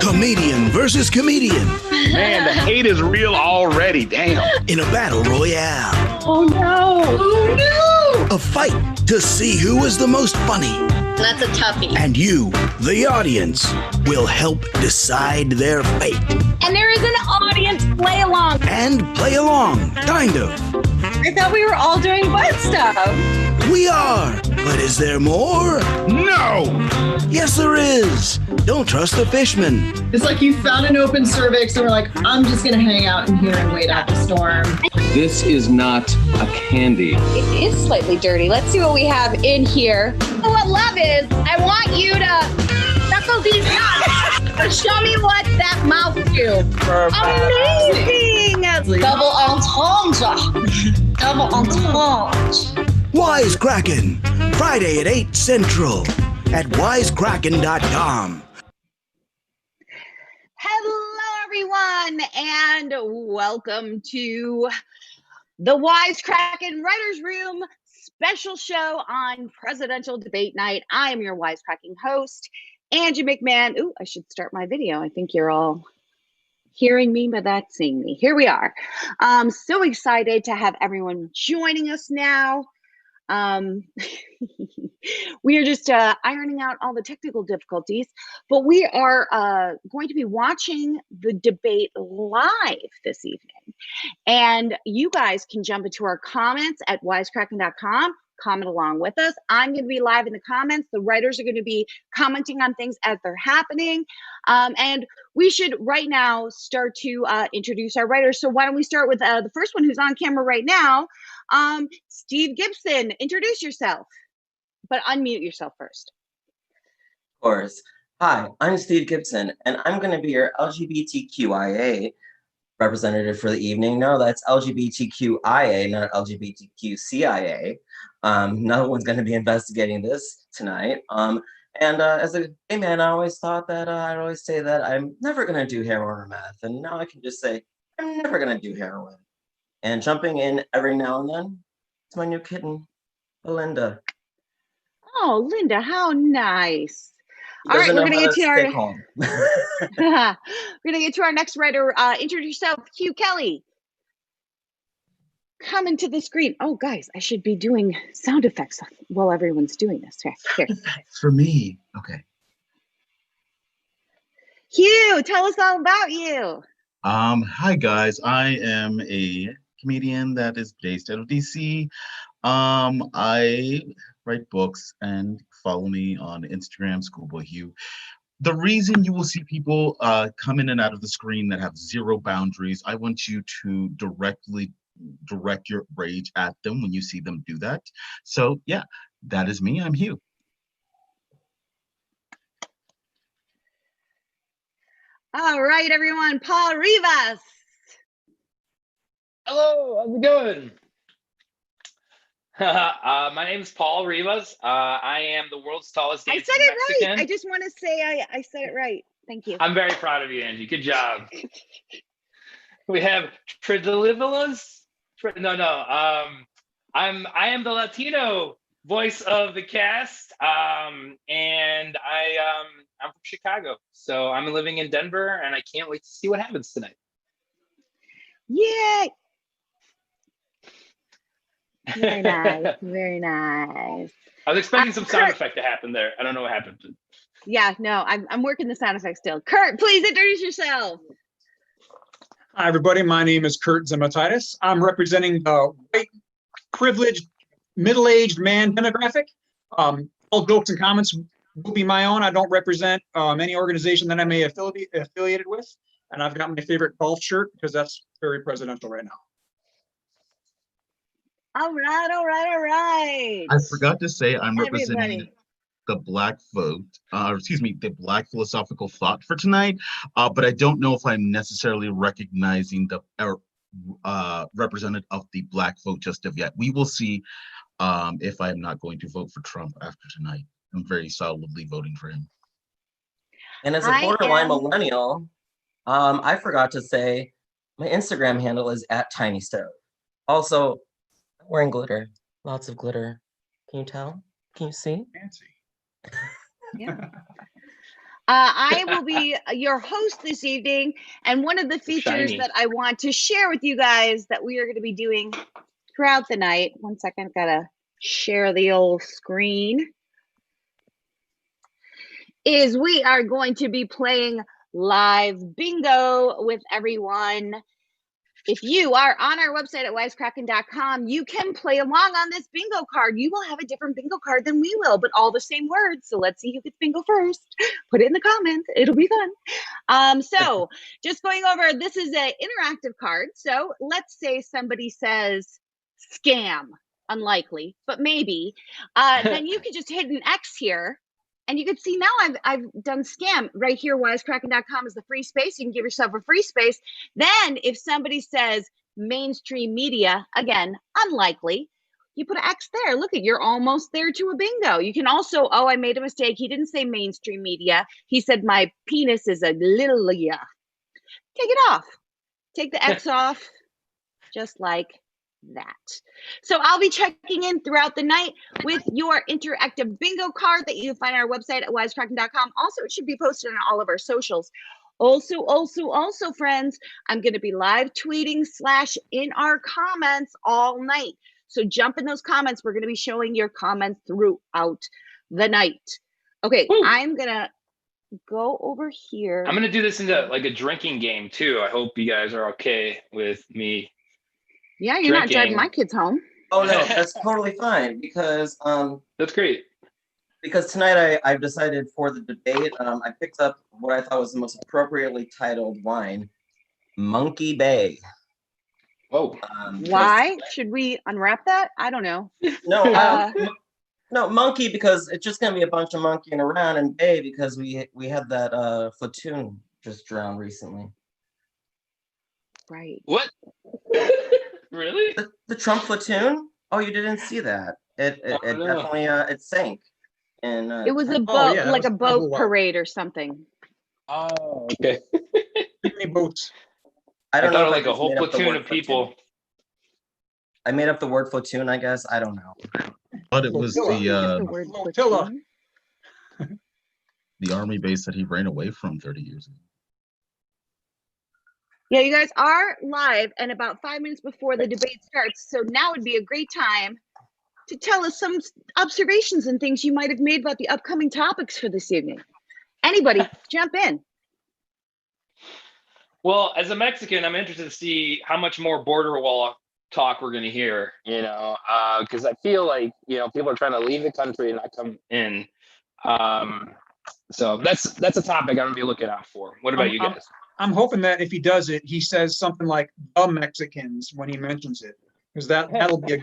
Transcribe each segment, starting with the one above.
Comedian versus comedian. Man, the hate is real already, damn. In a battle royale. Oh no! Oh no! A fight to see who is the most funny. That's a toughie. And you, the audience, will help decide their fate. And there is an audience play along. And play along, kind of. I thought we were all doing butt stuff. We are, but is there more? No! Yes, there is. Don't trust the fishman. It's like you found an open cervix and we're like, I'm just gonna hang out in here and wait out the storm. This is not a candy. It is slightly dirty. Let's see what we have in here. What love is, I want you to knuckle these nuts. Show me what that mouth do. Amazing! Double entendre. Double entendre. Wisecrackin, Friday at 8 Central at wisecrackin.com. Hello, everyone, and welcome to the Wisecrackin Writers Room special show on Presidential Debate Night. I am your Wisecracking host, Angie McMahon. Ooh, I should start my video. I think you're all hearing me, but not seeing me. Here we are. So excited to have everyone joining us now. We are just ironing out all the technical difficulties, but we are going to be watching the debate live this evening. And you guys can jump into our comments at wisecrackin.com, comment along with us. I'm going to be live in the comments. The writers are going to be commenting on things as they're happening. And we should right now start to introduce our writers. So why don't we start with the first one who's on camera right now, Steve Gibson. Introduce yourself, but unmute yourself first. Of course. Hi, I'm Steve Gibson, and I'm going to be your LGBTQIA representative for the evening. No, that's LGBTQIA, not LGBTQCIA. No one's going to be investigating this tonight. And as a gay man, I always thought that I'd always say that I'm never going to do heroin or meth. And now I can just say, I'm never going to do heroin. And jumping in every now and then, it's my new kitten, Belinda. Oh, Linda, how nice. All right, we're going to get to our we're going to get to our next writer. Introduce yourself, Hugh Kelly. Come into the screen. Oh, guys, I should be doing sound effects while everyone's doing this. Here. For me. Okay. Hugh, tell us all about you. Hi guys. I am a comedian that is based out of DC. I write books, and follow me on Instagram, Schoolboy Hugh. The reason you will see people come in and out of the screen that have zero boundaries, I want you to directly direct your rage at them when you see them do that. So yeah, that is me. I'm Hugh. All right, everyone. Paul Rivas. Hello, how's it going? My name is Paul Rivas. I am the world's tallest dancing I said it Mexican. right. I just want to say I said it right. Thank you. I'm very proud of you, Angie. Good job. We have Tridelivelas. I am the Latino voice of the cast, and I'm from Chicago. So I'm living in Denver, and I can't wait to see what happens tonight. Yay! Very nice. Very nice. I was expecting some sound effect to happen there. I don't know what happened. Yeah, no, I'm working the sound effect still. Kurt, please introduce yourself. Hi, everybody. My name is Kurt Zematitis. I'm representing the white, privileged, middle-aged man demographic. All jokes and comments will be my own. I don't represent any organization that I may affiliated with. And I've got my favorite golf shirt because that's very presidential right now. All right. I forgot to say I'm representing the Black vote, the Black philosophical thought for tonight. But I don't know if I'm necessarily recognizing the representative of the Black vote just of yet. We will see if I'm not going to vote for Trump after tonight. I'm very solidly voting for him. And as a borderline millennial, I forgot to say my Instagram handle is @TinyStove. Also, I'm wearing glitter, lots of glitter. Can you tell? Can you see? Fancy. Yeah. I will be your host this evening, and one of the features that I want to share with you guys that we are going to be doing throughout the night. One second, gotta share the old screen. Is we are going to be playing live bingo with everyone. If you are on our website at wisecrackin.com, you can play along on this bingo card. You will have a different bingo card than we will, but all the same words. So let's see who gets bingo first. Put it in the comments. It'll be fun. So just going over, this is an interactive card. So let's say somebody says scam, unlikely, but maybe. Then you can just hit an X here. And you can see now I've done scam right here. Wisecrackin.com is the free space. You can give yourself a free space. Then if somebody says mainstream media, again, unlikely, you put an X there. Look at, you're almost there to a bingo. You can also, oh, I made a mistake. He didn't say mainstream media. He said my penis is a little, yeah. Take it off. Take the X off, just like that. So I'll be checking in throughout the night with your interactive bingo card that you find on our website at wisecrackin.com. Also, it should be posted on all of our socials. Also, friends, I'm going to be live tweeting / in our comments all night. So jump in those comments. We're going to be showing your comments throughout the night. Okay, woo. I'm going to go over here. I'm going to do this into like a drinking game too. I hope you guys are okay with me. Yeah, you're not driving my kids home. Oh no, that's totally fine because that's great. Because tonight I've decided for the debate, I picked up what I thought was the most appropriately titled wine, Monkey Bay. Whoa. Why should we unwrap that? I don't know. No, no, monkey because it's just gonna be a bunch of monkeying around, and bay because we had that platoon just drowned recently. Right. What? Really? The Trump platoon? Oh, you didn't see that? It definitely it sank. And it was a boat, like a boat parade or something. Oh, okay. Many boats. I don't know, like a whole platoon of people. I made up the word platoon, I guess. I don't know. But it was the army base that he ran away from 30 years ago. Yeah, you guys are live and about 5 minutes before the debate starts. So now would be a great time to tell us some observations and things you might have made about the upcoming topics for this evening. Anybody, jump in. Well, as a Mexican, I'm interested to see how much more border wall talk we're going to hear, because I feel like, people are trying to leave the country and not come in. So that's a topic I'm going to be looking out for. What about you guys? I'm hoping that if he does it, he says something like the Mexicans when he mentions it, because that'll be a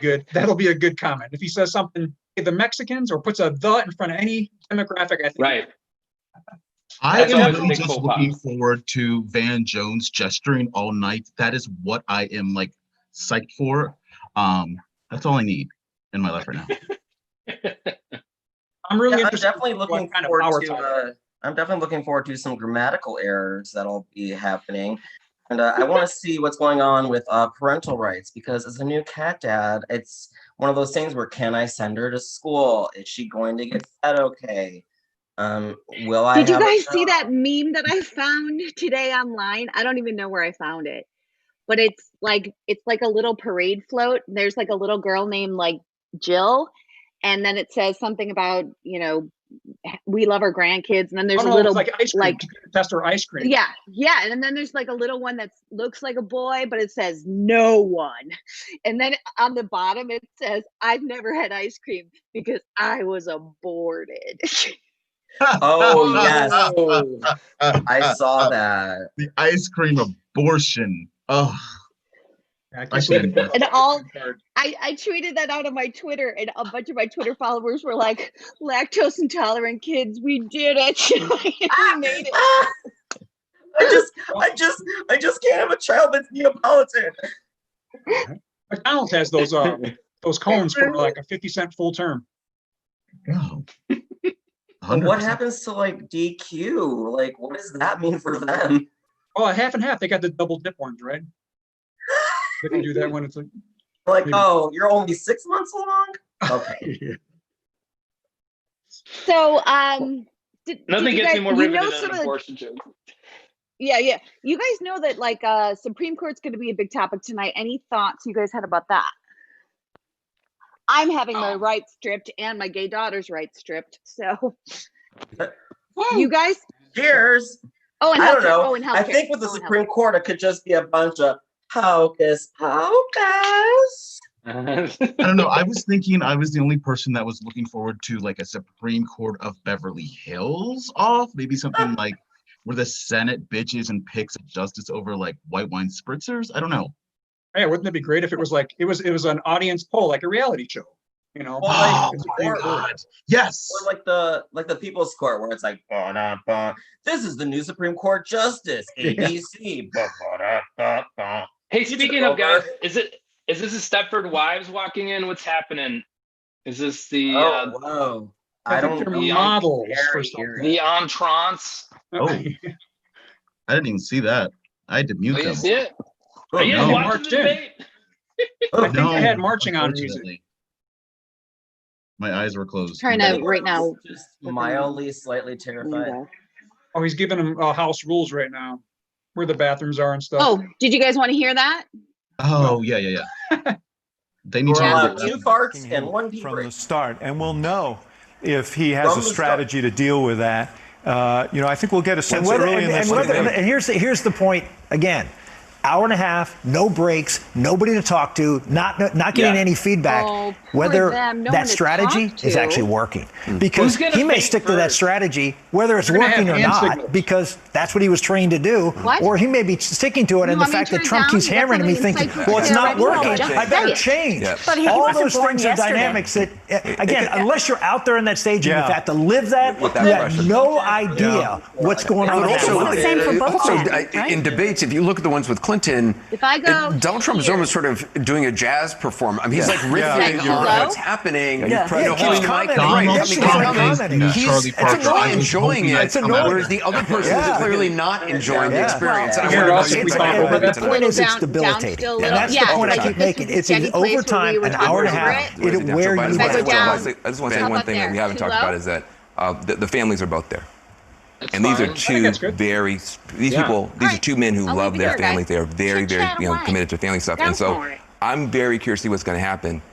good comment. If he says something, the Mexicans, or puts a the in front of any demographic, I think. Right. I am just looking forward to Van Jones gesturing all night. That is what I am like psyched for. That's all I need in my life right now. I'm really I'm definitely looking forward to. I'm definitely looking forward to some grammatical errors that'll be happening. And I want to see what's going on with parental rights, because as a new cat dad, it's one of those things where, can I send her to school? Is she going to get fed okay? Will I Did you guys see that meme that I found today online? I don't even know where I found it, but it's like a little parade float. There's like a little girl named like Jill, and then it says something about, we love our grandkids, and then there's a little like ice cream, like test our ice cream. Yeah, and then there's like a little one that looks like a boy, but it says no one, and then on the bottom it says, I've never had ice cream because I was aborted. Oh yes, I saw that. The ice cream abortion. Oh. And I tweeted that out on my Twitter, and a bunch of my Twitter followers were like, lactose intolerant kids, we did it. We made it. I just can't have a child that's Neapolitan. McDonald's has those cones for like a 50-cent full term. Oh. What happens to like DQ? Like, what does that mean for them? Well, half and half. They got the double dip ones, right? They can do that when it's like, maybe. Oh, you're only 6 months along? Okay. So Nothing you gets me guys- more you riveted know than some an of the- abortion joke. Yeah, yeah. You guys know that like Supreme Court's going to be a big topic tonight. Any thoughts you guys had about that? I'm having my rights stripped and my gay daughter's rights stripped. So you guys? Cheers. Oh, and I don't healthcare. know. Oh, and healthcare. I think with the Oh, and Supreme Court, it could just be a bunch of hocus pocus. I don't know. I was thinking I was the only person that was looking forward to like a Supreme Court of Beverly Hills off. Maybe something like where the Senate bitches and picks a justice over like white wine spritzers. I don't know. Yeah, wouldn't it be great if it was like it was an audience poll, like a reality show, you know? Or like, The Supreme Court. Yes. Or like the People's Court, where it's like, "Ba-da-ba. This is the new Supreme Court justice, ABC. Ba-ba-da-ba-ba." Hey, You speaking took of guys, over. is this a Stepford Wives walking in? What's happening? Is this the Oh, whoa. I think don't they're know. models Very for something. eerie. the entrance? Oh, I didn't even see that. I had to mute Oh, you them. see it? Oh, Are you guys no. watching Marched the in. debate? Oh, I think they had marching on music. Unfortunately. My eyes were closed. Trying to right now. Just mildly, slightly terrified. window. Oh, he's giving them house rules right now, where the bathrooms are and stuff. Oh, did you guys want to hear that? Oh, yeah. They need We're to allowed know 2 farts and 1 pee from break. the start, and we'll know if he has From a the strategy to deal with that. I think we'll get a sense early in this debate. And here's the point again. Hour and a half, no breaks, nobody to talk to, not getting any feedback. Oh, poor whether them, no one that to strategy talk is to. actually working, because Who's gonna he may faint stick to that first? strategy, whether it's They're gonna working have or hand not, signals. because that's what he was trained to do. What? Or he may be sticking to it, You and the want me to fact that turn it Trump down? keeps You got hammering at me, something thinking, insightful well, it's to say not already? Well, working. just I better say it. change. Yeah. But he All wasn't those born things are yesterday. dynamics that, again, unless you're out there in that stage and Yeah. you have to live that, With that you have pressure. no idea what's going on. But in that also, It's the same for both also men, right? in debates, if you look at the ones with Clinton, If I go Donald Trump is here- almost sort of doing a jazz performance. I mean, he's like Yeah. riffing Yeah. on Hello? what's happening. Yeah. You know, Yeah, holding the mic. commenting. Right. Yeah, I she's mean, commenting. Charlie he's Parker. really I was enjoying hoping it, I'd come out whereas of the it. other person Yeah. is clearly not enjoying the Yeah. experience. And I Here, wonder Russ, if we it's talk like over over that. to The point is, it's Down debilitating, still a and little- that's yeah, the point I like keep this making. is the It's an steady place where overtime, we were an talking hour and a over half. it. Where you If I go down- I just want to say How one about thing that there? we haven't Too talked low? about is that the families are both there. That's And these fine. are I think two that's good. these Yeah. people, these are Alright. two men who I'll love leave it their here, guys. families. They are very, very, Chit-chat away. committed to family stuff. Go And so for it. I'm very curious to see what's going to happen.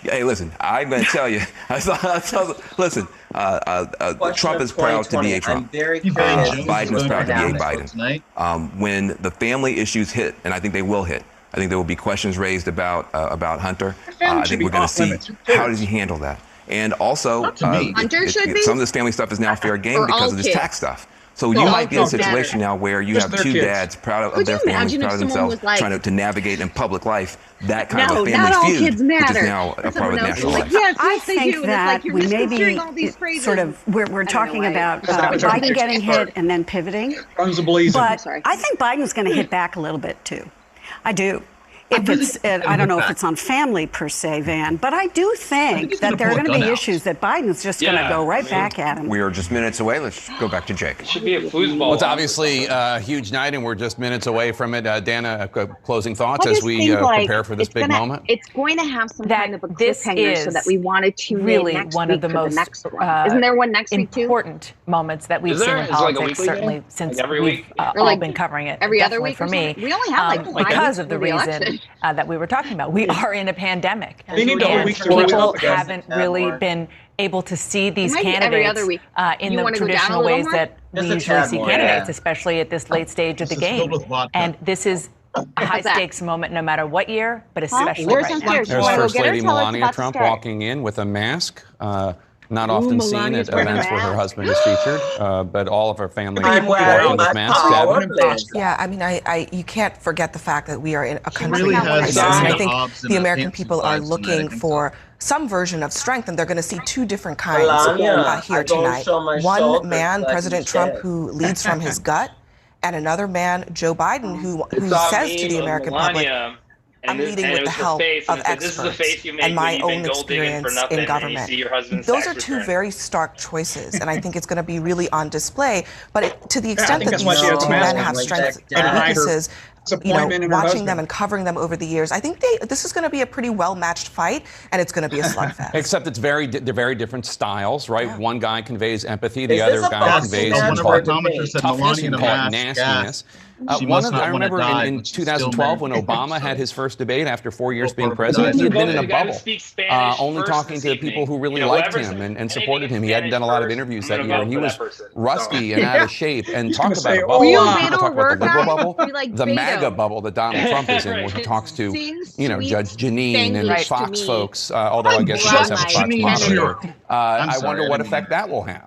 Hey, listen, I'm going to tell you. Listen, Trump is proud to be a Trump. I'm very Steve curious. Bannon Jones Biden is going proud to be a down Biden. tonight. When the family issues hit, and I think they will hit, I think there will be questions raised about Hunter. family I should think be we're going to off see limits. Who how cares? does he handle that. And also, Not to me. Hunter should be? some of this family stuff is now fair game For because all of this kids. tax stuff. So you No, might be in a no, situation now where you Just have their two kids. dads proud of Could their you families, imagine if proud of someone themselves, was like- trying to navigate in public life that kind No, of a not all family feud, kids which matter. is now a part of Someone else national is life. like, yes, I yes, they think do. And it's that like you're we may misconstruing be all these phrases. sort of we're talking why. about that was our Biden next getting part. hit and then pivoting. Guns a-blazing. But sorry. I think Biden's going to hit back a little bit too. I do. If it's, I don't know if it's on family per se, Van, but I do think he's that gonna there are pull a going to be gun out. issues that Biden's just going to Yeah, go right I mean, back at him. We are just minutes away. Let's go back to Jake. It should be a foosball. Well, it's obviously a huge night, and we're just minutes away from it. Dana, closing thoughts I as just we think, like, prepare for this it's big gonna- moment? It's going to have some That kind of a this cliffhanger so is that we want to tune really in next one week of the for most the next one. Isn't there one next week too? important moments that we've Is there? seen in Is it like a politics, weekly certainly thing? since Like every we've week? Or all like been covering it. every other definitely week for or me, something? We only have like 5 because weeks of the for the reason election. that we were talking about. We are in a pandemic, They need the whole and week to rest people up again. haven't really been able to see these might be every candidates other week. in You the wanna go down a traditional little ways more? that we Just a usually tad see more, candidates, yeah. especially at this late stage of the This is game. filled with vodka. And this is a high that? stakes moment, no matter what year, but especially Where's right now. downstairs? There's Wanna go First get her? Lady Tell her it's Melania about to Trump start. walking in with a mask. Not often seen Melania's at wearing a events where her mask. husband is featured, but all of her family I'm walking wearing with my masks. power Gavin? blend. Yeah, I mean, I you can't forget the fact that we are in a country really of has crisis, gotten and I the think Hobbs and the the American Hampton people are vibes tonight, I looking think for some version of strength, and they're going to see two different kinds Melania, here I don't tonight. show my One shoulders man, like President you Trump, said. who leads from his gut, and another man, Joe Biden, who It's a says to meme the of American public, Melania, I'm leading and with it the was her help face, of and it said, "This is the face you make and my when you've own been gold digging for experience nothing, in and you government. see your husband's Those tax are two return." very stark choices, and I think it's going to be really on display. But to the I extent think that that's why these she has two the mask men on, have like strengths that and guy. weaknesses, Disappointment in her watching husband. them and covering them over the years. I think this is going to be a pretty well-matched fight, and it's going to be a slugfest. Except they're very different styles, right? Yeah. One guy conveys empathy, the Is other this a guy boxing conveys match One of or our a debate? commenters said toughness Melania in and a call it mask, nastiness. She must not I wanna remember die, in but she's still 2012 when married. Obama had his first debate after 4 years Well, being part of it president, died. he had been in The a guy who bubble, speaks Spanish only first talking this to the people who evening. really You know, liked whoever's him and anything supported him. He hadn't Spanish done a lot of first, interviews I'm that gonna year, vote and he for was that person. rusty and out of shape. And talk gonna about say, a "Oh, bubble. Will you People Beto talk about the liberal bubble, Be like the Beto. MAGA bubble that Donald Trump is in, where he Right. talks to, Sing Judge sweet Janine and Spanglish to Fox me. folks, although I guess he just does have a Fox Janine's moderator. here. I sorry, wonder I what didn't effect that will have.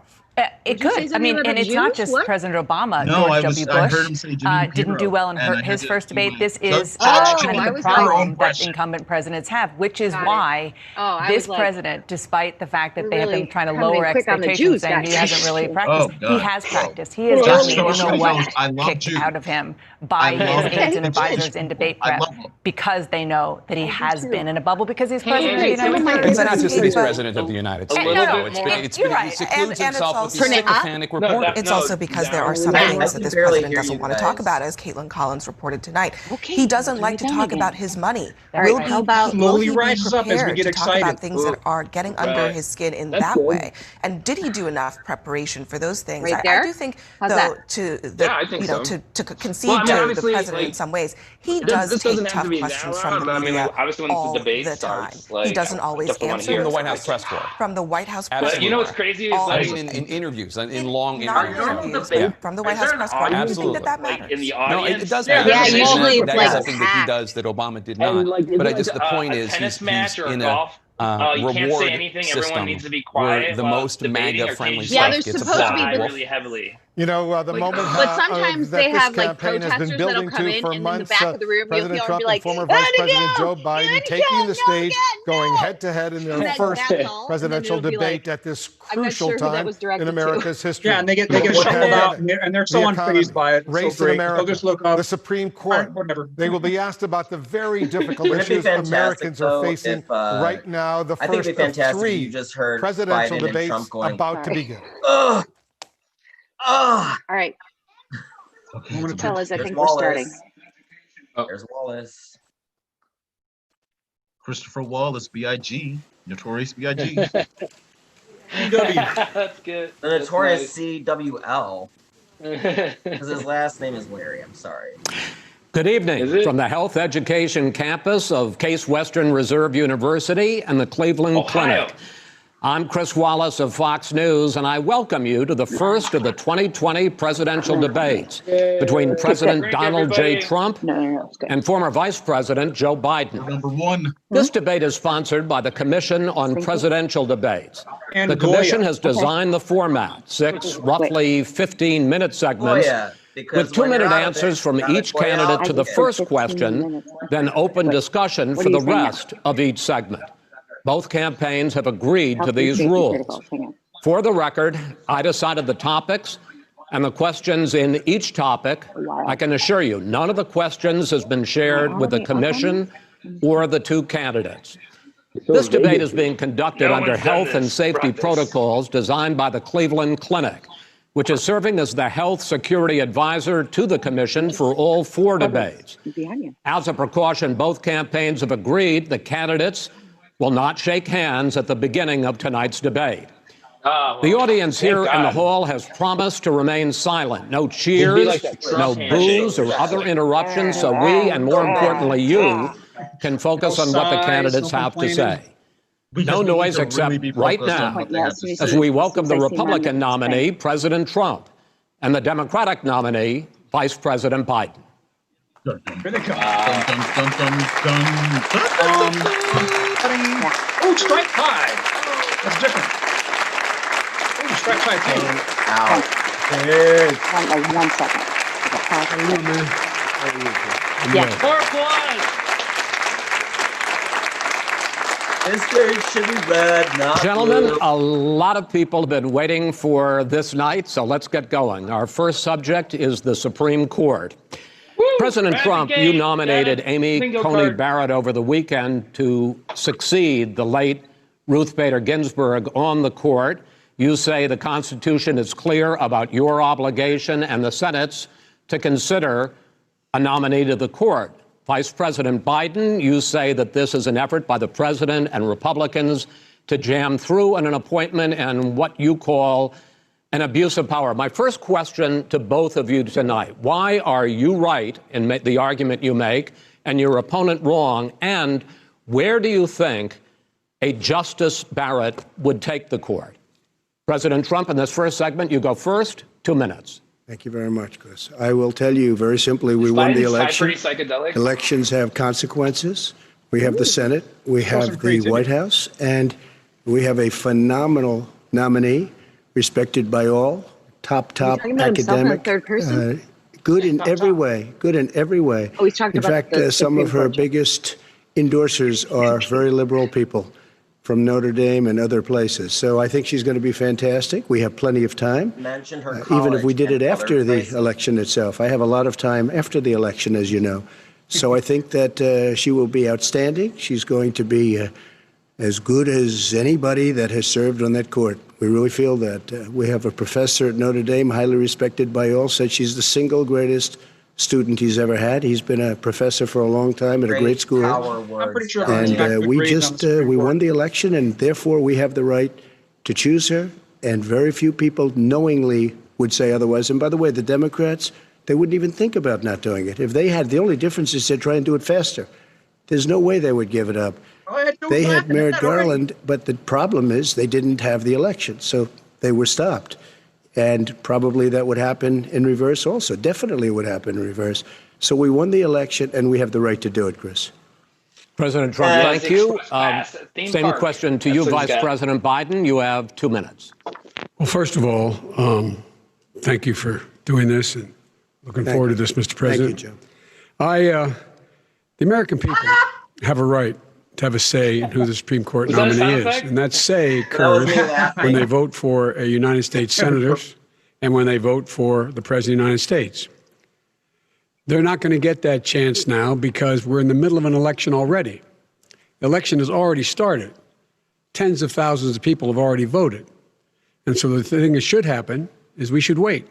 It Did you say could. I something mean, about and the it's not Jews? just What? President Obama. No, George W. I Bush heard him say Janine didn't do Pirro, well in and I had his to first do debate. my This is Oh, kind I of the was problem like- that impression. incumbent presidents have, which is Got it. why Oh, I this was like, president, despite the fact that we're they have really been trying to coming in lower quick on the expectations, Jews, saying he guys. hasn't really practiced, Oh, he God. has Whoa. practiced. He has Josh gotten the knows, you know Josh what knows. I love kicked Jews. out of him by I love his aides and Jewish advisors people. in debate I prep love them. because they know that he has too. been in a bubble because he's Hey, president of the hey, United hey, States. It's not just that he's But- president of the United A States. little No, bit no, more. you're right. He secludes And it's himself with also- these Turn it up? sycophantic No, reporters. It's also because there are some I things that can this barely president hear doesn't you want to talk guys. about, as Caitlin Collins reported tonight. Okay, He doesn't turn like it to down talk again. about his money. All right, Will how he, about- will Slowly he be rises up as we prepared get to talk about excited. things that are getting under Right. his skin in That's that good. way? And did he do enough preparation for those things? Right I there? do think, How's though, that? to the, Yeah, I think so. to concede Well, I mean, to the obviously, president in like, some ways, he This does doesn't take have tough to be that questions loud, from the but I mean, media obviously when all the debate the starts, time. like, He doesn't I always definitely wanna answer hear From the those White House questions press corps. from the White House press But you know what's corps. crazy is All I like, mean, in interviews, in long Not interviews. interviews, Yeah. from the White is House there an press corps. I do audience, think that like, matters. in the No, audience? it does Yeah, matter. Yeah, there's usually That it's is like something that he packed. does that Obama did not. And like, But I isn't just like the point a is tennis he's match or in golf. a You can't reward say anything. system Everyone needs to be where quiet. the while most debating, or MAGA-friendly can you Yeah, stuff there's gets supposed to be, applauded. but- really heavily. You know, the Like, moment But that sometimes that they this have like campaign has been protesters that'll building come to in, for and in the months, back of the room, President you'll Trump be and like, former "Not Vice President again, Joe Biden not taking again, the no stage, again, going no." head to head in their That- first that's all. presidential And then it'll be debate like, at this I'm not crucial sure who that time was in directed to. America's history. Yeah, and they get The shelled pandemic, out, and they're so the unfazed economy, by it. It's race so in great. America, They'll just look up. the Supreme Court. Whatever. They will be asked about the very difficult Wouldn't it be issues fantastic, Americans are though, facing if, right now. The I think first it'd be of fantastic if three you just heard presidential Biden and debates Trump going, about to Sorry. begin. ugh, ugh. All right, Okay, fellas, I There's think we're starting. Oh. There's Wallace. Christopher Wallace, B.I.G. Notorious B.I.G. That's good. The That's notorious nice. CWL. Because his last name is Larry. I'm sorry. Good evening Is it? from the Health Education Campus of Case Western Reserve University and the Cleveland Ohio. Clinic. I'm Chris Wallace of Fox News, and I welcome you to the first of the 2020 presidential debates between President Drink, Donald J. everybody. Trump No, it's good. and former Vice President Joe Biden. Number one. This debate is sponsored by the Commission on Presidential Debates. And The Commission Goya. has designed the format, 6 roughly 15-minute segments, because with when you're 2-minute out of answers it, from gotta each play candidate out. to the I get first 15 question, minutes left. then open Wait, discussion what for are the you saying now? rest of each segment. Both campaigns have agreed to Health and these safety rules. protocols. Hang on. For the record, I decided the topics and the questions in each topic. I can assure you, none of the questions has been shared with the Commission or the two candidates. This debate is being conducted No under one's done health and this. safety Brought this. protocols designed by the Cleveland Clinic, which is serving as the health security advisor to the Commission for all 4 debates. Behind you. As a precaution, both campaigns have agreed the candidates will not shake hands at the beginning of tonight's debate. Ah, well, The audience thank here in the God. hall has promised to remain silent. No cheers, like that Trump no handshake. boos or other interruptions, so we, and more importantly you, can focus on what the candidates have to say. No noise except right now, as we welcome the Republican nominee, President Trump, and the Democratic nominee, Vice President Biden. Here they come. Dun, dun, dun, dun, dun, dun. Oh, strike five. That's different. Oh, strike five. Ow. Like 1 second. Yeah. 4+. This stage should be red, not Gentlemen, blue. a lot of people have been waiting for this night, so let's get going. Our first subject is the Supreme Court. President Trump, you nominated Amy Coney Barrett over the weekend to succeed the late Ruth Bader Ginsburg on the court. You say the Constitution is clear about your obligation and the Senate's to consider a nominee to the court. Vice President Biden, you say that this is an effort by the president and Republicans to jam through an appointment and what you call an abuse of power. My first question to both of you tonight, why are you right in the argument you make and your opponent wrong? And where do you think a Justice Barrett would take the court? President Trump, in this first segment, you go first, 2 minutes. Thank you very much, Chris. I will tell you very simply, we won the election. Pretty psychedelic? Elections have consequences. We have the Senate, we have the White House, and we have a phenomenal nominee, respected by all, top academic, good in every way, good in every way. Oh, he's talking in about fact, some of her biggest endorsers are very liberal people from Notre Dame and other places. So I think she's going to be fantastic. We have plenty of time, Mention her even if we did it college and after other the places. election itself. I have a lot of time after the election, as you know. So I think that she will be outstanding. She's going to be as good as anybody that has served on that court. We really feel that. We have a professor at Notre Dame, highly respected by all, said she's the single greatest student he's ever had. He's been a professor for a long time at a great school. I'm pretty sure. And we won the election, and therefore we have the right to choose her. And very few people knowingly would say otherwise. And by the way, the Democrats, they wouldn't even think about not doing it. If they had, the only difference is they'd try and do it faster. There's no way they would give it up. They had Merrick Garland, but the problem is they didn't have the election, so they were stopped. And probably that would happen in reverse also. Definitely would happen in reverse. So we won the election, and we have the right to do it, Chris. President Trump, thank you. Same park. question to you, That's what he's Vice got. President Biden. You have 2 minutes. Well, first of all, thank you for doing this, and looking forward to this, Mr. President. Thank you, Joe. The American people have a right to have a say in who the Supreme Court Was that a nominee sound is. effect? And that say occurs when they vote for a United States senators and when they vote for the President of the United States. They're not going to get that chance now because we're in the middle of an election already. The election has already started. Tens of thousands of people have already voted. And so the thing that should happen is we should wait.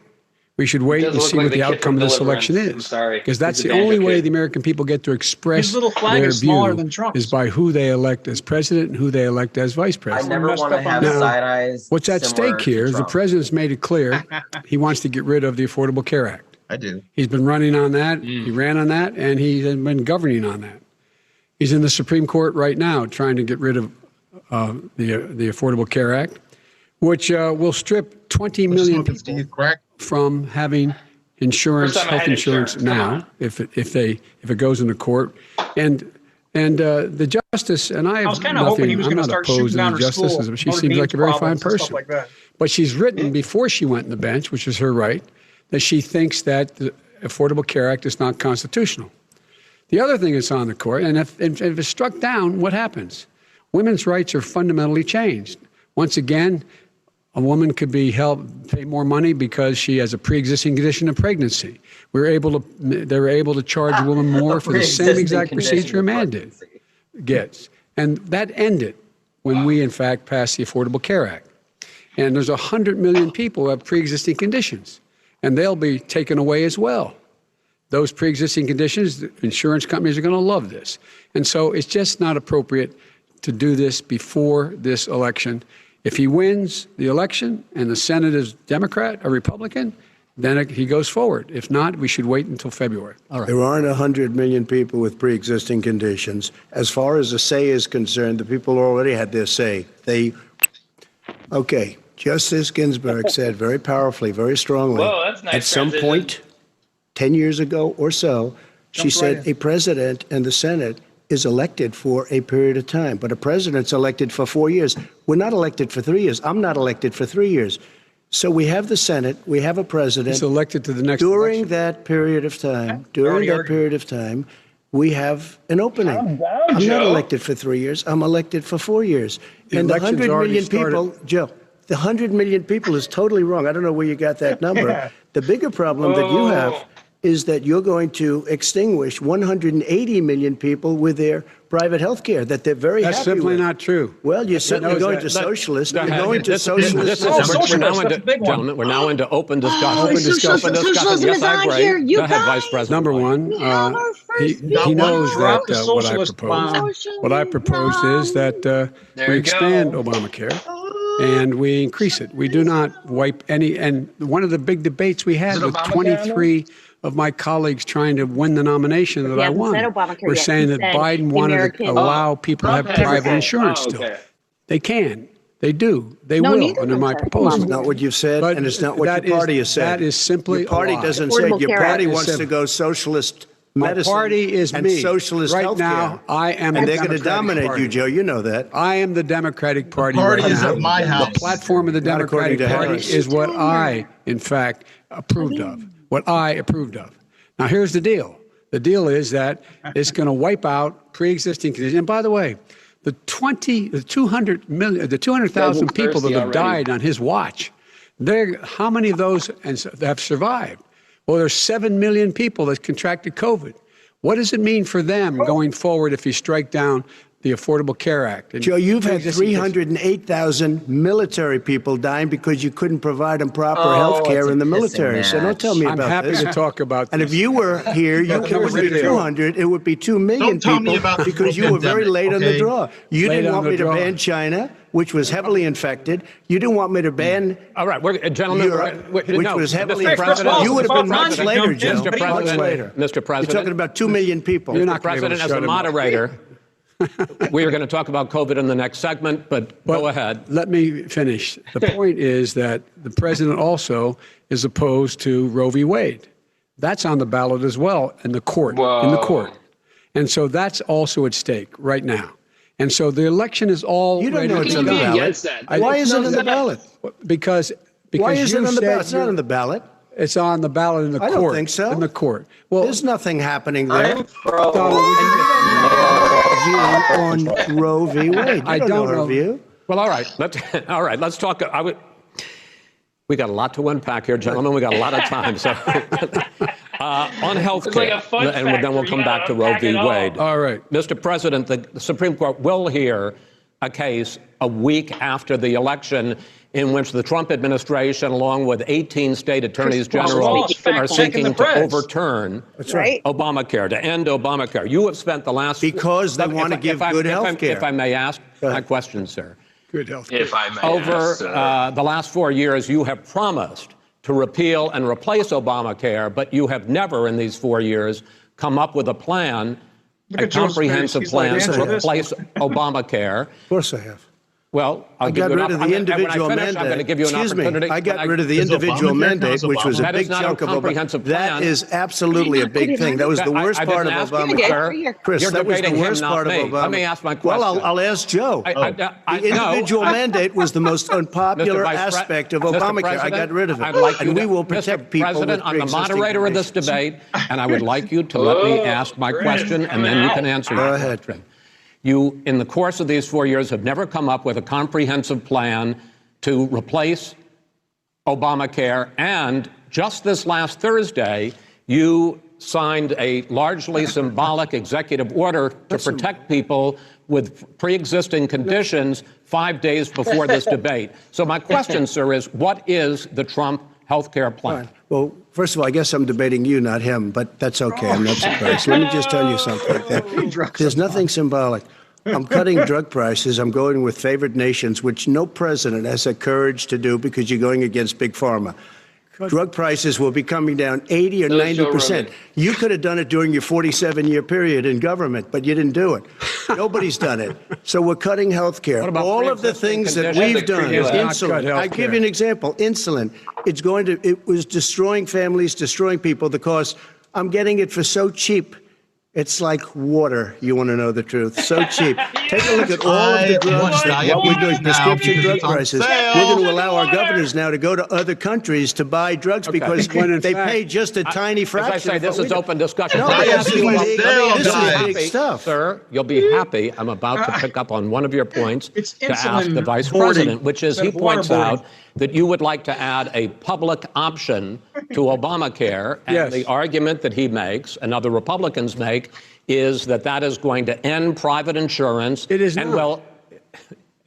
We should wait and see what the outcome of this election is. Because that's the only way the American people get to express their view is by who they elect as president and who they elect as vice I president. never want to have side eyes. What's at similar stake to here is the Trump. president's made it clear he wants to get rid of the Affordable Care Act. I do. He's been running on that. He ran on that, and he's been governing on that. He's in the Supreme Court right now trying to get rid of the Affordable Care Act, which will strip 20 million people from having insurance, First time I health had insurance insurance. now, if it goes into court, and the justice, and I was have kind of hoping he nothing. was I'm going to not start opposed shooting to down the her justice. school. She seems like a very fine person. Like that. But she's written before she went on the bench, which is her right, that she thinks that the Affordable Care Act is not constitutional. The other thing that's on the court, and if it's struck down, what happens? Women's rights are fundamentally changed. Once again, a woman could be pay more money because she has a pre-existing condition of pregnancy. They were able to charge a woman more for the same exact procedure a man gets. And that ended when we, in fact, passed the Affordable Care Act. And there's 100 million people who have pre-existing conditions, and they'll be taken away as well. Those pre-existing conditions, the insurance companies are going to love this. And so it's just not appropriate to do this before this election. If he wins the election and the Senate is Democrat or Republican, then he goes forward. If not, we should wait until February. All right. There aren't 100 million people with pre-existing conditions. As far as the say is concerned, the people already had their say. Okay, Justice Ginsburg said very powerfully, very strongly, Whoa, that's nice at some transition. point 10 years ago or so, she said a president and the Senate is elected for a period of time, but a president's elected for 4 years. We're not elected for 3 years. I'm not elected for 3 years. So we have the Senate, we have a president. He's elected to the next during election. that period of time. During that period of time, we have an opening. I'm not Joe. elected for 3 years. I'm elected for 4 years. And the election's 100 already million started. people, Joe, the 100 million people is totally wrong. I don't know where you got that number. The bigger problem that you have is that you're going to extinguish 180 million people with their private health care that they're very That's happy simply with. not true. Well, you're certainly going to socialist. You're going to socialist. Gentlemen, we're now into open discussion. Open discussion. Yes, I agree. Go ahead, Vice President. Number one, he knows that what I proposed is that we expand Obamacare and we increase it. We do not wipe any. And one of the big debates we had with 23 of my colleagues trying to win the nomination that I won were saying that Biden wanted to allow people to have private insurance still. They can. They do. They will under my proposal. It's not what you've said, and it's not what your party has said. That is simply your party doesn't say. Your party wants to go socialist medicine. My party is and me. Socialist right healthcare. now. I am. And the they're going to dominate Party. you, Joe. You know that. I am the Democratic Party. Party right is now. at my house. The platform of the Not Democratic according to Party Harris. is what I, in fact, approved of. What I approved of. Now, here's the deal. The deal is that it's going to wipe out pre-existing conditions. And by the way, the 200,000 people that have died on his watch, how many of those have survived? Well, there's 7 million people that contracted COVID. What does it mean for them going forward if you strike down the Affordable Care Act? And Joe, you've had 308,000 military people dying because you couldn't provide them proper health care in the military. So don't tell me about this. I'm happy to talk about this. And if you were here, it would be 200. It would be 2 million people because you were very late on the draw. You didn't want me to ban China, which was heavily infected. You didn't want me to ban all right, gentlemen, Europe, which was heavily infected. You would have been much later, Joe. Mr. President, much later. Mr. President. You're talking about 2 million people. You're not President, as a moderator, we are going to talk about COVID in the next segment, but go ahead. Let me finish. The point is that the president also is opposed to Roe v. Wade. That's on the ballot as well in the court. In the court. And so that's also at stake right now. And so the election is all. You don't know it's on the ballot. Why is it on the ballot? Because why is it on the ballot? It's not on on the ballot. It's on the ballot in the court. I don't think so. In the court. Well, there's nothing happening there. I'm pro. On Roe v. Wade. I don't know. View. Well, all right. Let's talk. We got a lot to unpack here, gentlemen. We got a lot of time. So on health care, and then we'll come back to Roe v. Wade. All right. Mr. President, the Supreme Court will hear a case a week after the election in which the Trump administration, along with 18 state attorneys general, are seeking to overturn Obamacare, to end Obamacare. You have spent the last... Because they want to give good health care. If I may ask my question, sir. Good health care. If I may Over ask, the last 4 years, you have promised to repeal and replace Obamacare, but you have never in these 4 years come up with a plan, a comprehensive plan to replace Obamacare. Of course I have. Well, I got rid of the individual mandate. I'm going to give you an opportunity. I got rid of the individual mandate, which was a big chunk of Obamacare. That is absolutely a big thing. That was the worst part of Obamacare. Chris, that was the worst part of Obamacare. Let me ask my question. Well, I'll ask Joe. The individual mandate was the most unpopular aspect of Obamacare. I got rid of it. And we will protect people with President, I'm the moderator of this debate, and I would like you to let me ask my question, and then you can answer. Go ahead. You, in the course of these 4 years, have never come up with a comprehensive plan to replace Obamacare. And just this last Thursday, you signed a largely symbolic executive order to protect people with pre-existing conditions 5 days before this debate. So my question, sir, is what is the Trump health care plan? Well, first of all, I guess I'm debating you, not him, but that's okay. I'm not surprised. Let me just tell you something. There's nothing symbolic. I'm cutting drug prices. I'm going with favored nations, which no president has the courage to do because you're going against big pharma. Drug prices will be coming down 80 or 90%. You could have done it during your 47-year period in government, but you didn't do it. Nobody's done it. So we're cutting health care. All of the things that we've done, insulin. I give you an example. Insulin. It was destroying families, destroying people because I'm getting it for so cheap It's like water. You want to know the truth? So cheap. Take a look at all of the drugs. What we're doing, prescription drug prices. We're going to allow our governors now to go to other countries to buy drugs because they pay just a tiny fraction. As I say, this is open discussion. No, This is big stuff. Sir, you'll be happy. I'm about to pick up on one of your points to ask the Vice boarding President, which is he points out that you would like to add a public option to Obamacare. And the argument that he makes and other Republicans make is that that is going to end private insurance. It is and not. Well,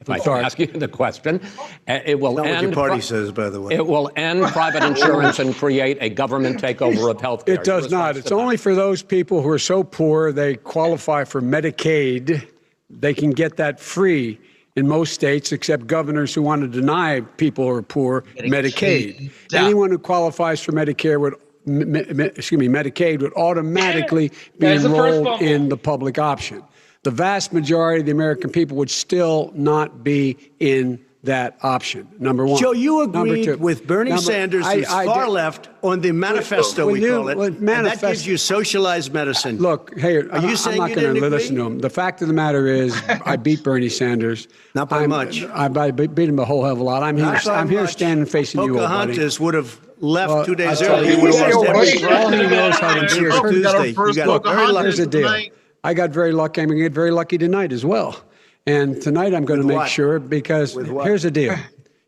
if I can ask you the question, it will Not end. what your party says, by the way. It will end private insurance and create a government takeover of health care. It does not. It's only for those people who are so poor they qualify for Medicaid. They can get that free in most states, except governors who want to deny people who are poor Medicaid. Anyone who qualifies for Medicare would, Medicaid would automatically be enrolled in the public option. The vast majority of the American people would still not be in that option. Number one. Joe, you agreed Number two. with Bernie Sanders, who's far left, on the manifesto, we call it. And that gives you socialized medicine. Look, hey, Are you saying I'm you not going didn't to agree? listen to him. The fact of the matter is, I beat Bernie Sanders. Not by much. I beat him a whole hell of a lot. I'm here standing facing you, old buddy. Pocahontas would have left Well, 2 days I'll tell early. you You would have what, lost every all he knows how to do is Tuesday. You got very lucky. Here's the deal. I got very lucky. I'm going to get very lucky tonight as well. And tonight I'm going to make sure, because here's the deal.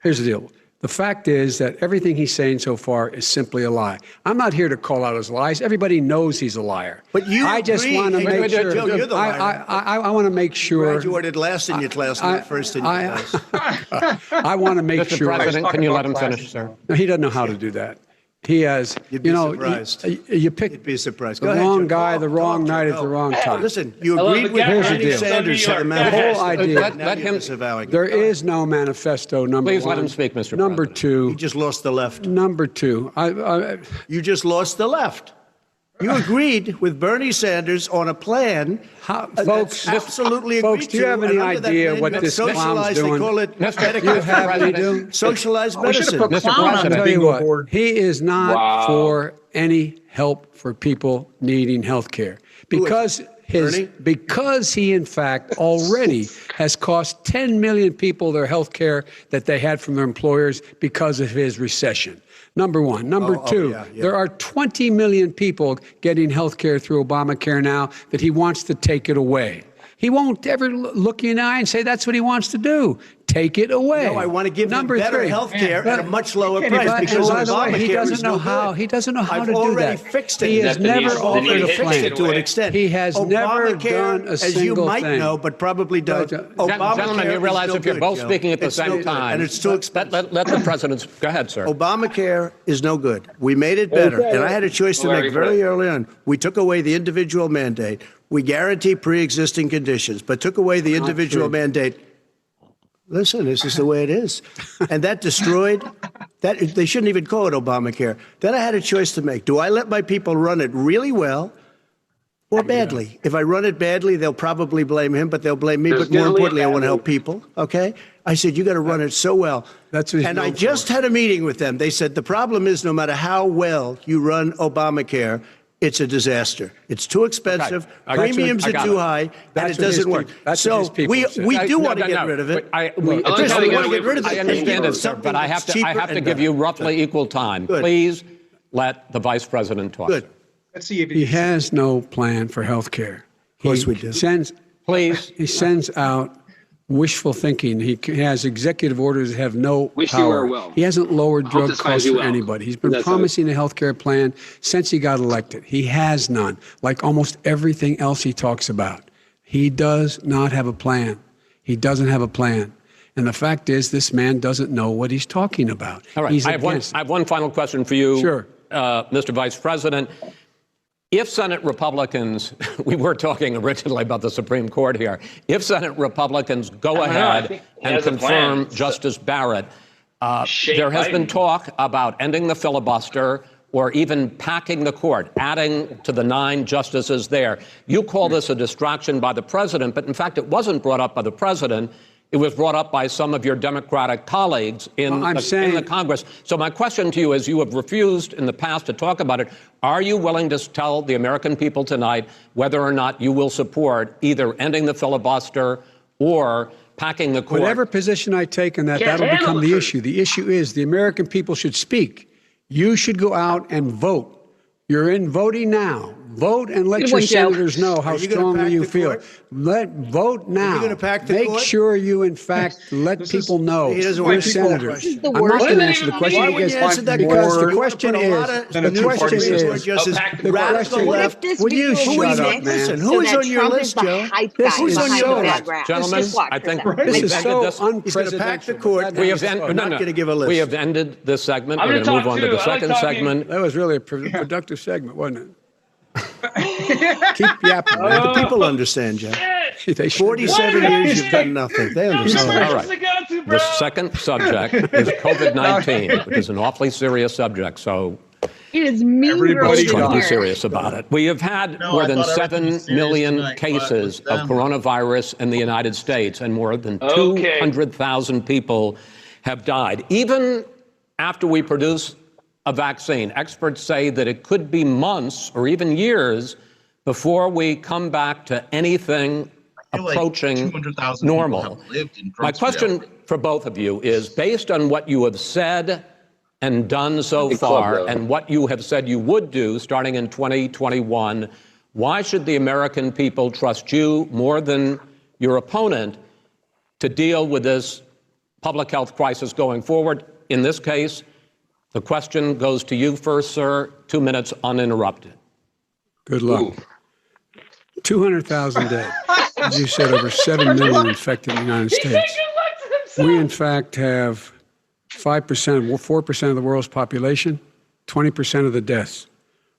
Here's the deal. The fact is that everything he's saying so far is simply a lie. I'm not here to call out his lies. Everybody knows he's a liar. But you I just agree. want to Hey, make Joe, sure. you're the liar. I want to make sure. Graduated last in your class, not first in your class. I want to make Mr. sure. President, can you let him finish, sir? No, he doesn't know how to do that. He has, You'd be surprised. you picked You'd be surprised. the Go ahead, wrong Joe. guy, the wrong night at the wrong time. Listen, you agreed with Here's the Bernie deal. Sanders on the The manifesto. whole idea. Let him. There is no manifesto, number Please one. let him speak, Mr. Number President. two. You just lost the left. Number two. You just lost the left. You agreed with Bernie Sanders on a plan. Folks, that's absolutely agreed folks, do you have to, any and under that idea plan, what you have this clown's socialized, doing? They call it Mr. You have any do? socialized medicine. Mr. President, I'll tell you what, he is not for any help for people needing health care. Because he, in fact, already has cost 10 million people their health care that they had from their employers because of his recession. Number one. Number two, there are 20 million people getting health care through Obamacare now that he wants to take it away. He won't ever look you in the eye and say that's what he wants to do. Take it away. No, I want to give them better health care at a much lower But- price because by the way, Obamacare he doesn't is know no how. good. He doesn't know how I've to do already that. fixed it. He has never offered a plan to an extent. He has never Obamacare, done a as you single might thing. know, but probably don't. Gentlemen, you realize if you're both speaking at the same time, and it's too expensive. let the president. Go ahead, sir. Obamacare is no good. We made it better, and I had a choice to make very early on. We took away the individual mandate. We guarantee pre-existing conditions, but took away the individual mandate. Listen, this is the way it is. And that destroyed, that they shouldn't even call it Obamacare. Then I had a choice to make. Do I let my people run it really well or badly? If I run it badly, they'll probably blame him, but they'll blame me. But more importantly, I want to help people, okay? I said, you got to run it so well. And I just had a meeting with them. They said, the problem is no matter how well you run Obamacare, it's a disaster. It's too expensive. Premiums are too high, and it doesn't work. So we do want to get rid of it. I understand it, sir, but I have to give you roughly equal time. Please let the vice president talk. Good. Let's see if He has no plan for health care. Of course we do. He sends out wishful thinking. He has executive orders that have no Wish you power. were well. He hasn't lowered Hope drug this finds costs you for well. anybody. He's been That's promising a health care plan since he got elected. He has none, like almost everything else he talks about. He does not have a plan. He doesn't have a plan. And the fact is, this man doesn't know what he's talking about. All right. I have one final question for you, Mr. Vice President. If Senate Republicans, we were talking originally about the Supreme Court here, if Senate Republicans go ahead and confirm Justice Barrett, there has been talk about ending the filibuster or even packing the court, adding to the 9 justices there. You call this a distraction by the president, but in fact, it wasn't brought up by the president. It was brought up by some of your Democratic colleagues in the Congress. So my question to you is, you have refused in the past to talk about it. Are you willing to tell the American people tonight whether or not you will support either ending the filibuster or packing the court? Whatever position I take on that, that'll become the issue. The issue is the American people should speak. You should go out and vote. You're in voting now. Vote and let your senators know how strongly you feel. Vote now. Are you going to pack the Make court? sure you, in fact, let people know you're senators. I'm not going to answer the question because the question is, will you shut up, man? Listen, who is on your list, Joe? Who's on your list? Gentlemen, I think this is so He's going to pack the court. We have I'm not going to give a list. We have ended this segment. We're going to move on to the second segment. That was really a productive segment, wasn't it? Keep yapping. Man. The people understand, Joe. 47 years you've done nothing. They understand. All right. The second subject is COVID-19, which is an awfully serious subject. So It is me. everybody's going to be serious about it. We have had more than 7 million cases of coronavirus in the United States, and more than 200,000 people have died. Even after we produce a vaccine, experts say that it could be months or even years before we come back to anything approaching normal. My question for both of you is, based on what you have said and done so far and what you have said you would do starting in 2021, why should the American people trust you more than your opponent to deal with this public health crisis going forward? In this case, the question goes to you first, sir. 2 minutes uninterrupted. Good luck. 200,000 dead. As you said, over 7 million infected in the United States. We, in fact, have 4% of the world's population, 20% of the deaths.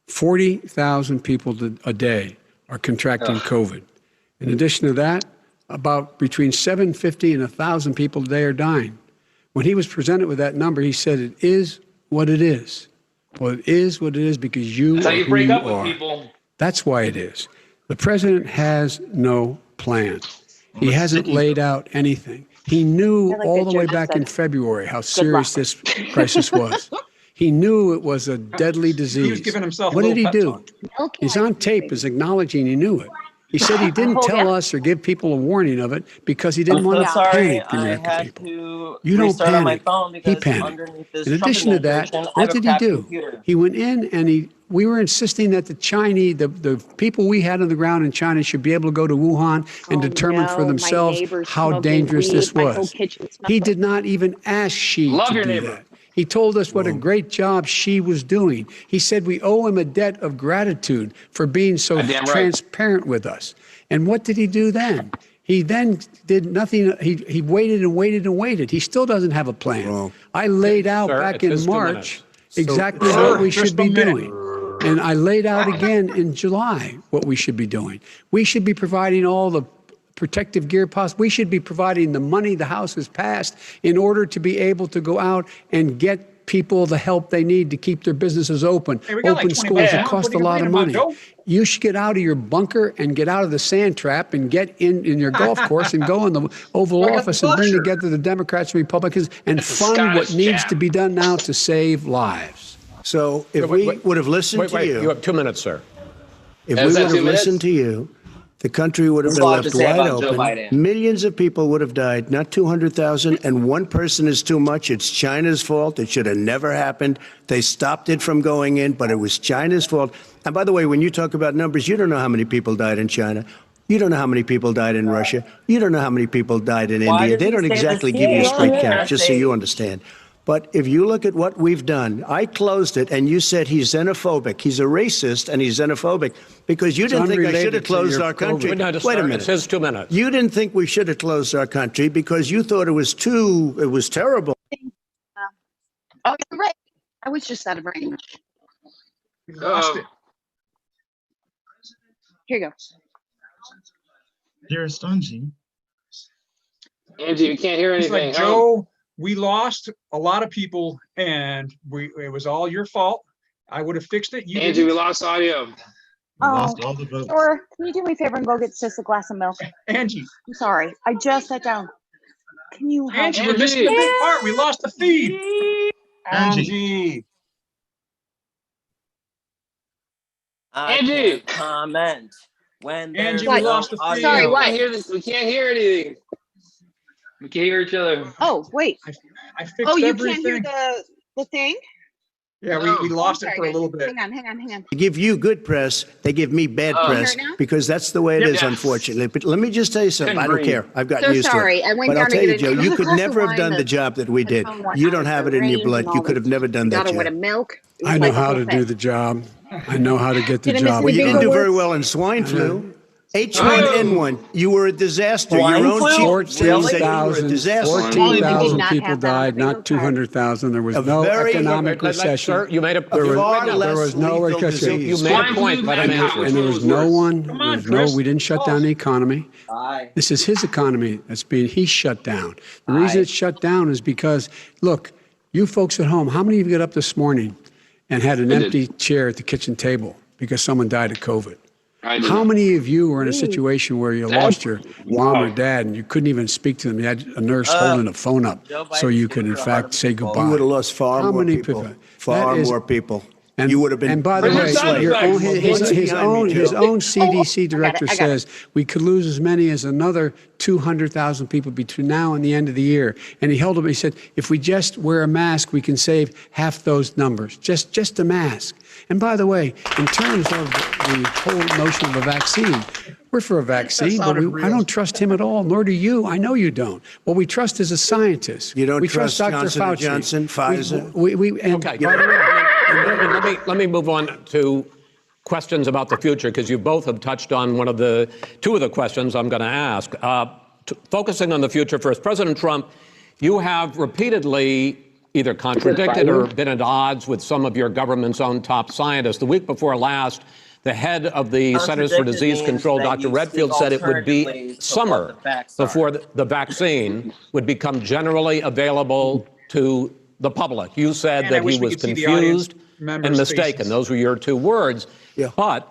40,000 people a day are contracting COVID. In addition to that, about between 750 and 1,000 people a day are dying. When he was presented with that number, he said, it is what it is. Well, it is what it is because you That's how you are break who up you with are. people. That's why it is. The president has no plan. He hasn't laid out anything. He knew all the way back in February how serious this crisis was. He knew it was a deadly disease. He was giving himself What a did he little do? He's on tape as acknowledging he knew it. He said he didn't tell us or give people a warning of it because he didn't want to panic the American people. You don't panic. He panicked. In addition to that, what did he do? He went in and we were insisting that the Chinese, the people we had on the ground in China should be able to go to Wuhan and determine for themselves how dangerous this was. He did not even ask Xi to do that. He told us what a great job Xi was doing. He said we owe him a debt of gratitude for being so transparent with us. And what did he do then? He then did nothing. He waited and waited and waited. He still doesn't have a plan. I laid out back in March exactly what we should be doing. And I laid out again in July what we should be doing. We should be providing all the protective gear possible. We should be providing the money the House has passed in order to be able to go out and get people the help they need to keep their businesses open. Open schools that cost a lot of money. You should get out of your bunker and get out of the sand trap and get in your golf course and go in the Oval Office and bring together the Democrats and Republicans and fund what needs to be done now to save lives. So if we would have listened to you. You have 2 minutes, sir. If we would have listened to you, the country would have been left wide open. Millions of people would have died, not 200,000, and one person is too much. It's China's fault. It should have never happened. They stopped it from going in, but it was China's fault. And by the way, when you talk about numbers, you don't know how many people died in China. You don't know how many people died in Russia. You don't know how many people died in India. They don't exactly give you a straight count, just so you understand. But if you look at what we've done, I closed it, and you said he's xenophobic. He's a racist, and he's xenophobic because you didn't think I should have closed our country. Wait a minute. It says 2 minutes. You didn't think we should have closed our country because you thought it was terrible. Oh, you're right. I was just out of range. Here you go. You're stingy. Angie, you can't hear It's anything. like, Joe, we lost a lot of people, and it was all your fault. I would have fixed it. You Angie, didn't. we lost audio. Lost all the votes. Or can you do me a favor and go get Sis a glass of milk? Angie. I'm sorry. I just sat down. Can you have Angie, we're missing the big part. We lost the feed. Angie. I Angie. can't comment when Angie, there's we no lost the feed. audio. Sorry, what? Hear this? We can't hear anything. We can't hear each other. Oh, wait. I fixed Oh, you everything. can't hear the thing? Yeah, we lost it for a little bit. Hang on. They give you good press, they give me bad press, Hear it now? because that's the way it is, Yes. unfortunately. But let me just tell you something. I don't care. I've gotten So used sorry. to I it. went But I'll down to tell you, get a- Joe, it was you a could glass never of have wine done the that job that we did. phone went You out don't of have the it in your range blood. and You all could have never done got that a wit of job. milk. It was I know like the how whole to do thing. the job. I know how to get the Did I miss job. Well, you Bingo didn't do word? very well in swine flu. H1N1, you were a disaster. Swine Your own flu? chief Really? said you were a disaster. 14,000 not people have that on died, the not bingo card. 200,000. There was A no very- economic recession. Sir, you made a A far there less was no lethal recession. disease. You made a Swine point. flu, Let him mad cow. answer. And there was no one, Come there on, was no, Chris. we didn't shut down the economy. Aye. This is his economy he's shut down. The reason it's shut down is because, look, you folks at home, how many of you got up this morning and had an empty chair at the kitchen table because someone died of COVID? How many of you were in a situation where you lost your mom or dad and you couldn't even speak to them? You had a nurse holding a phone up so you could, in fact, say goodbye. You would have lost far How more many people. people? Far That is- more people. And, You would have been. and by the way, enslaved. his own CDC director I got it. says we could lose as many as another 200,000 people between now and the end of the year. And he held up. He said, if we just wear a mask, we can save half those numbers. Just a mask. And by the way, in terms of the whole notion of a vaccine, we're for a vaccine, but I don't trust him at all, nor do you. I know you don't. What we trust is a scientist. You don't we trust Dr. Johnson & Fauci. Johnson, Pfizer? Okay. By the way, let me move on to questions about the future, because you both have touched on two of the questions I'm going to ask. Focusing on the future first, President Trump, you have repeatedly either contradicted or been at odds with some of your government's own top scientists. The week before last, the head of the Centers for Disease Control, Dr. Redfield, said it would be summer before the vaccine would become generally available to the public. You said And I that wish he we was could see the audience confused members' and mistaken. faces. Those were your two words. Yeah. But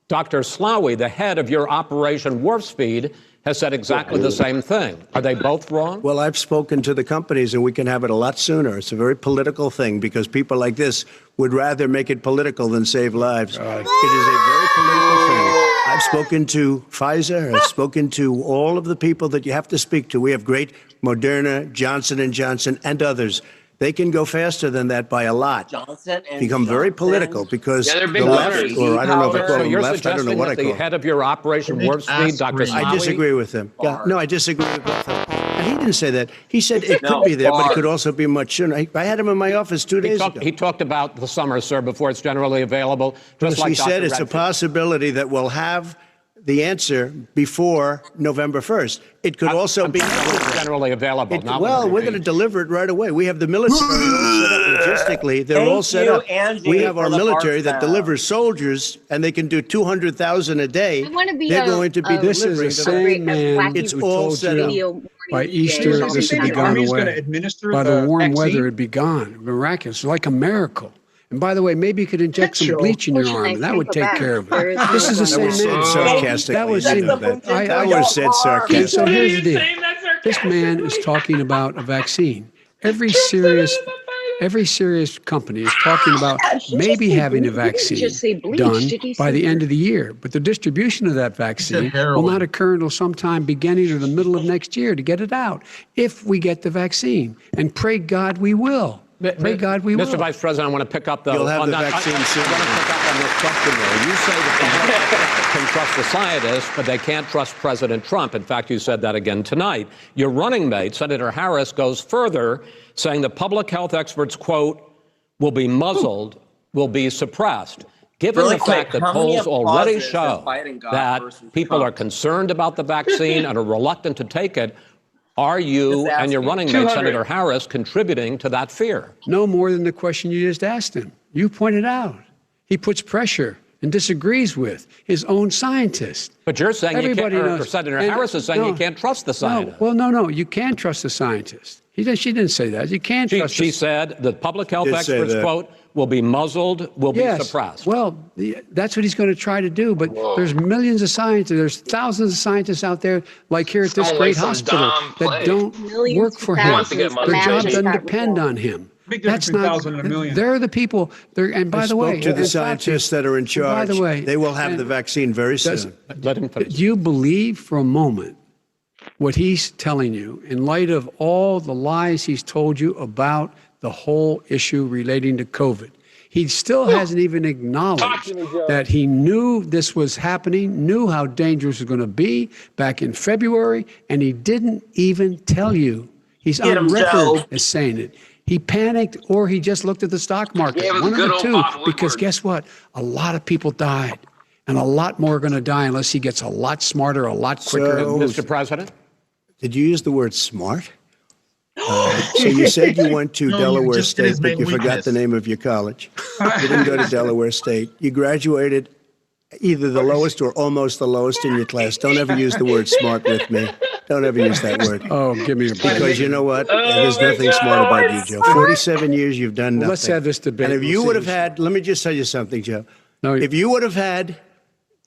Dr. Slaoui, the head of your Operation Warp Speed, has said exactly the same thing. Are they both wrong? Well, I've spoken to the companies, and we can have it a lot sooner. It's a very political thing because people like this would rather make it political than save lives. It is a very political thing. I've spoken to Pfizer. I've spoken to all of the people that you have to speak to. We have great Moderna, Johnson & Johnson, and others. They can go faster than that by a lot. Become very political because they're the big left, donors. or I don't know if I call So them you're left, I don't know suggesting what I that call the them. head of your Operation Warp Speed, Dr. Slaoui? I disagree with him. Yeah, no, I disagree with both of them. And he didn't say that. He said it could be there, but it could also be much sooner. I had him in my office 2 days ago. He talked about the summer, sir, before it's generally available. Just Because like he said Dr. it's a Redfield. possibility that we'll have the answer before November 1st. It could also be generally available. Not well, we're going to deliver it right away. We have the military all set up logistically. They're all set up. Angie, We have our for the military that heart delivers soldiers, and they can do 200,000 a day. I want to be They're going to be This is delivering the them. same man It's who all told set up. you by Easter this would be gone away. By the warm weather, it'd be gone. Miraculous, like a miracle. And by the way, maybe you could inject some bleach in your arm, and that would take care of it. This is the same man. Sarcastically. That was you know that. I would have said sarcastically. So here's the deal. This man is talking about a vaccine. Every serious company is talking about maybe having a vaccine done by the end of the year. But the distribution of that vaccine will not occur until sometime beginning or the middle of next year to get it out, if we get the vaccine. And pray God we will. Pray God we will. Mr. Vice President, I want to pick up You'll have on the that. vaccine soon. I want to pick up on this question there. You say that they can trust the scientists, but they can't trust President Trump. In fact, you said that again tonight. Your running mate, Senator Harris, goes further, saying the public health experts, quote, will be muzzled, will be suppressed. Given Really the fact quick, that how many polls already applauses show has Biden got that versus people Trump? are concerned about the vaccine and are reluctant to take it, are you Just and your asking. running mate, 200. Senator Harris, contributing to that fear? No more than the question you just asked him. You pointed out. He puts pressure and disagrees with his own scientists. But you're saying Everybody you can't, or knows. Senator And- Harris is saying no, you can't trust the scientists. No, you can't trust the scientists. She didn't say that. You can't trust She us. said the public health Did say experts, that. quote, will be muzzled, will be suppressed. Well, that's what he's going to try to do. But there's millions of scientists, there's thousands of scientists out there, like here at this Sound great like some hospital, dumb that play. don't Millions work to for him. thousands. Their job Imagine doesn't that depend result. on him. Big difference That's between not. 1,000 and a million. They're the people. And by I the way, spoke to the and scientists that are in charge. By the way, they will have and the vaccine very soon. Let him finish. Do you believe for a moment what he's telling you in light of all the lies he's told you about the whole issue relating to COVID? He still hasn't even acknowledged that he knew this was happening, knew how dangerous it was going to be back in February, and he didn't even tell you. He's Get on him, record Joe. as saying it. He panicked or he just looked at the stock market. Yeah, it was One of good the old two. Bob Woodward. Because guess what? A lot of people died. And a lot more are going to die unless he gets a lot smarter, a lot quicker. So- Mr. President? Did you use the word smart? So you said you went to No, Delaware just did State, his but main you forgot weakness. the name of your college. You didn't go to Delaware State. You graduated either the lowest or almost the lowest in your class. Don't ever use the word smart with me. Don't ever use that word. Oh, give me a break. Because you know what? There's nothing smart about you, Joe. 47 years you've done nothing. Well, let's have this debate. And if We'll you see would have who's- had, let me just tell you something, Joe. No, If you would have had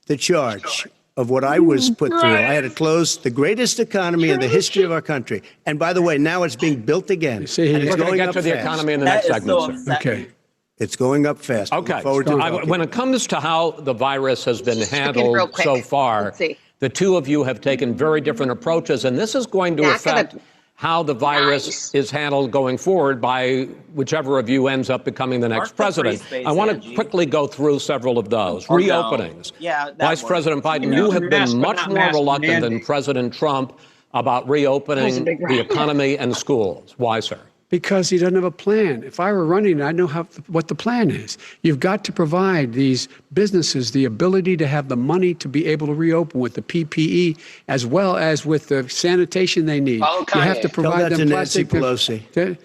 the charge of what I was put through, I had to close the greatest economy in the history of our country. And by the way, now it's being built again. See, and it's We're going to going get up to the fast. economy in the That next is so segment, sir. upsetting. Okay. It's going up fast. Okay. Look forward to talking. When it comes to how the virus has been real handled quick. so far, Let's see. the two of you have taken very different approaches, and this is going to Back of affect the- how the virus Nice. is handled going forward by whichever of you ends up becoming the next Mark the president. free space, I want Angie. to quickly go through several of those. Or no. Reopenings. Yeah, that Vice one. President Biden, You you know, have mask, been but much not more mask reluctant than mandate. President Trump about That was reopening a big the round. economy and schools. Why, sir? Because he doesn't have a plan. If I were running, I'd know what the plan is. You've got to provide these businesses the ability to have the money to be able to reopen with the PPE as well as with the sanitation they need. Follow You have to Kanye. Tell provide that them to Nancy plastic. Pelosi.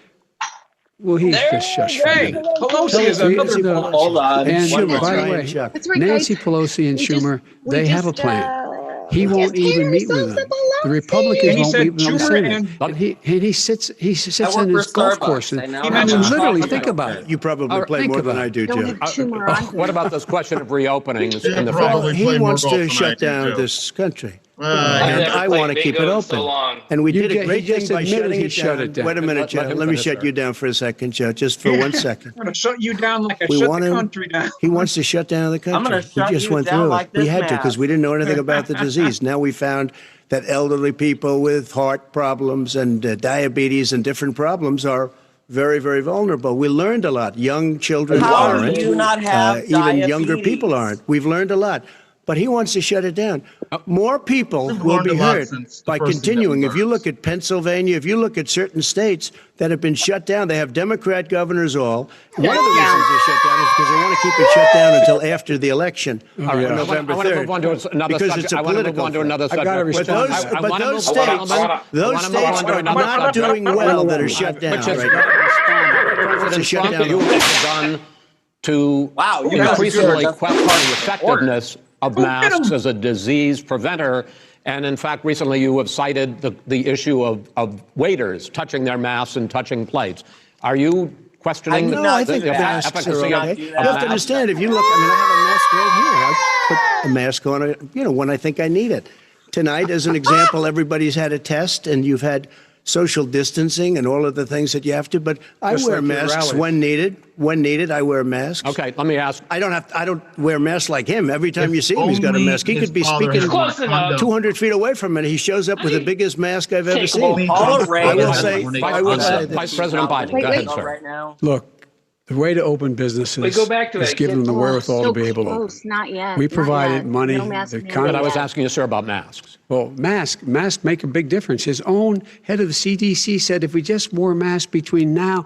Well, he's just shush for a Hey, minute. Pelosi is another. Hold on. And Schumer, by the Ryan way, Chuck. That's right, Nancy guys. Pelosi and We just- Schumer, we they have a just, plan. He we won't just even tear meet with ourselves them. up a The lot. Republicans And he won't said meet with them. Schumer Senate. and- He sits I work in his for golf Starbucks. course. I And, know I mean, that. literally, Coffee think cup. about it. You probably All right, play think more than about I it. do, Don't Joe. have two more on. What about this question of reopenings and the Well, fact Well, Probably he play more wants golf to than I shut do, down Joe. this country. I've And never I played want to keep it bingo in so open. long. And we You did a get- great he just thing by admitted shutting he it shut down. it down. Wait a minute, Let Joe. him Let me finish, shut sir. you down for a second, Joe, just for 1 second. I'm going to shut you down like I We shut want the to. country down. He wants to shut down the country. I'm gonna shut we just you went down through like it. We this had to because mask. we didn't know anything about the disease. Now we found that elderly people with heart problems and diabetes and different problems are very, very vulnerable. We learned a lot. Young children How do aren't. you not have even younger diabetes? people aren't. We've learned a lot. But he wants to shut it down. More people We've will learned be a lot hurt since the by first thing that continuing. we If you learned. look at Pennsylvania, if you look at certain states that have been shut down, they have Democrat governors all. One of the reasons they shut down is because they want to keep it shut down until after the election on November I want to 3rd. move on to another because subject. it's a I want to move political on to thing. another I subject. gotta But respond. those, I but wanna those move- states, I wanna those move states on to are another not subject. doing well that are shut down Which is right now. President shut Trump, down you the- have begun to Wow, you guys are increasingly good. question the effectiveness of masks as a disease preventer. And in fact, recently you have cited the issue of waiters touching their masks and touching plates. Are you questioning No, I think the masks are efficacy okay. of You have to masks? understand, if you look, I mean, I have a mask right here. I put a mask on, when I think I need it. Tonight, as an example, everybody's had a test, and you've had social distancing and all of the things that you have to. But I Just wear like your masks rally. when needed. When needed, I wear masks. Okay, let me ask. I don't wear masks like him. Every time you see him, he's got a only mask. He his could be father speaking had Close enough. 200 feet away from it. He shows up with the biggest mask I've ever seen. Only All Trump's right. I will father say, had I will say Vice this. President Biden, go ahead, sir. Right now. Look, the way to open businesses Wait, go back to is it. give them the Oh, wherewithal so to be able to open. close. Not yet. We Not provided yet. money. No mask The mandate. But I was yet. asking you, sir, about masks. Well, masks make a big difference. His own head of the CDC said if we just wore masks between now,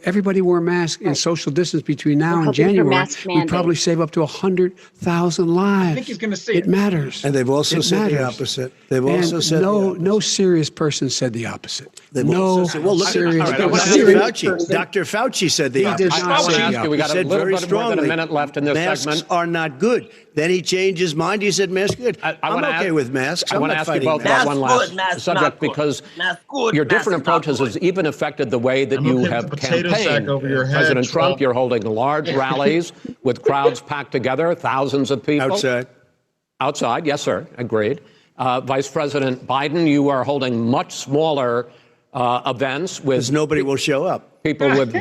everybody wore masks and social distance between now and hoping for January, mask we'd probably mandates. save up to 100,000 lives. I think he's going to say It it. matters. And they've also It said the matters. opposite. They've And also said the opposite. no serious person said the opposite. They've No also said, well, look at serious Dr. person. Fauci. Dr. Fauci said the He did opposite. not I want say to the ask you, we got He a said little very bit more than a strongly, minute left in this masks segment. are not good. Then he changed his mind. He said masks good. I'm okay with masks. I want to ask you both about one last subject because your different approaches has even affected the way that you have campaigned. President Trump, you're holding large rallies with crowds packed together, thousands of people. Outside, yes, sir, agreed. Vice President Biden, you are holding much smaller events with... Because nobody will show up. People with...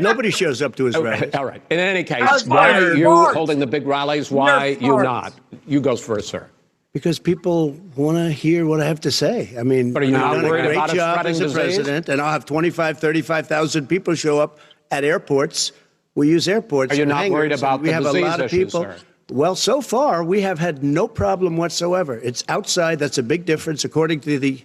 Nobody shows up to his rallies. All right. In any case, why are you holding the big rallies? Why you not? You go first, sir. Because people want to hear what I have to say. I mean, but are you not I've done worried a great about job spreading as a disease? president, and I'll have 35,000 people show up at airports. We use airports. Are you for not hangars, worried about we the have a disease lot of issue, people. sir? Well, so far, we have had no problem whatsoever. It's outside. That's a big difference, according to the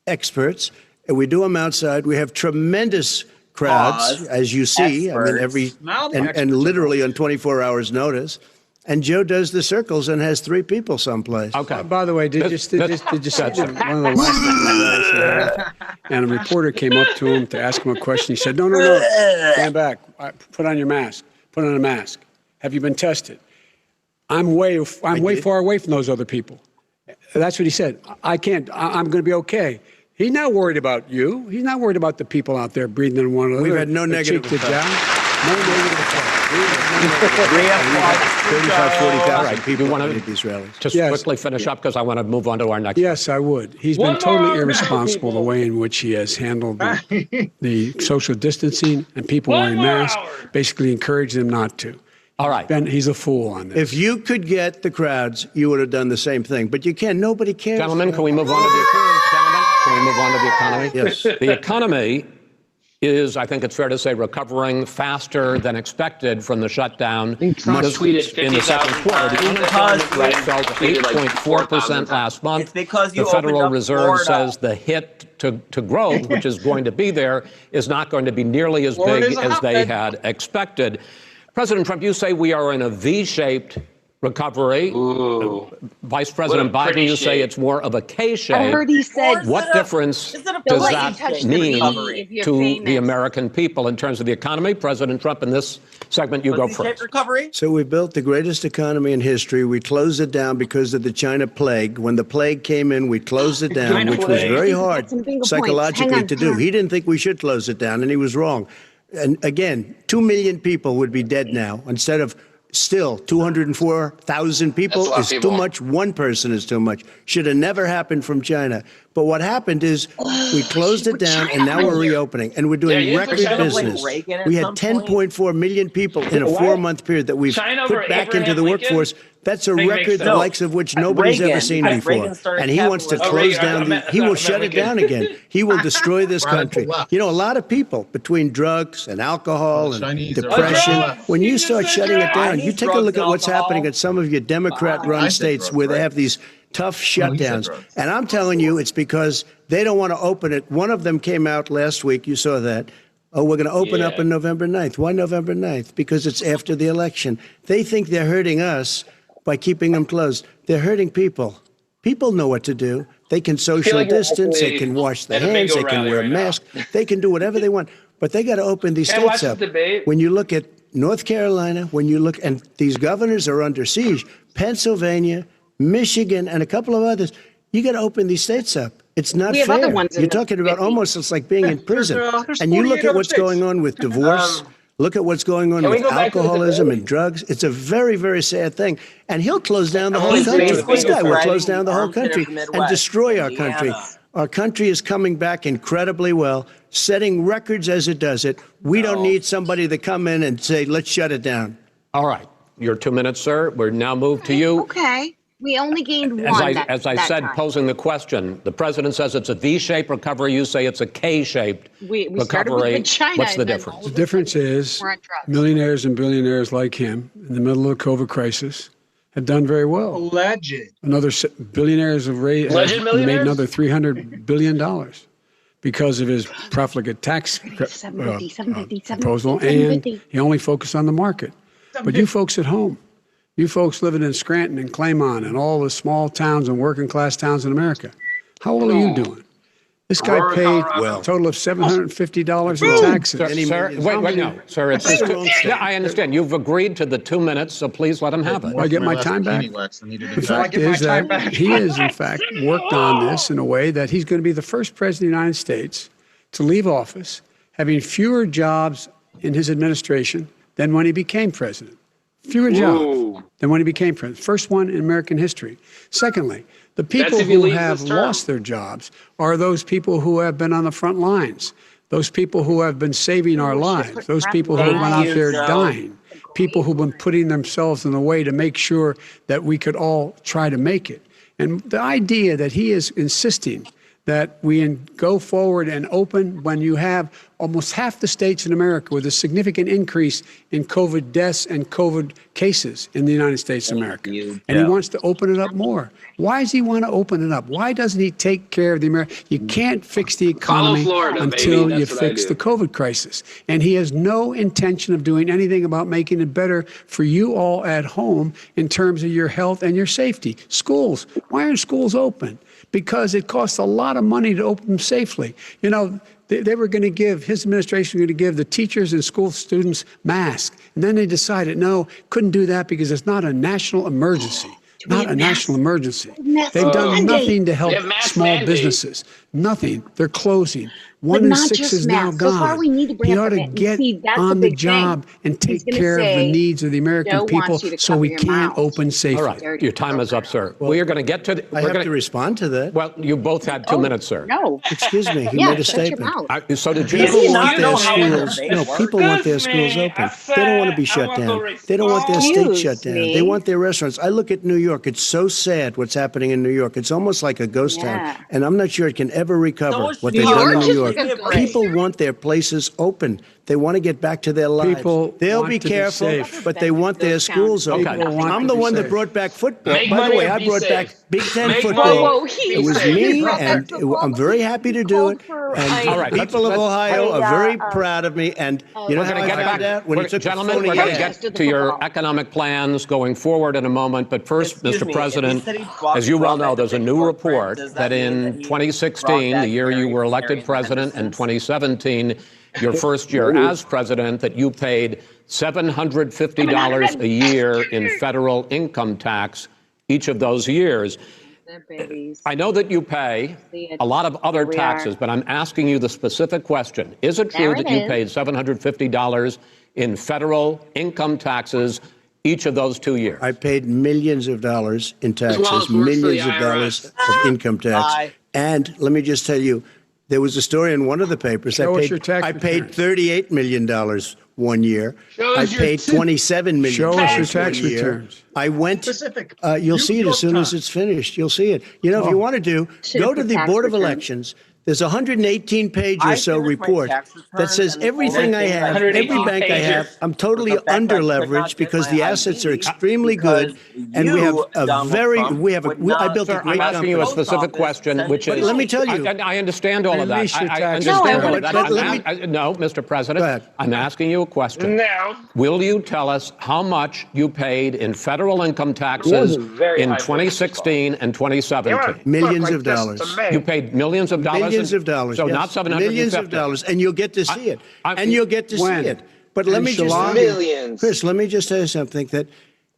experts. And we do them outside. We have tremendous crowds, as you see. Experts. I mean, and literally on 24 hours notice. And Joe does the circles and has 3 people someplace. Okay. By the way, did you see one of the last and a reporter came up to him to ask him a question. He said, no, stand back. Put on your mask. Put on a mask. Have you been tested? I'm way far away from those other people. That's what he said. I'm going to be okay. He's not worried about you. He's not worried about the people out there breathing in one another. We've had no negative cheek to effect. jowl. No negative effect. 40,000 people want at these rallies. Just quickly finish up because I want to move on to our next. Yes, I would. He's been totally irresponsible the way in which he has handled the social distancing and people wearing masks, basically encouraging them not to. All right. Ben, he's a fool on this. If you could get the crowds, you would have done the same thing. But you can't. Nobody cares. Gentlemen, can we move on to the economy? Can we move on to the economy? Yes. The economy is, I think it's fair to say, recovering faster than expected from the shutdown. Trump tweeted in the second quarter. The unemployment rate fell to 8.4% last month. It's because you the Federal opened up Reserve Florida. says the hit to growth, which is going to be there, is not going to be nearly as big as they had expected. President Trump, you say we are in a V-shaped recovery. Vice President Biden, you say it's more of a K-shape. I heard he said, what difference does that mean to the American people in terms of the economy? President Trump, in this segment, you go first. Recovery? So we built the greatest economy in history. We closed it down because of the China plague. When the plague came in, we closed it down, which was very hard psychologically to do. He didn't think we should close it down, and he was wrong. And again, 2 million people would be dead now instead of still 204,000 people is too much. One person is too much. Should have never happened from China. But what happened is we closed it down and now we're reopening and we're doing record business. We had 10.4 million people in a 4-month period that we've put back into the workforce. That's a record the likes of which nobody's ever seen before. And he wants to close down, he will shut it down again. He will destroy this country. You know, a lot of people between drugs and alcohol and depression, when you start shutting it down, you take a look at what's happening in some of your Democrat-run states where they have these tough shutdowns. And I'm telling you, it's because they don't want to open it. One of them came out last week. You saw that. Oh, we're going to open up on November 9th. Why November 9th? Because it's after the election. They think they're hurting us by keeping them closed. They're hurting people. People know what to do. They can social distance. They can wash their hands. They can wear masks. They can do whatever they want. But they got to open these states up. When you look at North Carolina, when you look, and these governors are under siege, Pennsylvania, Michigan, and a couple of others, you got to open these states up. It's not We have fair. other ones in You're the talking about almost, it's like being in prison. And you look at what's going on with divorce. Look at what's going on with alcoholism and drugs. It's a very, very sad thing. And he'll close down the whole country. This guy will close down the whole country and destroy our country. Our country is coming back incredibly well, setting records as it does it. We don't need somebody to come in and say, let's shut it down. All right. Your 2 minutes, sir. We're now moved to you. okay, we only gained one. As I said, posing the question, the president says it's a V-shaped recovery. You say it's a K-shaped we started with recovery. China. What's the difference? The difference is millionaires and billionaires like him in the middle of the COVID crisis have done very well. Legend. Another billionaires have made another $300 billion because of his profligate tax proposal, and he only focused on the market. But you folks at home, you folks living in Scranton and Claymont and all the small towns and working class towns in America, how well are you doing? This guy Aurora, paid Colorado. a total of $750 in taxes. Sir, wait, no, sir. It's just yeah, I understand. You've agreed to the 2 minutes, so please let him have it. Do I get my time back? The fact is that he has, in fact, worked on this in a way that he's going to be the first president of the United States to leave office having fewer jobs in his administration than when he became president. Fewer jobs than when he became president. First one in American history. Secondly, the people who have lost their jobs are those people who have been on the front lines, those people who have been saving our lives, those people who have been out there dying, people who've been putting themselves in the way to make sure that we could all try to make it. And the idea that he is insisting that we go forward and open when you have almost half the states in America with a significant increase in COVID deaths and COVID cases in the United States of America. And he wants to open it up more. Why does he want to open it up? Why doesn't he take care of the American? You can't fix the economy until you fix the COVID crisis. And he has no intention of doing anything about making it better for you all at home in terms of your health and your safety. Schools, why aren't schools open? Because it costs a lot of money to open them safely. You know, they were going to give, his administration was going to give the teachers and school students masks. And then they decided, no, couldn't do that because it's not a national emergency. Not a national emergency. They've done nothing to help small businesses. Nothing. They're closing. 1 in 6 is now gone. So far, we need to bring he up ought to get on the job and take care of the needs of the American people so we can open safely. All right, your time is up, sir. We are going to get to. I have to respond to that. Well, you both had 2 minutes, sir. No. Excuse me. He made a statement. So did you. People want their schools. No, people want their schools open. They don't want to be shut down. They don't want their state shut down. They want their restaurants. I look at New York. It's so sad what's happening in New York. It's almost like a ghost town, and I'm not sure it can ever recover what they've done in New York. People want their places open. They want to get back to their lives. They'll be careful, but they want their schools open. I'm the one that brought back football. By the way, I brought back Big Ten football. It was me, and I'm very happy to do it. And the people of Ohio are very proud of me. And you know how I found out? When it took Gentlemen, we're going to get to your economic plans going forward in a moment. But first, Mr. President, as you well know, there's a new report that in 2016, the year you were elected president, and 2017, your first year as president, that you paid $750 a year in federal income tax each of those years. I know that you pay a lot of other taxes, but I'm asking you the specific question. Is it true that you paid $750 in federal income taxes each of those 2 years? I paid millions of dollars in taxes, millions of dollars of income tax. And let me just tell you, there was a story in one of the papers. I paid $38 million 1 year. I paid $27 million. Show us your tax returns. I went. You'll see it as soon as it's finished. You'll see it. You know, if you want to do, go to the Board of Elections. There's a 118-page or so report that says everything I have, every bank I have, I'm totally under-leveraged because the assets are extremely good, and we have a very, I built a great company. I'm asking you a specific question, which is. Let me tell you. I understand all of that. I understand all of that. No, Mr. President, I'm asking you a question. No. Will you tell us how much you paid in federal income taxes in 2016 and 2017? Millions of dollars. You paid millions of dollars? Millions of dollars. So yes. not 750. Millions of dollars, and you'll get to see it. And you'll get to see it. But let me just Chris, let me just tell you something, that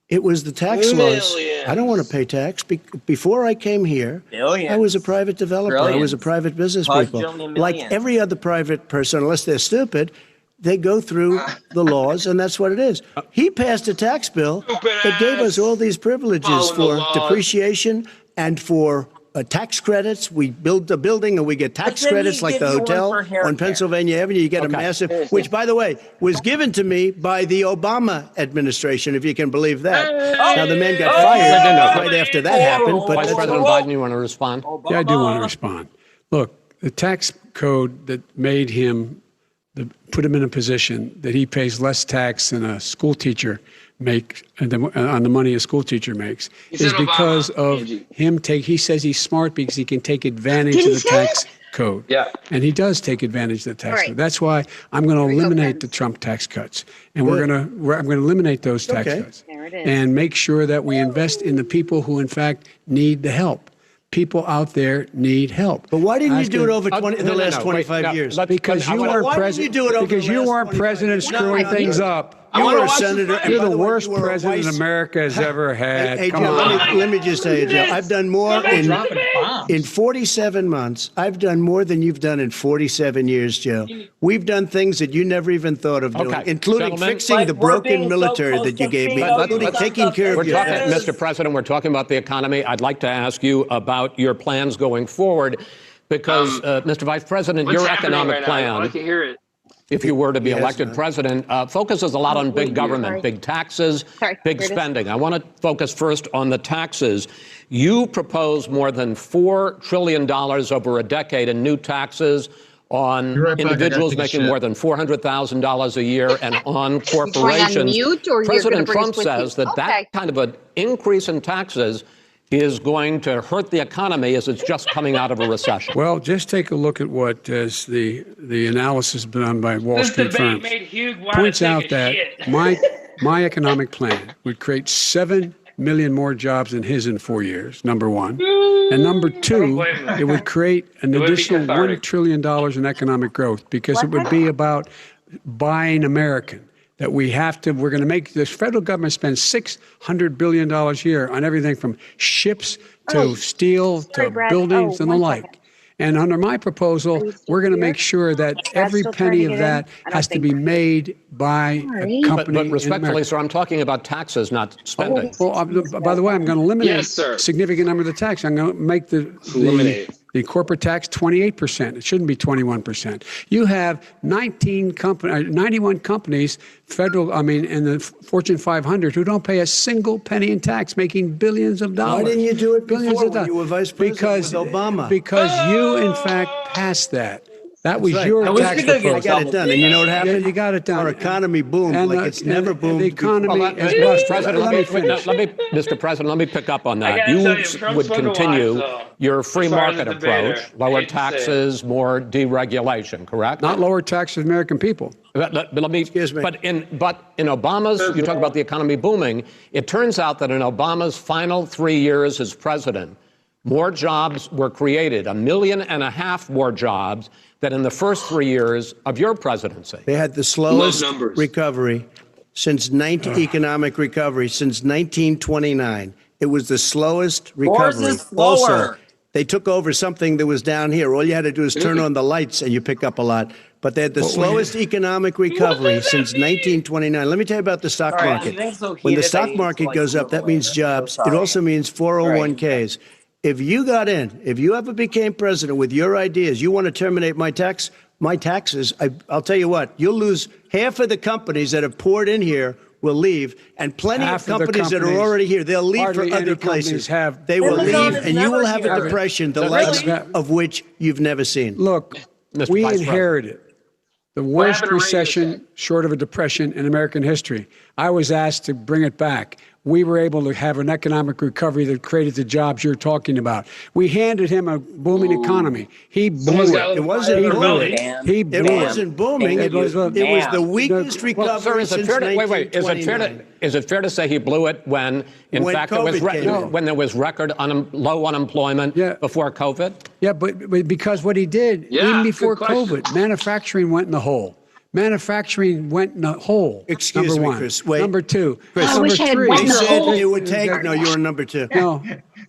it was the tax laws. I don't want to pay tax. Before I came here, I was a private developer. I was a private business people. Like every other private person, unless they're stupid, they go through the laws, and that's what it is. He passed a tax bill that gave us all these privileges for depreciation and for tax credits. We build a building and we get tax credits like the hotel on Pennsylvania Avenue. You get a massive, which, by the way, was given to me by the Obama administration, if you can believe that. Now, the man got fired right after that happened. But Vice President Biden, you want to respond? Yeah, I do want to respond. Look, the tax code that made him, put him in a position that he pays less tax than a school teacher make on the money a school teacher makes is because of him he says he's smart because he can take advantage of the tax code. Yeah. And he does take advantage of the tax code. That's why I'm going to eliminate the Trump tax cuts. And I'm going to eliminate those tax cuts and make sure that we invest in the people who in fact need the help. people out there need help. But why didn't you do it over the last 25 years? Because you weren't president. Because you weren't president screwing things up. You were a senator. You're the worst president America has ever had. Hey, Come Joe, on. let me just tell you, Joe. I've done more in 47 months. I've done more than you've done in 47 years, Joe. We've done things that you never even thought of doing, including fixing the broken military that you gave me, including taking care of your vets. Mr. President, we're talking about the economy. I'd like to ask you about your plans going forward because, Mr. Vice President, your economic plan. I can hear it. If you were to be elected president, focuses a lot on big government, big taxes, big spending. I want to focus first on the taxes. You propose more than $4 trillion over a decade in new taxes on individuals making more than $400,000 a year and on corporations. President Trump says that that kind of an increase in taxes is going to hurt the economy as it's just coming out of a recession. Well, just take a look at what the analysis done by Wall Street firms points out that my economic plan would create 7 million more jobs than his in 4 years, number one. And number two, it would create an additional $1 trillion in economic growth because it would be about buying American. That we're going to make the federal government spend $600 billion a year on everything from ships to steel to buildings and the like. And under my proposal, we're going to make sure that every penny of that has to be made by a company. But respectfully, sir, I'm talking about taxes, not spending. Well, by the way, I'm going to eliminate a significant number of the tax. I'm going to make the corporate tax 28%. It shouldn't be 21%. You have 91 companies, in the Fortune 500 who don't pay a single penny in tax, making billions of dollars. Why didn't you do it billions before of dollars. when you were vice president with Obama? Because you, in fact, passed that. That was your tax proposal. I got it done. And you know what happened? Yeah, you got it done. Our economy boomed like it's never boomed. The economy is Mr. President, let me pick up on that. You would continue your free market approach, lower taxes, more deregulation, correct? Not lower taxes for American people. But in Obama's, you talk about the economy booming. It turns out that in Obama's final 3 years as president, more jobs were created, 1.5 million more jobs than in the first 3 years of your presidency. They had the slowest recovery since economic recovery since 1929. It was the slowest recovery. Also, they took over something that was down here. All you had to do is turn on the lights and you pick up a lot. But they had the slowest economic recovery since 1929. Let me tell you about the stock market. When the stock market goes up, that means jobs. It also means 401ks. If you got in, if you ever became president with your ideas, you want to terminate my taxes, I'll tell you what, you'll lose half of the companies that have poured in here will leave, and plenty of companies that are already here, they'll leave for other places. They will leave, and you will have a depression, the likes of which you've never seen. Look, we inherited the worst recession short of a depression in American history. I was asked to bring it back. We were able to have an economic recovery that created the jobs you're talking about. We handed him a booming economy. He blew it. It wasn't booming. He blew it. It wasn't booming. It was the weakest recovery since 1929. Is it fair to say he blew it when fact, when there was record low unemployment before COVID? Yeah, but because what he did, even before COVID, manufacturing went in the hole. Manufacturing went in a hole. Excuse me, Chris. Wait. Number two. Chris, number three. They said it would take. No, you're number two. No.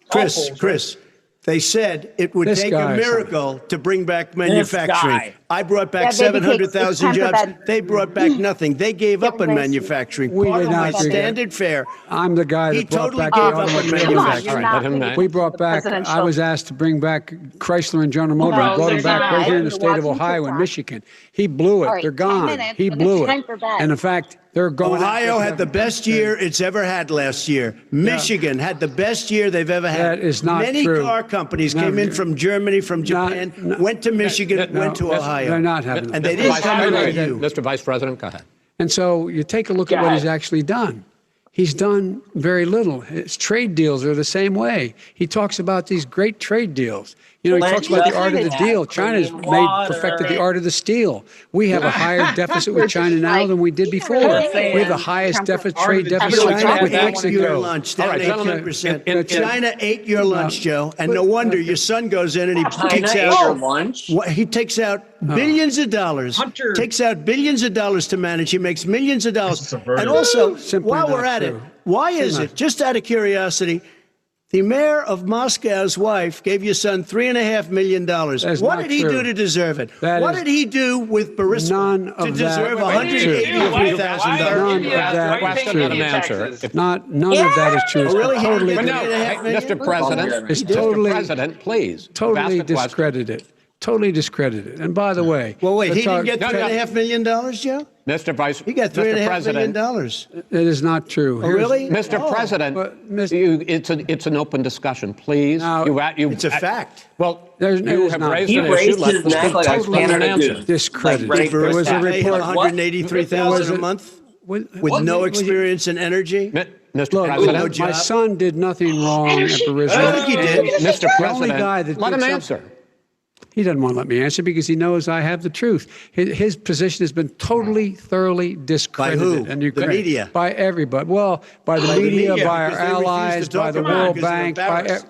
Chris. They said it would take a miracle to bring back manufacturing. I brought back 700,000 jobs. They brought back nothing. They gave up on manufacturing. Part of my standard fare. I'm the guy that brought back gave up on manufacturing. We brought back, I was asked to bring back Chrysler and General Motors. I brought them back right here in the state of Ohio and Michigan. He blew it. They're gone. He blew it. And in fact, they're going. Ohio had the best year it's ever had last year. Michigan had the best year they've ever had. That is not Many true. car companies came in from Germany, from Japan, went to Michigan, went to Ohio. They're not having. And they didn't come in like you. Mr. Vice President, go ahead. And so you take a look at what he's actually done. He's done very little. His trade deals are the same way. He talks about these great trade deals. You know, he Plenty talks about the art of the of deal. gas, China's clean perfected the water. art of the steal. We have a higher deficit with China now than we did before. We have the highest trade deficit China with ate your Mexico. lunch All down right, gentlemen, 18%. China ate your lunch, Joe, and no wonder your son goes in and he takes ate out your lunch? He takes out billions of dollars. Hunter. Takes out billions of dollars to manage. He makes millions of dollars. And also, while we're at it, why is it? Just out of curiosity. The mayor of Moscow's wife gave your son $3.5 million. What did he do to deserve it? What did he do with Burisma to deserve $183,000? None of that is true. Let him answer. If not, none of that is true. It's Really? totally, Mr. President, it's Mr. totally, President, please. totally discredited. Totally discredited. And by the way, well, wait, he didn't get $3.5 million, Joe? Mr. Vice, he got $3.5 million. It is not true. Oh, really? Mr. President, it's an open discussion, please. It's a fact. Well, you have raised an issue. Let the President answer. Discredited. There was a report. $183,000 a month with no experience in energy. Mr. President, my son did nothing wrong at Burisma. I think he did. Mr. The only guy President, that let did him something- answer. He doesn't want to let me answer because he knows I have the truth. His position has been totally, thoroughly discredited. By who? And The media? By everybody. Well, by the media, by our because they refuse to allies, by talk the about it World because they're Bank, embarrassed.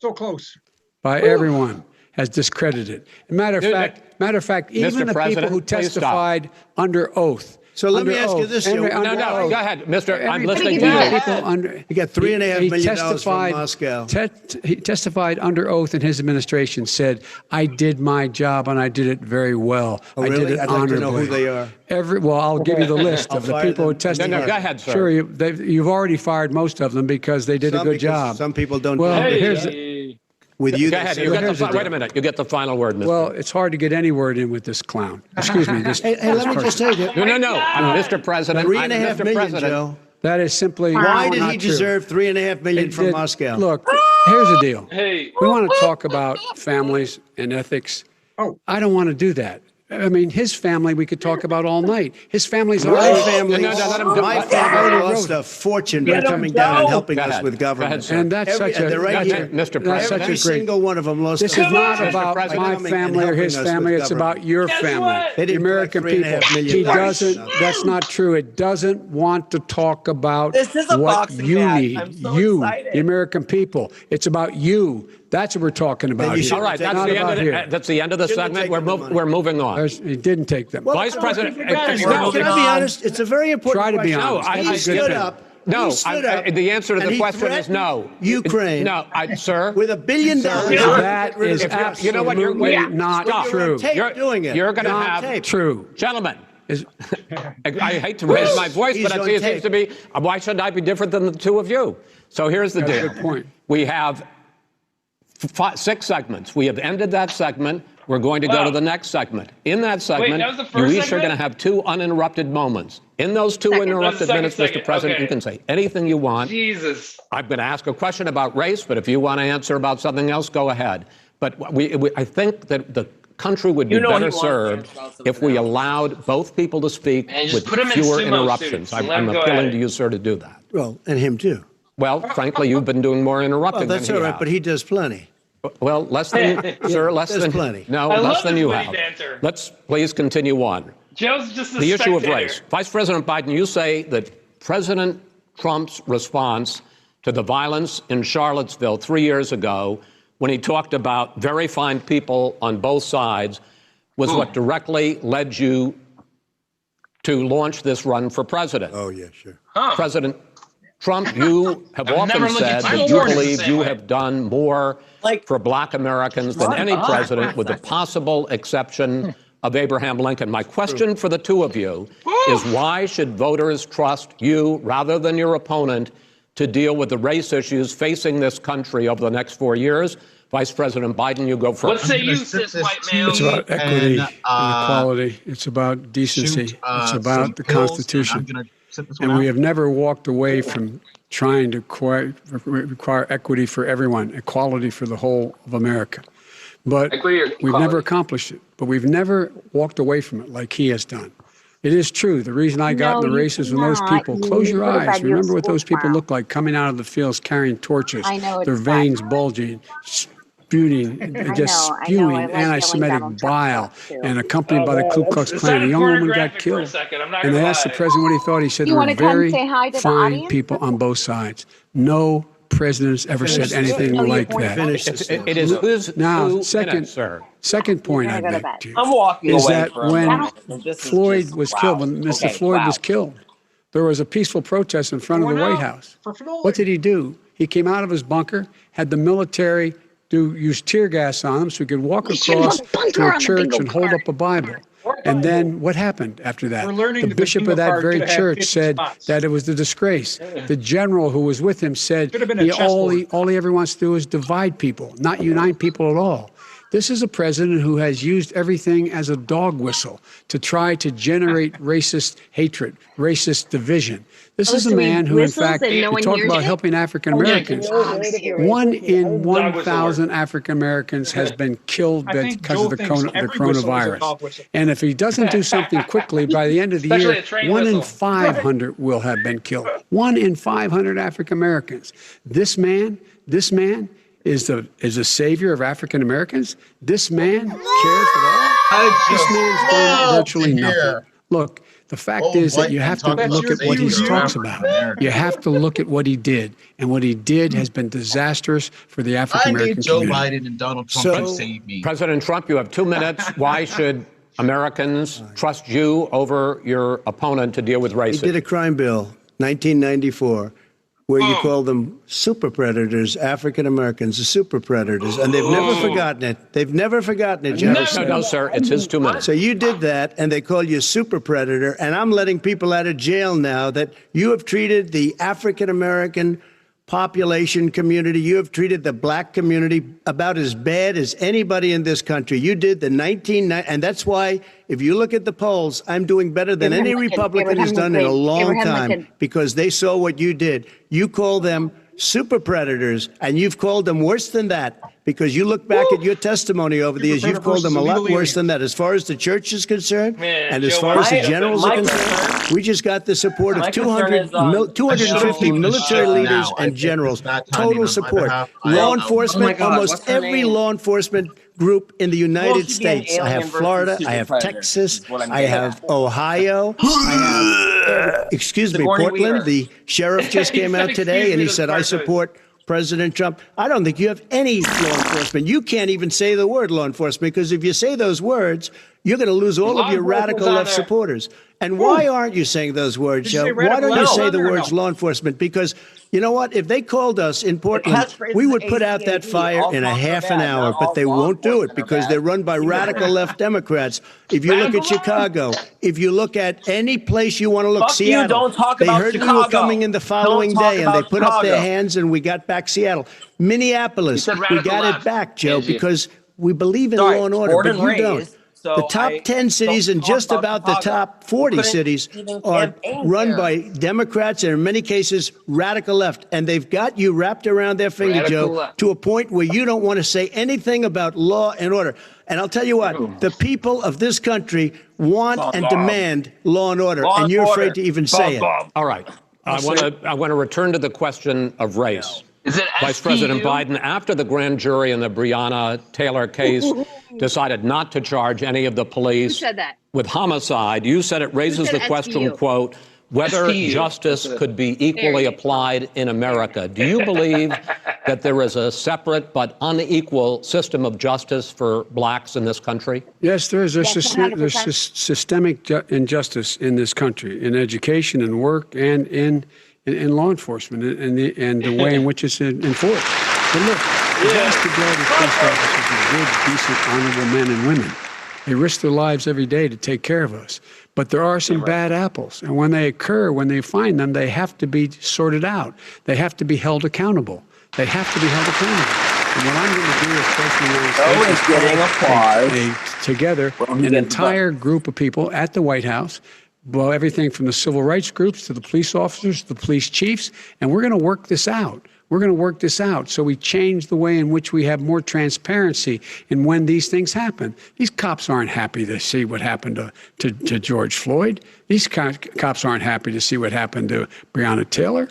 So close. by everyone has discredited. Matter of fact, even Mr. the people President, who please stop. testified under oath. So let me Under ask you oath. this, Joe. No, go ahead, Mr. I'm listening to Every you. people under, He got $3.5 million from testified- Moscow. He testified under oath in his administration, said, I did my job and I did it very well. Oh, I really? did it I'd like to honorably. know who they are. Well, I'll give you the list I'll of the fire people who them. testified. No, go ahead, sir. Sure, you've already fired most of them because they did a good job. Some people don't Well, do it. here's the, With you, Go they ahead. say- Wait a minute. You get the final word, Mr. well, it's hard to get any word in with this clown. Excuse me. This, Hey, let me just tell you. No. Mr. President. $3.5 Mr. million, President. Joe. that is simply Why did not he true. deserve $3.5 million It from did- Moscow? Look, here's the deal. Hey. We want to talk about families and ethics. Oh. I don't want to do that. I mean, his family we could talk about all night. His family's My already family, No, let him go. my family lost a fortune by coming down and helping Go us ahead. with Go government. ahead, sir. And that's such a they're right here. Mr. That's President. such Every a great. single one of them lost. This a is not fortune about by my coming and family or his helping us family. with It's government. about your Guess family, what? They the didn't American collect people. $3.5 He million. doesn't. That's not true. It doesn't want to talk about This is a what boxing you match. need. I'm so You, excited. the American people. It's about you. That's what we're talking about. you here. should All right, Not that's the end of the Shouldn't have segment. taken the money. We're moving on. He didn't take them. Vice President. Can I be honest? It's a very important Try to be question. honest. He stood up. No, He stood up the answer to and the he question is no. threatened Ukraine. No, sir. With $1 billion. That is You know what? absolutely not Stop. true. Tape doing it. You're going to Not have tape. True. Gentlemen. I hate to raise my voice, He's but I on see it tape. seems to be. Why shouldn't I be different than the two of you? So here's the That's a deal. good point. We have 6 segments. We have ended that segment. We're going to go to the next segment. In that segment, that was the you first each are segment? going to have 2 uninterrupted moments. In those 2 uninterrupted Second minutes, segment, Mr. President, okay. you can say anything you want. Jesus. I'm going to ask a question about race, but if you want to answer about something else, go ahead. But I think that the country would be better served if we allowed both people to speak And just with put 'em in fewer sumo interruptions. suits and I'm let 'em go appealing at to it. you, sir, to do that. Well, and him too. Well, frankly, you've been doing more interrupting Well, that's than all he right, has. but he does plenty. Well, less than, sir, less there's than, plenty. no, I less love than this you witty have. banter. Let's please continue on. Joe's just a The issue of spectator. race. Vice President Biden, you say that President Trump's response to the violence in Charlottesville 3 years ago, when he talked about very fine people on both sides, was what directly led you to launch this run for president. Oh, yeah, sure. President Trump, you have I've often never looked said at that you sports the believe same you way. have done more for black Americans than any president, with the possible exception of Abraham Lincoln. My question for the two of you is, why should voters trust you rather than your opponent to deal with the race issues facing this country over the next 4 years? Vice President Biden, you go What first. say you, cis white male? It's about equity and equality. It's about decency. It's about the Constitution. And we have never walked away from trying to require equity for everyone, equality for the whole of America. But Equity or we've never equality? accomplished it. But we've never walked away from it like he has done. It is true. The reason I got in the races with those people, close your eyes. Remember what those people look like coming out of the fields carrying torches, I know, it's their fun. veins bulging, spewing anti-Semitic bile and accompanied by the Ku Klux Klan. A young woman got killed. And they asked the president what he thought. He said there were very fine people on both sides. No president has ever said anything like that. It is who's now, second point I'd make to you is that when Floyd was killed, when Mr. Floyd was killed, there was a peaceful protest in front of the White House. What did he do? He came out of his bunker, had the military use tear gas on him so he could walk across to a church and hold up a Bible. And then what happened after that? The bishop of that very church said that it was a disgrace. The general who was with him said all he ever wants to do is divide people, not unite people at all. This is a president who has used everything as a dog whistle to try to generate racist hatred, racist division. This is a man who, in fact, he talked about helping African Americans. 1 in 1,000 African Americans has been killed because of the coronavirus. And if he doesn't do something quickly, by the end of the year, 1 in 500 will have been killed. 1 in 500 African Americans. This man is a savior of African Americans. This man cares at all. This man's done virtually nothing. Look, the fact is that you have to look at what he talks about. You have to look at what he did. And what he did has been disastrous for the African American community. Joe Biden and Donald Trump can save me. President Trump, you have 2 minutes. Why should Americans trust you over your opponent to deal with racism? He did a crime bill, 1994. Where you call them super predators, African Americans, the super predators, and they've never forgotten it. They've never forgotten it, Jefferson. No, sir, it's his 2 minutes. So you did that, and they call you a super predator, and I'm letting people out of jail now that you have treated the African American population community, you have treated the black community about as bad as anybody in this country. You did the 1990, and that's why, if you look at the polls, I'm doing better than any Republican has done in a long time, because they saw what you did. You call them super predators, and you've called them worse than that, because you look back at your testimony over the years, you've called them a lot worse than that. As far as the church is concerned, and as far as the generals are concerned, we just got the support of 250 military leaders and generals, total support. Law enforcement, almost every law enforcement group in the United States. I have Florida, I have Texas, I have Ohio, I have, Portland. The sheriff just came out today and he said, I support President Trump. I don't think you have any law enforcement. You can't even say the word law enforcement, because if you say those words, you're going to lose all of your radical left supporters. And why aren't you saying those words, Joe? Why don't you say the words law enforcement? Because you know what? If they called us in Portland, we would put out that fire in a half an hour, but they won't do it because they're run by radical left Democrats. If you look at Chicago, if you look at any place you want to look, Seattle, they heard we were coming in the following day and they put up their hands and we got back Seattle. Minneapolis, we got it back, Joe, because we believe in law and order, but you don't. The top 10 cities and just about the top 40 cities are run by Democrats and in many cases radical left. And they've got you wrapped around their finger, Joe, to a point where you don't want to say anything about law and order. And I'll tell you what, the people of this country want and demand law and order, and you're afraid to even say it. All right. I want to return to the question of race. Vice President Biden, after the grand jury in the Breonna Taylor case decided not to charge any of the police with homicide, you said it raises the question, quote, whether justice could be equally applied in America. Do you believe that there is a separate but unequal system of justice for blacks in this country? Yes, there's systemic injustice in this country, in education and work and in law enforcement and the way in which it's enforced. But look, the vast majority of police officers are good, decent, honorable men and women. They risk their lives every day to take care of us. But there are some bad apples. And when they occur, when they find them, they have to be sorted out. They have to be held accountable. They have to be held accountable. And what I'm going to do as President is call together an entire group of people at the White House, well, everything from the civil rights groups to the police officers, to the police chiefs, and we're going to work this out. We're going to work this out so we change the way in which we have more transparency in when these things happen. These cops aren't happy to see what happened to George Floyd. These cops aren't happy to see what happened to Breonna Taylor.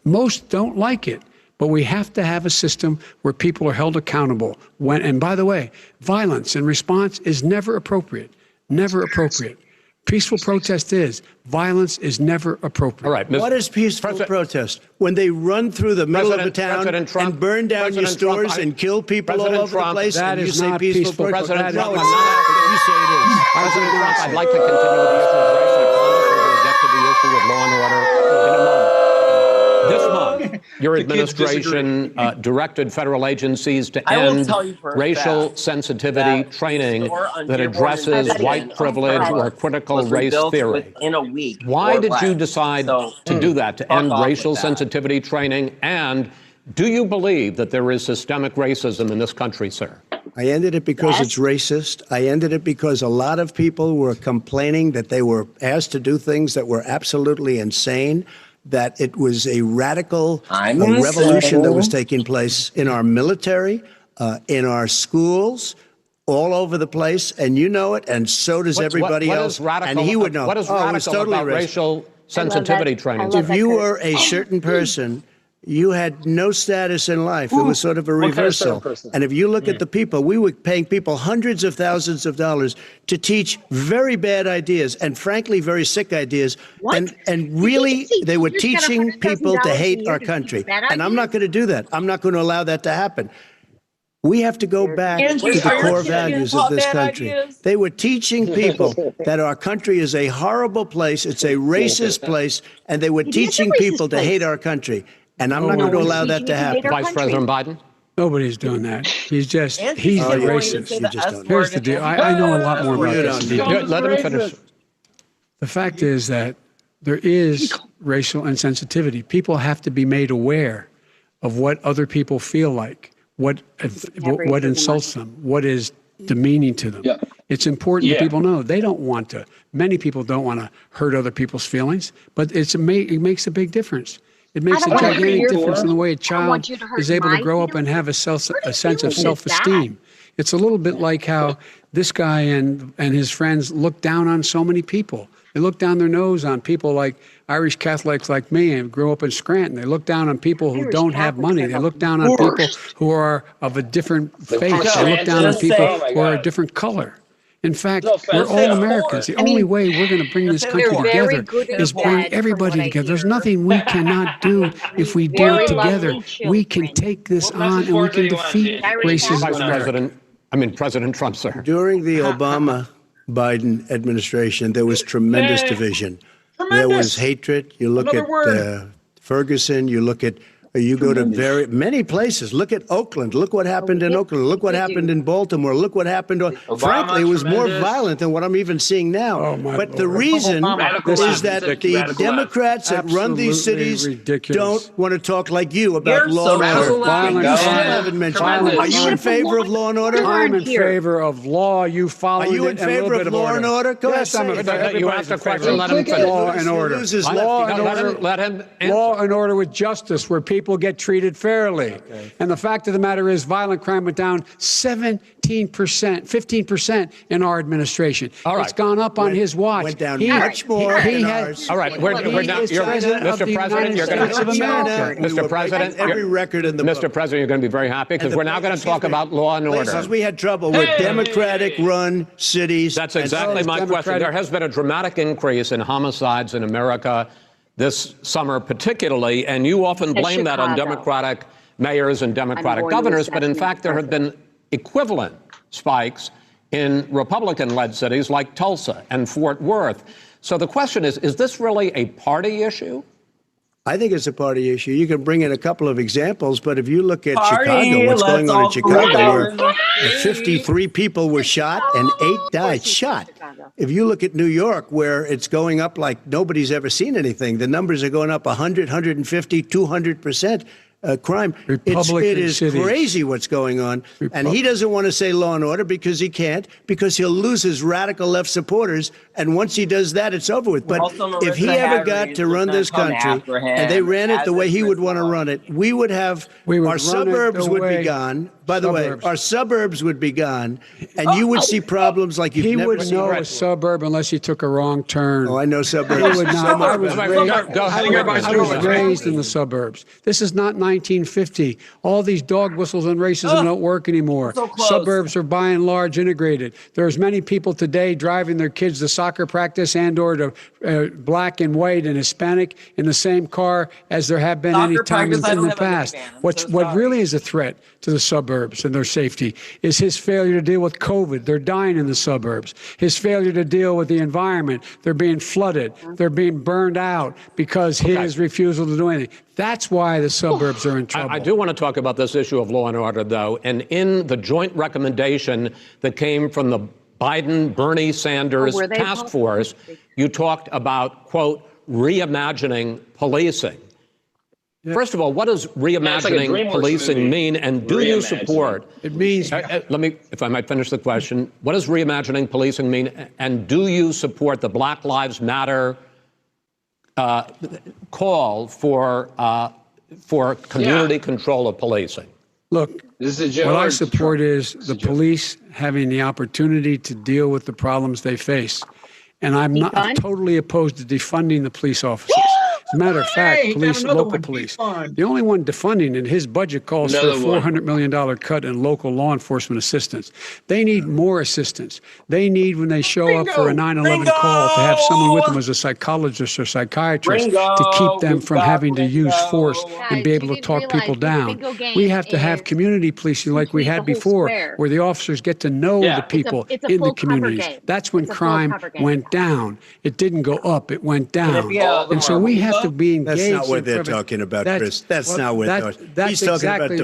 Most don't like it. But we have to have a system where people are held accountable. And by the way, violence in response is never appropriate. Never appropriate. Peaceful protest is. Violence is never appropriate. All right. What is peaceful protest? When they run through the middle of a town and burn down your stores and kill people all over the place, that and you is say not peaceful peaceful protest? protest. No, it's not. You say it is. President Trump, I'd like to continue with the issue of race and economics. We're going to get to the issue of law and order in a moment. This month, your administration directed federal agencies to end racial sensitivity training that addresses white privilege or critical race theory. In a week. Why did you decide to do that, to end racial sensitivity training? And do you believe that there is systemic racism in this country, sir? I ended it because it's racist. I ended it because a lot of people were complaining that they were asked to do things that were absolutely insane, that it was a radical revolution that was taking place in our military, in our schools, all over the place, and you know it, and so does everybody else. And he would know. What is radical about racial sensitivity training? If you were a certain person, you had no status in life. It was sort of a reversal. And if you look at the people, we were paying people hundreds of thousands of dollars to teach very bad ideas and frankly very sick ideas. And really, they were teaching people to hate our country. And I'm not going to do that. I'm not going to allow that to happen. We have to go back to the core values of this country. They were teaching people that our country is a horrible place, it's a racist place, and they were teaching people to hate our country. And I'm not going to allow that to happen. Vice President Biden? Nobody's doing that. He's the racist. You just don't know. Here's the deal. I know a lot more about this. Let him finish. The fact is that there is racial insensitivity. People have to be made aware of what other people feel like, what insults them, what is demeaning to them. It's important that people know they don't want to. Many people don't want to hurt other people's feelings, but it makes a big difference. It makes a gigantic difference in the way a child is able to grow up and have a sense of self-esteem. It's a little bit like how this guy and his friends look down on so many people. They look down their nose on people like Irish Catholics like me and grew up in Scranton. They look down on people who don't have money. They look down on people who are of a different faith. They look down on people who are a different color. In fact, we're all Americans. The only way we're going to bring this country together is bring everybody together. There's nothing we cannot do if we do it together. We can take this on and we can defeat racism in America. President Trump, sir. During the Obama-Biden administration, there was tremendous division. There was hatred. You look at Ferguson, you look at you go to many places. Look at Oakland. Look what happened in Oakland. Look what happened in Baltimore. Look what happened. Frankly, it was more violent than what I'm even seeing now. But the reason is that the Democrats that run these cities don't want to talk like you about law and order. You still haven't mentioned. Are you in favor of law and order? I'm in favor of law. You follow it. Are you in favor of law and order? Go ahead. You asked a question. Let him finish. Law and order. Law and order with justice, where people get treated fairly. Okay. And the fact of the matter is violent crime went down 17%, 15% in our administration. All right. It's gone up on his watch. Went down much more in ours. All right. We're now, Mr. President, you're going to Mr. President, every record in the Mr. book. President, you're going to be very happy because we're now going to talk about law and order. Places we had trouble with Democratic-run cities. That's exactly my question. There has been a dramatic increase in homicides in America this summer particularly, and you often blame that on Democratic mayors and Democratic governors, but in fact there have been equivalent spikes in Republican-led cities like Tulsa and Fort Worth. So the question is this really a party issue? I think it's a party issue. You can bring in a couple of examples, but if you look at Chicago, what's going on in Chicago, where 53 people were shot and 8 died shot. If you look at New York, where it's going up like nobody's ever seen anything, the numbers are going up 100, 150, 200%. Crime. It is crazy what's going on. And he doesn't want to say law and order because he can't, because he'll lose his radical left supporters. And once he does that, it's over with. But if he ever got to run this country and they ran it the way he would want to run it, we would have our suburbs would be gone. By the way, our suburbs would be gone, and you would see problems like you've never seen. He wouldn't know a suburb unless he took a wrong turn. Oh, I know suburbs. I was raised in the suburbs. This is not 1950. All these dog whistles on racism don't work anymore. So close. Suburbs are by and large integrated. There's many people today driving their kids to soccer practice and or to black and white and Hispanic in the same car as there have been Soccer any time in practice, I don't the have a past. minivan. I'm What so what sorry. really is a threat to the suburbs and their safety is his failure to deal with COVID. They're dying in the suburbs. His failure to deal with the environment. They're being flooded. They're being burned out because his refusal to do anything. That's why the suburbs are in trouble. I do want to talk about this issue of law and order, though. And in the joint recommendation that came from the Biden-Bernie Sanders were they task both? force, you talked about, quote, reimagining policing. First of all, what does reimagining DreamWorks policing movie. mean, and do you Reimagining. support? It means Let me, if I might finish the question. What does reimagining policing mean, and do you support the Black Lives Matter call for community control of policing? Look, This is what I George support is the police having the opportunity to deal with the problems they face. And I'm totally opposed to defunding the police officers. As a matter of fact, Hey, police, another local one, police. defund. The only one defunding in his budget calls Another for a one. $400 million cut in local law enforcement assistance. They need more assistance. They need, when they show up for a 9/11 call, to have someone with them as a psychologist or psychiatrist to keep them from having to use force and be Guys, able you to didn't talk realize people the down. bingo game We have to have is community policing like we complete had the whole before, square. where the officers get to know Yeah. the people It's a in the full cover communities. game. That's when It's a full crime cover game. went down. It didn't go up, it went down. be all the And so more we have to be engaged. That's not what in they're prevent- talking about, That's- Chris. That's well, not what that- they're talking about. that's He's talking about exactly-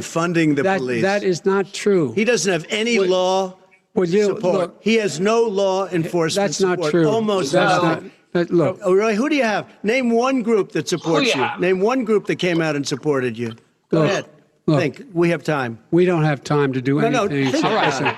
defunding the police. That is not true. He doesn't have any law Well, you- support. look, He has no law enforcement That's not support. true. Almost That's nothing. look, Oh, really? Who do you have? Name one group that supports you. Name one group that came out and supported you. Go Look, ahead. look. Think. We have time. we don't have time to do No, anything. think about Listen, it.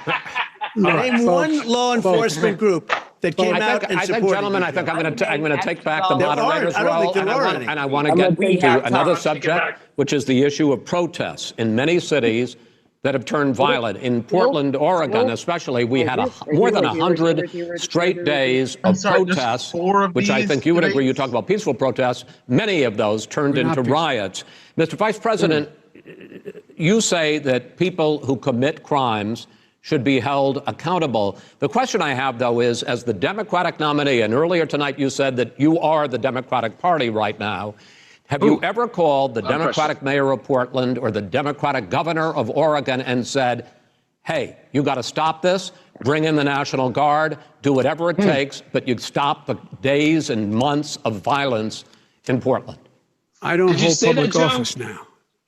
look, Name folks, one law enforcement group that came out and I think, supported gentlemen, you. I think I'm going to take back the There aren't. moderator's I don't role, think there and are any. I want to get to another subject, which is the issue of protests in many cities that have turned violent. In Portland, Oregon, especially, we had more than 100 straight days of protests, which I think you would agree. You talk about peaceful protests. Many of those turned into riots. Mr. Vice President, you say that people who commit crimes should be held accountable. The question I have, though, is as the Democratic nominee, and earlier tonight you said that you are the Democratic Party right now, have you ever called the Democratic mayor of Portland or the Democratic governor of Oregon and said, hey, you got to stop this, bring in the National Guard, do whatever it takes, but you stop the days and months of violence in Portland? I don't Did you hold say that, public Joe? office now.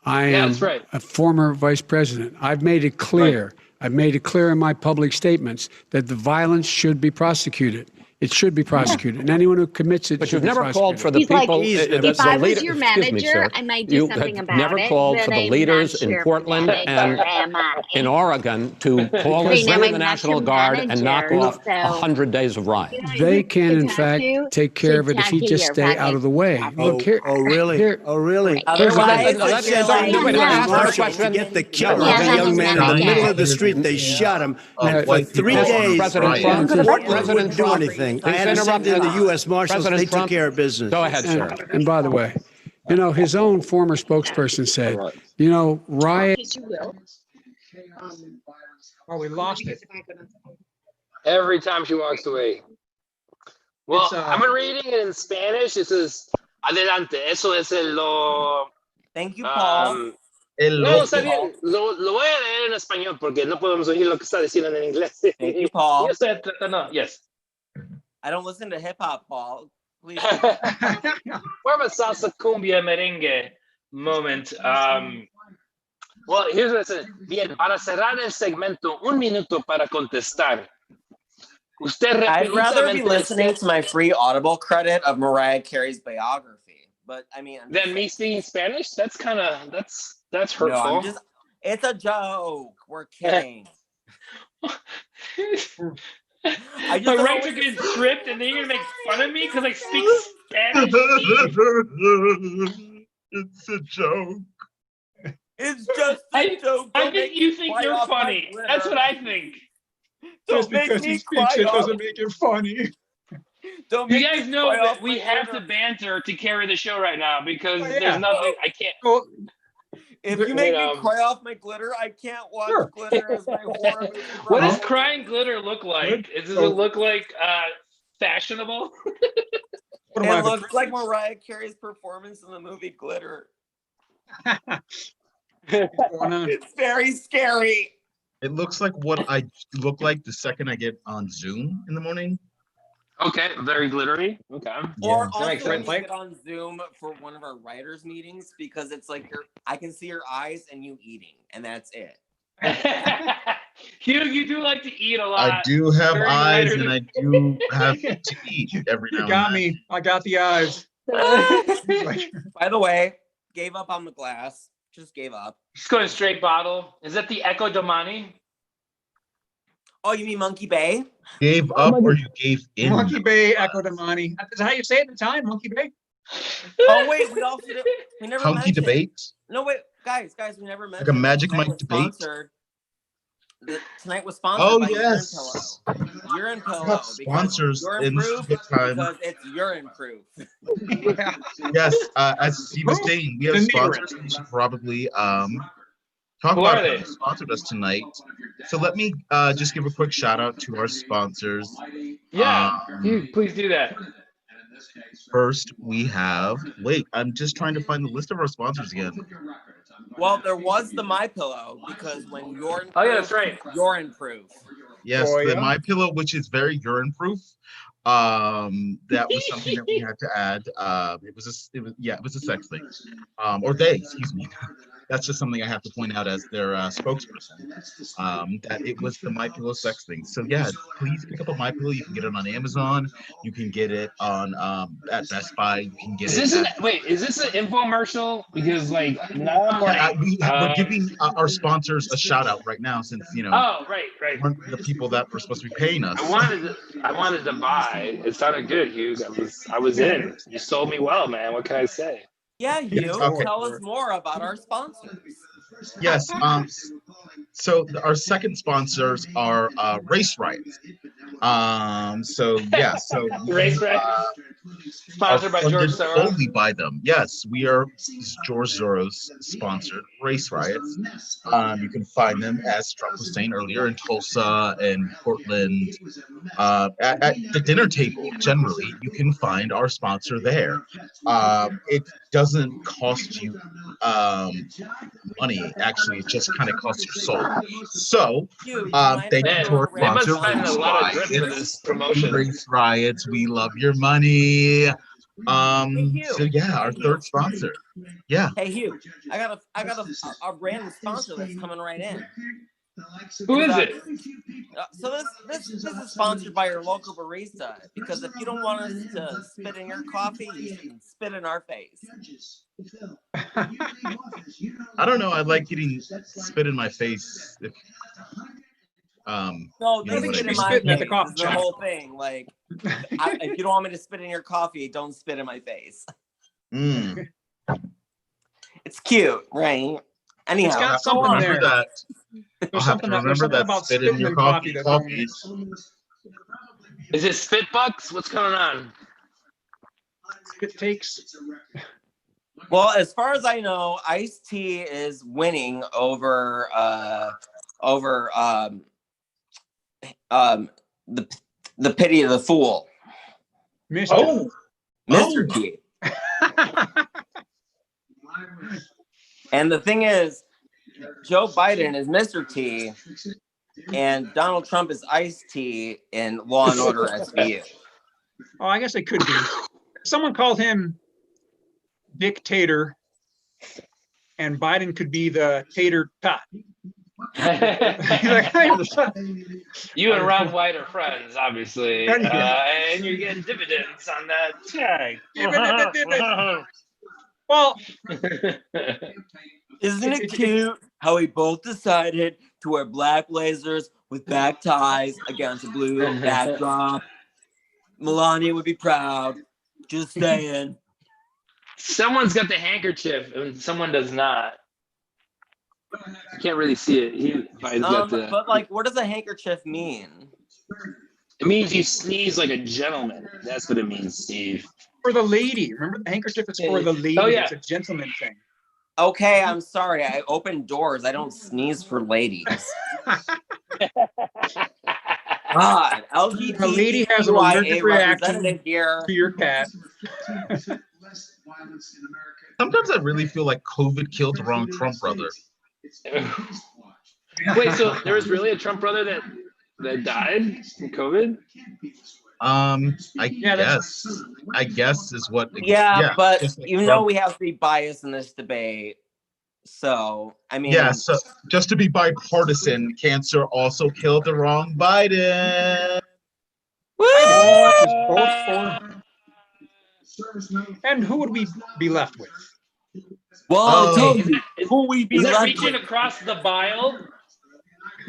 I Yeah, am that's right. a former vice president. I've made it clear. I've made it clear in my public statements that the violence should be prosecuted. It should be prosecuted, and anyone who commits it. But should you've be never called prosecuted. for the He's like, people. if I was your manager, I might do something about never it. called but for the I'm leaders not in your Portland manager, and am I? in Oregon to call Right and now, bring in I'm the not National your Guard and knock manager, off so- 100 days of riots. They can, in fact, take care of it if he just stay out of the way. Look here. Oh, really? Here, Oh, really? here's the Otherwise, thing. let's Wait, just- ask To get the killer Yeah, of a yeah, young man in the yeah. middle of the street, they shot him. And for white 3 people on days, President Trump- Portland President wouldn't do Trump- anything. I Please had to send in interrupt- the U.S. Marshals. President They took Trump- care of business. Go ahead, sir. And by the way, you know, his own former spokesperson said, you know, riot. Oh, we lost it. Every time she walks away. Well, It's, I'm reading it in Spanish. It says, adelante, eso es lo... Thank you, Paul. No, está bien. Lo voy a leer en español porque no podemos oír lo que está diciendo en inglés. Thank you, Paul. Yo estoy tratando, yes. I don't listen to hip hop, Paul. Please. More of a salsa cumbia merengue moment. Well, here's what it says. Bien, para cerrar el segmento, un minuto para contestar. Usted I'd rather be repetidamente- listening to my free Audible credit of Mariah Carey's biography. But I mean, I'm Than me speaking Spanish? That's kind of, that's no, hurtful. it's a joke. We're kidding. I just My don't rights know are what getting stripped and then you're gonna make fun of me because I speak Spanish? It's a joke. It's just a joke. I Don't think make you me think cry you're off my funny. glitter. That's what I think. Just Don't make because me he speaks cry it doesn't off. make it funny. Don't You make guys me know cry that off we my have glitter. to banter to carry the show right now because Oh, yeah. there's nothing I can't. Well, If you make me cry off my glitter, I can't watch glitter as my horror movie. What does crying glitter look like? Does it look like fashionable? It looks like Mariah Carey's performance in the movie Glitter. It's very scary. It looks like what I look like the second I get on Zoom in the morning. Okay, very glittery. Okay. Or also when you get on Zoom for one of our writers' meetings, because it's like I can see your eyes and you eating, and that's it. Hugh, you do like to eat a lot. I do have Very eyes, writers- and I do have to eat every now You and got then. me. I got the eyes. By the way, gave up on the glass. Just gave up. Just going straight bottle. Is that the Echo Domani? Oh, you mean Monkey Bay? Gave up or you gave in? Monkey Bay, Echo Domani. Is that how you say it at the time? Monkey Bay? Oh wait, we never Hunky mentioned. debate? No wait, guys, we never mentioned. Like a Magic tonight Mike was debate? Tonight was sponsored by yes. Urine Pillow. Got sponsors in Urine proof time. because it's urine proof. Yes, as he was saying, we have sponsors. We should probably talk Who about are they? who sponsored us tonight. So let me just give a quick shout out to our sponsors. Yeah, please do that. First, we have. Wait, I'm just trying to find the list of our sponsors again. Well, there was the My Pillow because when urine. Oh yeah, that's right. Urine proof. Yes, the My Pillow, which is very urine proof. That was something that we had to add. It was a sex thing. Excuse me. That's just something I have to point out as their spokesperson. That it was the My Pillow sex thing. So yeah, please pick up a My Pillow. You can get it on Amazon. You can get it on at Best Buy. You can get Is this an infomercial? Because now I'm like, we're giving our sponsors a shout out right now since Oh, right. we're the people that were supposed to be paying us. I wanted to buy. It sounded good, Hugh. I was in. You sold me well, man. What can I say? Yeah, Hugh, Okay. tell us more about our sponsors. Yes. So our second sponsors are Race Riots. So Race Riots. Sponsored by George Soros. Only by them. Yes, we are George Soros sponsored Race Riots. You can find them, as Trump was saying earlier, in Tulsa and Portland. At the dinner table, generally, you can find our sponsor there. It doesn't cost you money. Actually, it just kind of costs your soul. So, thank you to our They must sponsor, spend a lot of drip for this promotion. Race Riots. We love your money. So yeah, our third sponsor. Yeah. Hey Hugh, I got a random sponsor that's coming right in. Who is it? So this is sponsored by your local barista, because if you don't want us to spit in your coffee, you can spit in our face. I don't know. I like getting spit in my face. No, I think spit you'd in be my spitting at the face coffee is the shop. whole thing. Like, if you don't want me to spit in your coffee, don't spit in my face. Mm. It's cute, right? Anyhow, It's got I'll something remember there. that. There's I'll have something, to there's remember something that about spit in your coffee. that's going Is it Spit Bucks? What's going on? It takes. well, as far as I know, Ice-T is winning over the pity of the fool. Mr. Mr. T. And the thing is, Joe Biden is Mr. T, and Donald Trump is Ice-T in Law and Order SVU. Oh, I guess it could be. Someone called him dictator, and Biden could be the tater tot. You and Ron White are friends, obviously, and you're getting dividends on that check. Well, isn't it cute how we both decided to wear black blazers with back ties against a blue backdrop? Melania would be proud. Just saying. Someone's got the handkerchief, and someone does not. You can't really see it. But like, what does a handkerchief mean? It means you sneeze like a gentleman. That's what it means, Steve. For the lady. Remember, the handkerchief is for the lady. Oh, yeah. It's a gentleman thing. Okay, I'm sorry. I open doors. I don't sneeze for ladies. God, LGBTQIA A lady has an allergic reaction representative here. to your cat. Sometimes I really feel like COVID killed the wrong Trump brother. Wait, so there was really a Trump brother that died from COVID? I guess is what. Yeah, but just like you know Trump. we have to be biased in this debate. So, I mean... Yeah, so just to be bipartisan, cancer also killed the wrong Biden. And who would we be left with? Well, Okay, who we be is that left reaching with? across the aisle?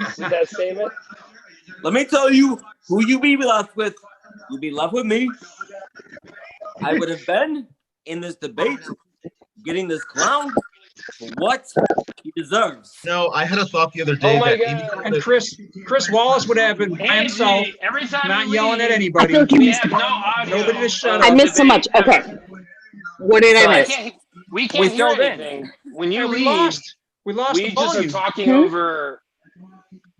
Is that statement? Let me tell you who you be left with. You'll be left with me. I would have been in this debate getting this clown for what he deserves. No, I had a thought the other day Oh my that God. And Chris Wallace would have been by himself, Every time not we yelling at leave, anybody. we have no audio. Nobody to shut I up. missed so much. Okay. What did I miss? We can't hear anything. When you Yeah, we leave, lost we the just are volume. talking over.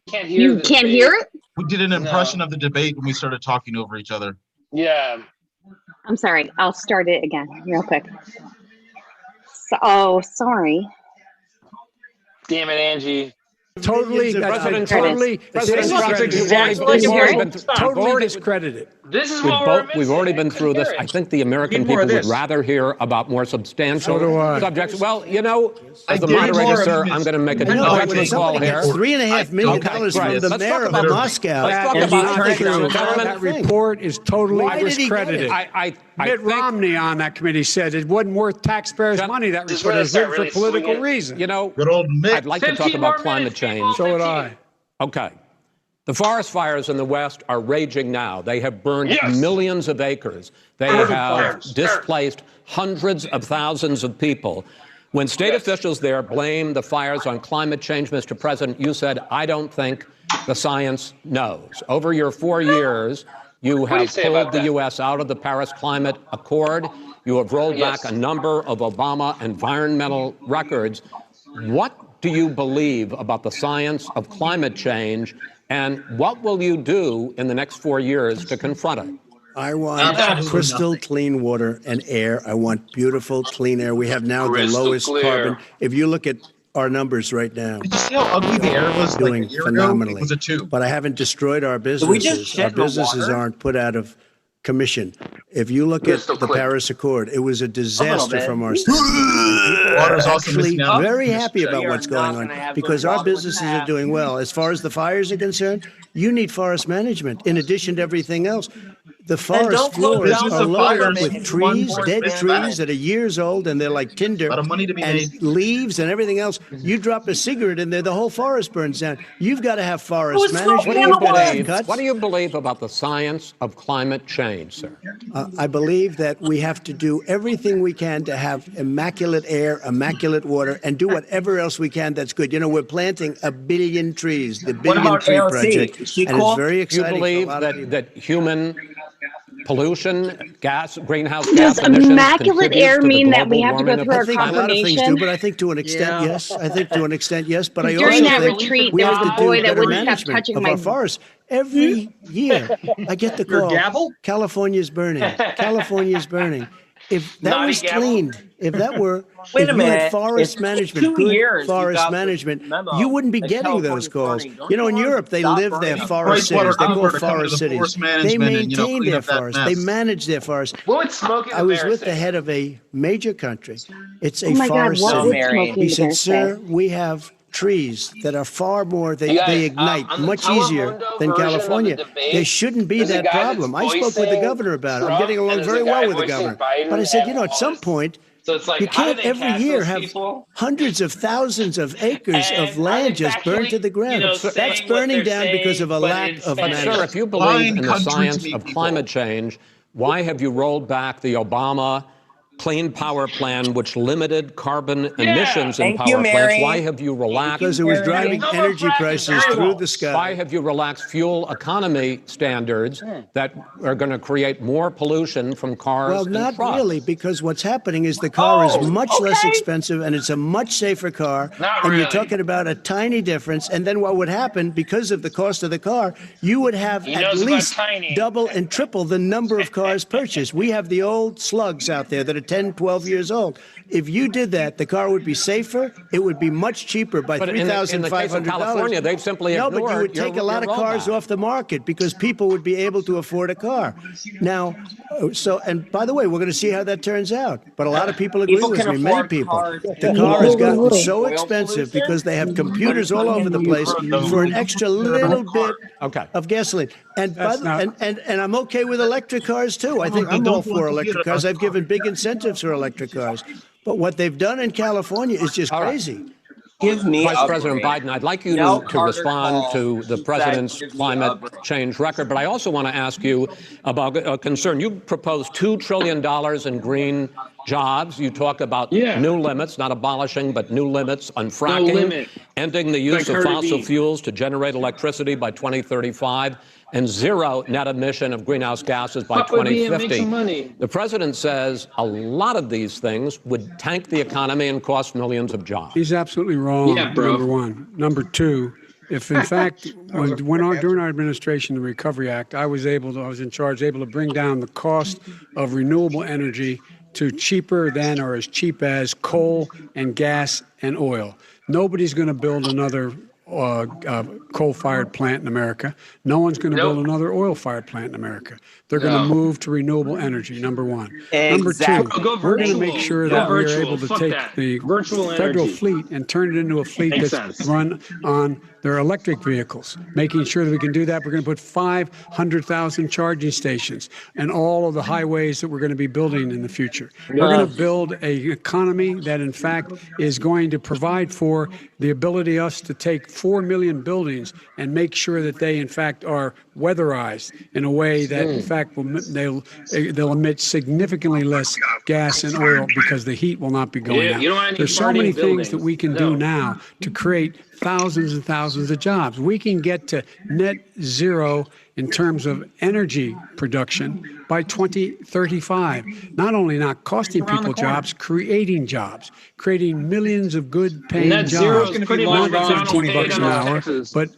Can't hear. You the can't debate. hear it? we did an impression of the debate when we started talking over each other. Yeah. I'm sorry. I'll start it again real quick. Oh, sorry. Damn it, Angie. Totally, President totally, President totally Trump, you've already discredited. This is what we're missing. We've already been through this. I think the American people would rather hear about more substantial So do I. subjects. Well, you know, as the I did moderator, more sir, of I'm going to make a No, judgment when call somebody here. gets $3.5 million Okay, from right. the Let's mayor talk of about Moscow. Let's talk and about not true. true. Gentlemen, That report is totally Why did he get discredited. it? I Mitt think, Romney on that committee said it wasn't worth taxpayers' money. That Just report wanna was start written really for political swinging. reasons. you know, Good old Mitt. I'd like to talk 15 about more climate minutes, change. people. So would 15. I. Okay. The forest fires in the West are raging now. They have burned Yes. millions of acres. They Urban have fires. displaced hundreds of thousands of people. When state officials there blame the fires on climate change, Mr. President, you said, I don't think the science knows. Over your 4 years, you do you have say pulled about the that? U.S. out of the Paris Climate Accord. You have rolled Yes. back a number of Obama environmental records. What do you believe about the science of climate change, and what will you do in the next 4 years to confront it? I want Absolutely crystal nothing. clean water and air. I want beautiful, clean air. We have now the Crystal lowest clear. carbon. If you look at our numbers right now, Did you see how ugly the air was like a doing year ago? It phenomenally. was a tube. But I haven't destroyed our we just businesses. shit Our in the businesses water? aren't put out of commission. If you look Crystal at the clear. Paris Accord, it was a disaster bit. from our standpoint. People Water's are also actually missing out on very the happy check. about We are what's not going gonna on have because good our water with businesses that. are doing well. As far as the fires are concerned, you need forest management in addition to everything else. The forest don't close floors down are the loaded fires. with One trees, forest dead management. trees that are years old, and they're like tinder, A lot of money to be and made. leaves and everything else. You drop a cigarette in there, the whole forest burns down. You've got to have forest Who's management. smoking You've in the got to have woods? cuts. What do you believe about the science of climate change, sir? I believe that we have to do everything we can to have immaculate air, immaculate water, and do whatever else we can that's good. You know, we're planting 1 billion trees, the Billion about Tree AOC? Project, Is she and cool? it's very Do you exciting. for a believe lot of people. that human pollution, greenhouse Does gas emissions immaculate contributes air to the mean that we global have to go warming of through the our I think a lot of things confirmation? do, but I think to an extent, yes. I think to an extent, yes. But I During also that think retreat, we there have was to a boy do that better wouldn't stop management touching of my- our forests. Every year, I get the Your call. gavel? California's burning. California's burning. If that Naughty was gavel? cleaned, if that were, Wait if a you minute. had forest If management, 2 good years you forest got this management, memo you wouldn't be that getting those California's calls. burning, don't You know, in you want Europe, they stop live their burning? forest Pricewater cities. They're called Cooper to come forest into the cities. forest They management and, maintain clean their up that forests. They mess. manage their forests. What would smoking I the was bear with say? the head of a major country. It's a Oh my God, forest what No, would city. Mary. smoking He the said, bear say? sir, we have trees that are far more, they You guys, ignite on the much easier Telemundo than version of the California. debate, There shouldn't be there's a that guy that's problem. I spoke with the voicing governor about it. I'm Trump, getting and along there's a very guy well with the voicing governor. Biden But I said, and you know, at some Wallace. point, So it's like, you how do can't they every cast year those have people? hundreds of thousands of acres And of are land they just burned to the factually, ground. That's saying what burning they're down because of a saying, but lack in of But, Spanish? sir, management. if you believe Lying in the country to science me, of people. climate change, why have you rolled back the Obama clean power plan which limited carbon emissions in Thank power you, plants? Mary. Why have you relaxed? Because it was driving energy prices through the sky. Why have you relaxed fuel economy standards that are going to create more pollution from cars Well, and not trucks? really, because what's happening is the car is much less expensive and it's a much safer car. Not and really. you're talking about a tiny difference. And then what would happen, because of the cost of the car, you would have He at knows about least tiny. double and triple the number of cars purchased. We have the old slugs out there that are 10, 12 years old. If you did that, the car would be safer. It would be much cheaper by But in the case of $3,500. California, they've simply No, but you ignored would take your a lot of cars roadmap. off the market because people would be able to afford a car. Now, and by the way, we're going to see how that turns out. But a lot of people agree People with can me, many afford people. cars. The car has gotten so expensive because they have computers all over the place for an extra little bit of gasoline. And and I'm okay with electric cars too. I think I'm all for electric cars. I've given big incentives for electric cars. But what they've done in California is just crazy. Give me Vice a President break. Biden, I'd like you Now to Carter respond calls to the and president's said, "Give me climate a break." change record, but I also want to ask you about a concern. You proposed $2 trillion in green jobs. You talk about new limits, not abolishing, but new limits on fracking, limit. ending the use Like of Cardi fossil B. fuels to generate electricity by 2035, and zero net emission of greenhouse gases by Fuck with me and make 2050. some money. The president says a lot of these things would tank the economy and cost millions of jobs. He's absolutely wrong, Yeah, bro. number one. Number two, if in fact, during our administration, the Recovery Act, I was in charge, able to bring down the cost of renewable energy to cheaper than or as cheap as coal and gas and oil. Nobody's going to build another coal-fired plant in America. No one's going to build another oil-fired plant in America. They're going to move to renewable energy, number one. Number two, we're going to make sure that we're able to take the federal fleet and turn it into a fleet that's run on their electric vehicles. Making sure that we can do that, we're going to put 500,000 charging stations and all of the highways that we're going to be building in the future. We're going to build an economy that, in fact, is going to provide for the ability us to take 4 million buildings and make sure that they, in fact, are weatherized in a way that, in fact, they'll emit significantly less gas and oil because the heat will not be going out. You don't want any There's so many farting things that buildings. we can do now to create thousands and thousands of jobs. We can get to net zero in terms of energy production by 2035. Not only not costing people jobs, creating jobs, creating millions of good paying Net zero is jobs. pretty Not much around $15 an hour, Texas. but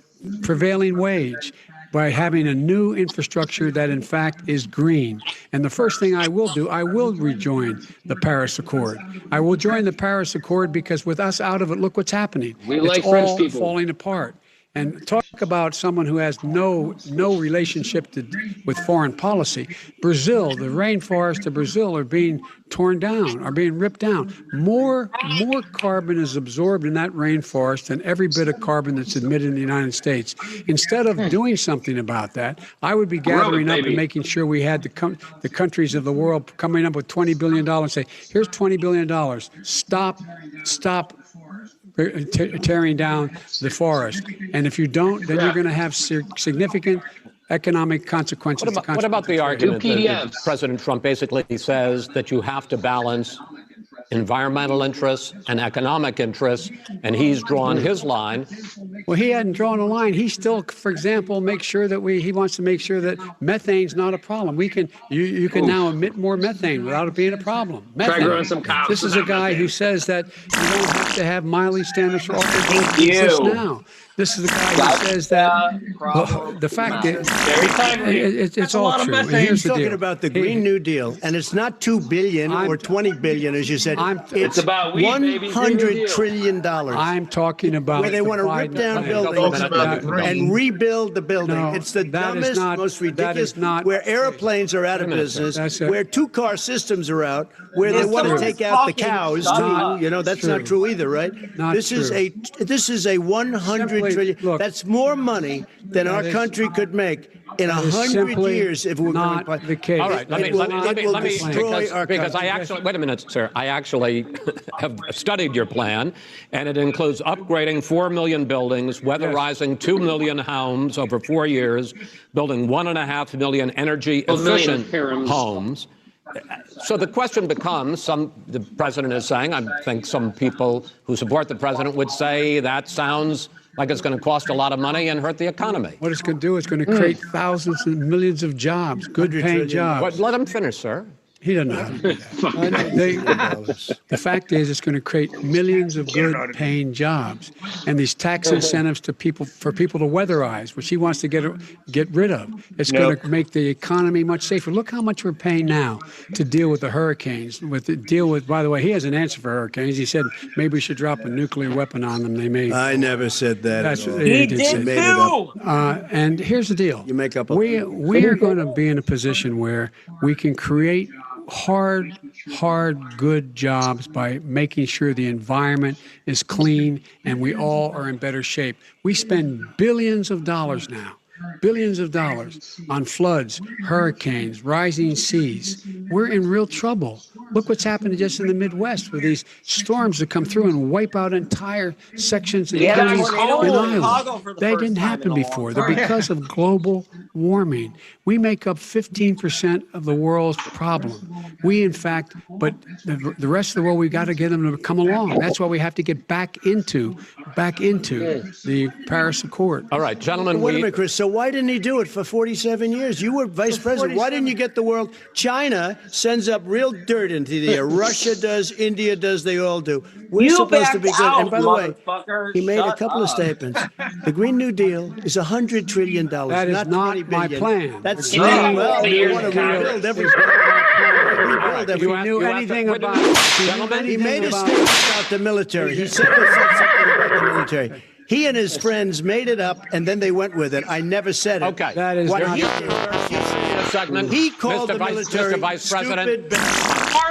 prevailing wage, by having a new infrastructure that in fact is green. And the first thing I will do, I will rejoin the Paris Accord. I will join the Paris Accord because with us out of it, look what's happening. We It's like French all people. falling apart. And talk about someone who has no relationship with foreign policy. Brazil, the rainforests of Brazil are being torn down, are being ripped down. More carbon is absorbed in that rainforest than every bit of carbon that's emitted in the United States. Instead of doing something about that, I would be gathering up and making sure we had the countries of the world coming up with $20 billion and say, here's $20 billion. Stop tearing down the forest. And if you don't, then you're going to have significant economic consequences. What about the argument that President Trump basically says that you have to balance environmental interests and economic interests, and he's drawn his line? Well, he hadn't drawn a line. He still, for example, he wants to make sure that methane's not a problem. You can now emit more methane without it being a problem. Try growing some Methane. cows This is a without guy methane. who says that you don't have to have mileage standards for automobiles exist now. This is the guy who says that the fact is it's all true. And here's He's the talking deal. about the Green New Deal, and it's not $2 billion or $20 billion, as you said. It's about weed, baby. Green New Deal. $100 trillion. I'm talking about where they the want to rip Biden down plan. buildings and rebuild the building. No, it's the that is dumbest, not- most that ridiculous. is not- Where airplanes are out of Wait a minute, sir. business, That's it. where two-car systems are out, where they want to take out the cows too. That's not true either, right? Not This is a $100 trillion. That's more money than our country could make in 100 years if we're going to the case. All right, let me destroy our because I country. actually wait a minute, sir. I actually have studied your plan, and it includes upgrading 4 million buildings, weatherizing 2 million homes over 4 years, building 1.5 million energy efficient homes. So the question becomes, the president is saying, I think some people who support the president would say that sounds like it's going to cost a lot of money and hurt the economy. What it's going to do is going to create thousands and millions of jobs, good paying jobs. Let him finish, sir. He doesn't know how to do that. The fact is, it's going to create millions of good-paying jobs, and these tax incentives for people to weatherize, which he wants to get rid of. It's going to make the economy much safer. Look how much we're paying now to deal with the hurricanes. By the way, he has an answer for hurricanes. He said maybe we should drop a nuclear weapon on them. They may. I never said that. That's at all. he did say. too. And here's the deal. You make up. We are going to be in a position where we can create hard, good jobs by making sure the environment is clean and we all are in better shape. We spend billions of dollars now on floods, hurricanes, rising seas. We're in real trouble. Look what's happened just in the Midwest with these storms that come through and wipe out entire sections of counties in Iowa. They didn't happen before. They're because of global warming. We make up 15% of the world's problem. We, in fact, but the rest of the world, we've got to get them to come along. That's why we have to get back into the Paris Accord. All right, gentlemen. Wait a minute, Chris. So why didn't he do it for 47 years? You were vice president. Why didn't you get the world? China sends up real dirt into the air. Russia does. India does. They all do. We're supposed to be good. And by the way, he made a couple of statements. The Green New Deal is $100 trillion. That is not my plan. That's well, you want to rebuild everything. If he knew anything about, he made a statement about the military. He said something about the military. He and his friends made it up, and then they went with it. I never said it. Okay. That is what not he called the military Mr. Vice President. stupid.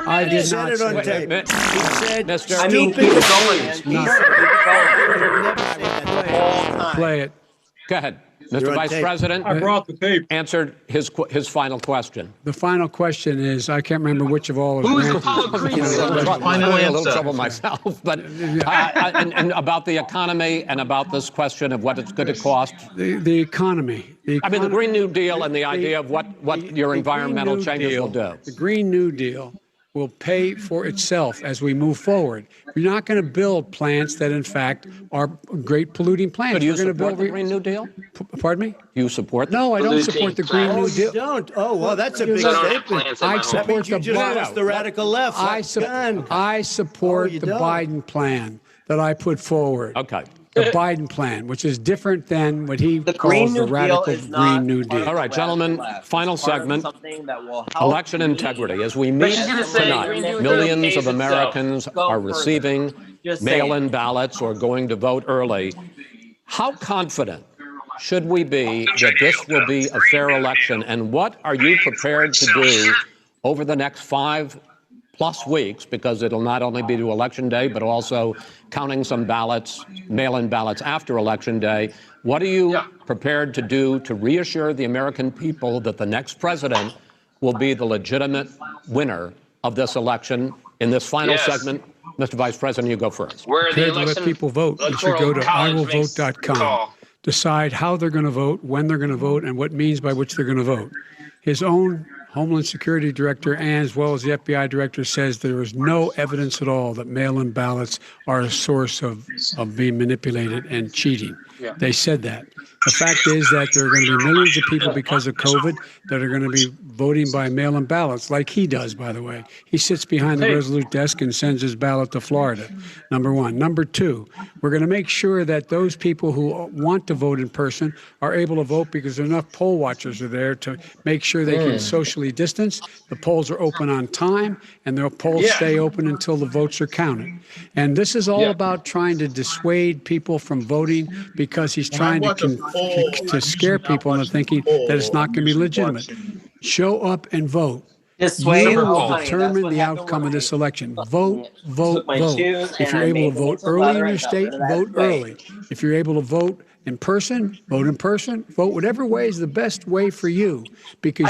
I did said not it on say tape. He said Mr. stupid. Play it. Go ahead. Mr. You're on Vice tape. President, I brought the tape. Answered his final question. The final question is, I can't remember which of all of Who's them. called Green? I'm Final having a little answer. trouble myself, but and about the economy and about this question of what it's going to cost. The economy. I mean, the Green New Deal and the idea of what your environmental changes will do. The Green New Deal will pay for itself as we move forward. You're not going to build plants that, in fact, are great polluting plants. So do you We're going to support build the Green New Deal? Pardon me? You support? No, I don't support the Green New Deal. Don't. Oh, well, that's a big statement. I support the the radical left. I support the Biden plan that I put forward. Okay. The Biden plan, which is different than what he calls the radical Green New Deal. All right, gentlemen, final segment. Election integrity. As we meet tonight, millions of Americans are receiving mail-in ballots or going to vote early. How confident should we be that this will be a fair election? And what are you prepared to do over the next 5+ weeks, because it'll not only be to Election Day, but also counting some ballots, mail-in ballots after Election Day? What are you prepared to do to reassure the American people that the next president will be the legitimate winner of this election? In this final segment, Mr. Vice President, you go first. Prepared to let people vote. You should go to iwillvote.com. Decide how they're going to vote, when they're going to vote, and what means by which they're going to vote. His own Homeland Security Director, and as well as the FBI Director, says there is no evidence at all that mail-in ballots are a source of being manipulated and cheating. Yeah. They said that. The fact is that there are going to be millions of people because of COVID that are going to be voting by mail-in ballots, like he does, by the way. He sits behind the Resolute desk and sends his ballot to Florida, number one. Number two, we're going to make sure that those people who want to vote in person are able to vote because enough poll watchers are there to make sure they can socially distance. The polls are open on time, and the polls stay open until the votes are counted. And this is all about trying to dissuade people from voting because he's trying to scare people into thinking that it's not going to be legitimate. Show up and vote. You will determine the outcome of this election. Vote, vote, vote. If you're able to vote early in your state, vote early. If you're able to vote in person, vote in person. Vote whatever way is the best way for you, because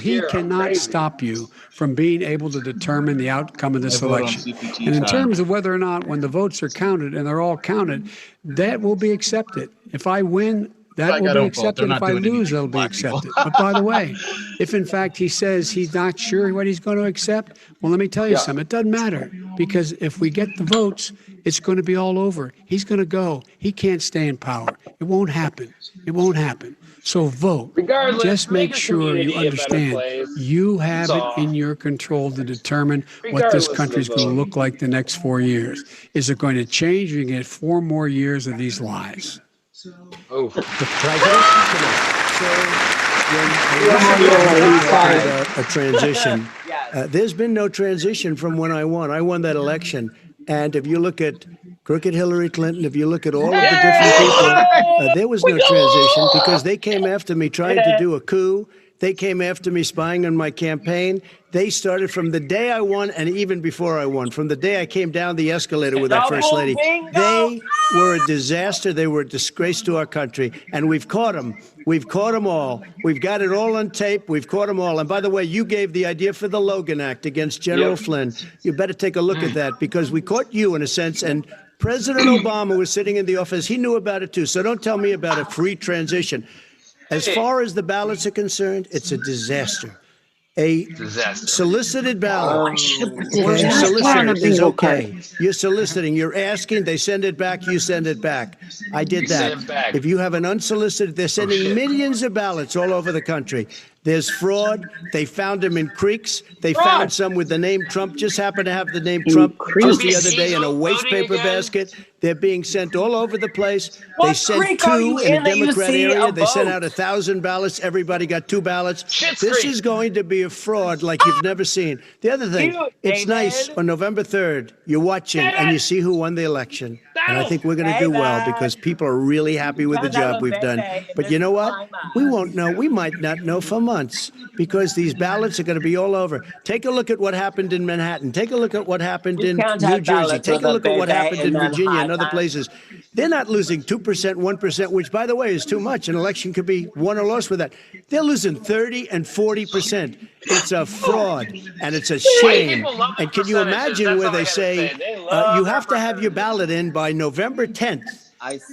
he cannot stop you from being able to determine the outcome of this election. And in terms of whether or not when the votes are counted, and they're all counted, that will be accepted. If I win That Like, will I be don't vote. accepted. They're If not I doing anything lose, for it'll be black people. accepted. But by the way, if in fact he says he's not sure what he's going to accept, well, let me tell you something. It doesn't matter, because if we get the votes, it's going to be all over. He's going to go. He can't stay in power. It won't happen. It won't happen. So vote. Regardless, Just make your sure you community a better understand place. you have That's it all. in your control to determine what Regardless this of country is the going to vote. look like the next 4 years. Is it going to change? You're going to get 4 more years of these lies. Oh. The president? A transition. There's been no transition from when I won. I won that election. And if you look at crooked Hillary Clinton, if you look at all of the different people, there was no transition because they came after me trying to do a coup. They came after me spying on my campaign. They started from the day I won and even before I won, from the day I came down the escalator with that first lady. They were a disaster. They were a disgrace to our country. And we've caught them. We've caught them all. We've got it all on tape. We've caught them all. And by the way, you gave the idea for the Logan Act against General Flynn. You better take a look at that because we caught you in a sense. And President Obama was sitting in the office. He knew about it too. So don't tell me about a free transition. As far as the ballots are concerned, it's a disaster. A solicited ballot. Solicited is okay. You're soliciting. You're asking. They send it back. You send it back. I did that. If you have an unsolicited, they're sending millions of ballots all over the country. There's fraud. They found them in creeks. They found some with the name Trump. Just happened to have the name Trump just the other day in a waste paper basket. They're being sent all over the place. They sent 2 in a Democrat area. They sent out 1,000 ballots. Everybody got 2 ballots. This is going to be a fraud like you've never seen. The other thing, it's nice on November 3rd, you're watching and you see who won the election. And I think we're going to do well because people are really happy with the job we've done. But you know what? We won't know. We might not know for months because these ballots are going to be all over. Take a look at what happened in Manhattan. Take a look at what happened in New Jersey. Take a look at what happened in Virginia and other places. They're not losing 2%, 1%, which, by the way, is too much. An election could be won or lost with that. They're losing 30 and 40%. It's a fraud, and it's a shame. And can you imagine where they say you have to have your ballot in by November 10th?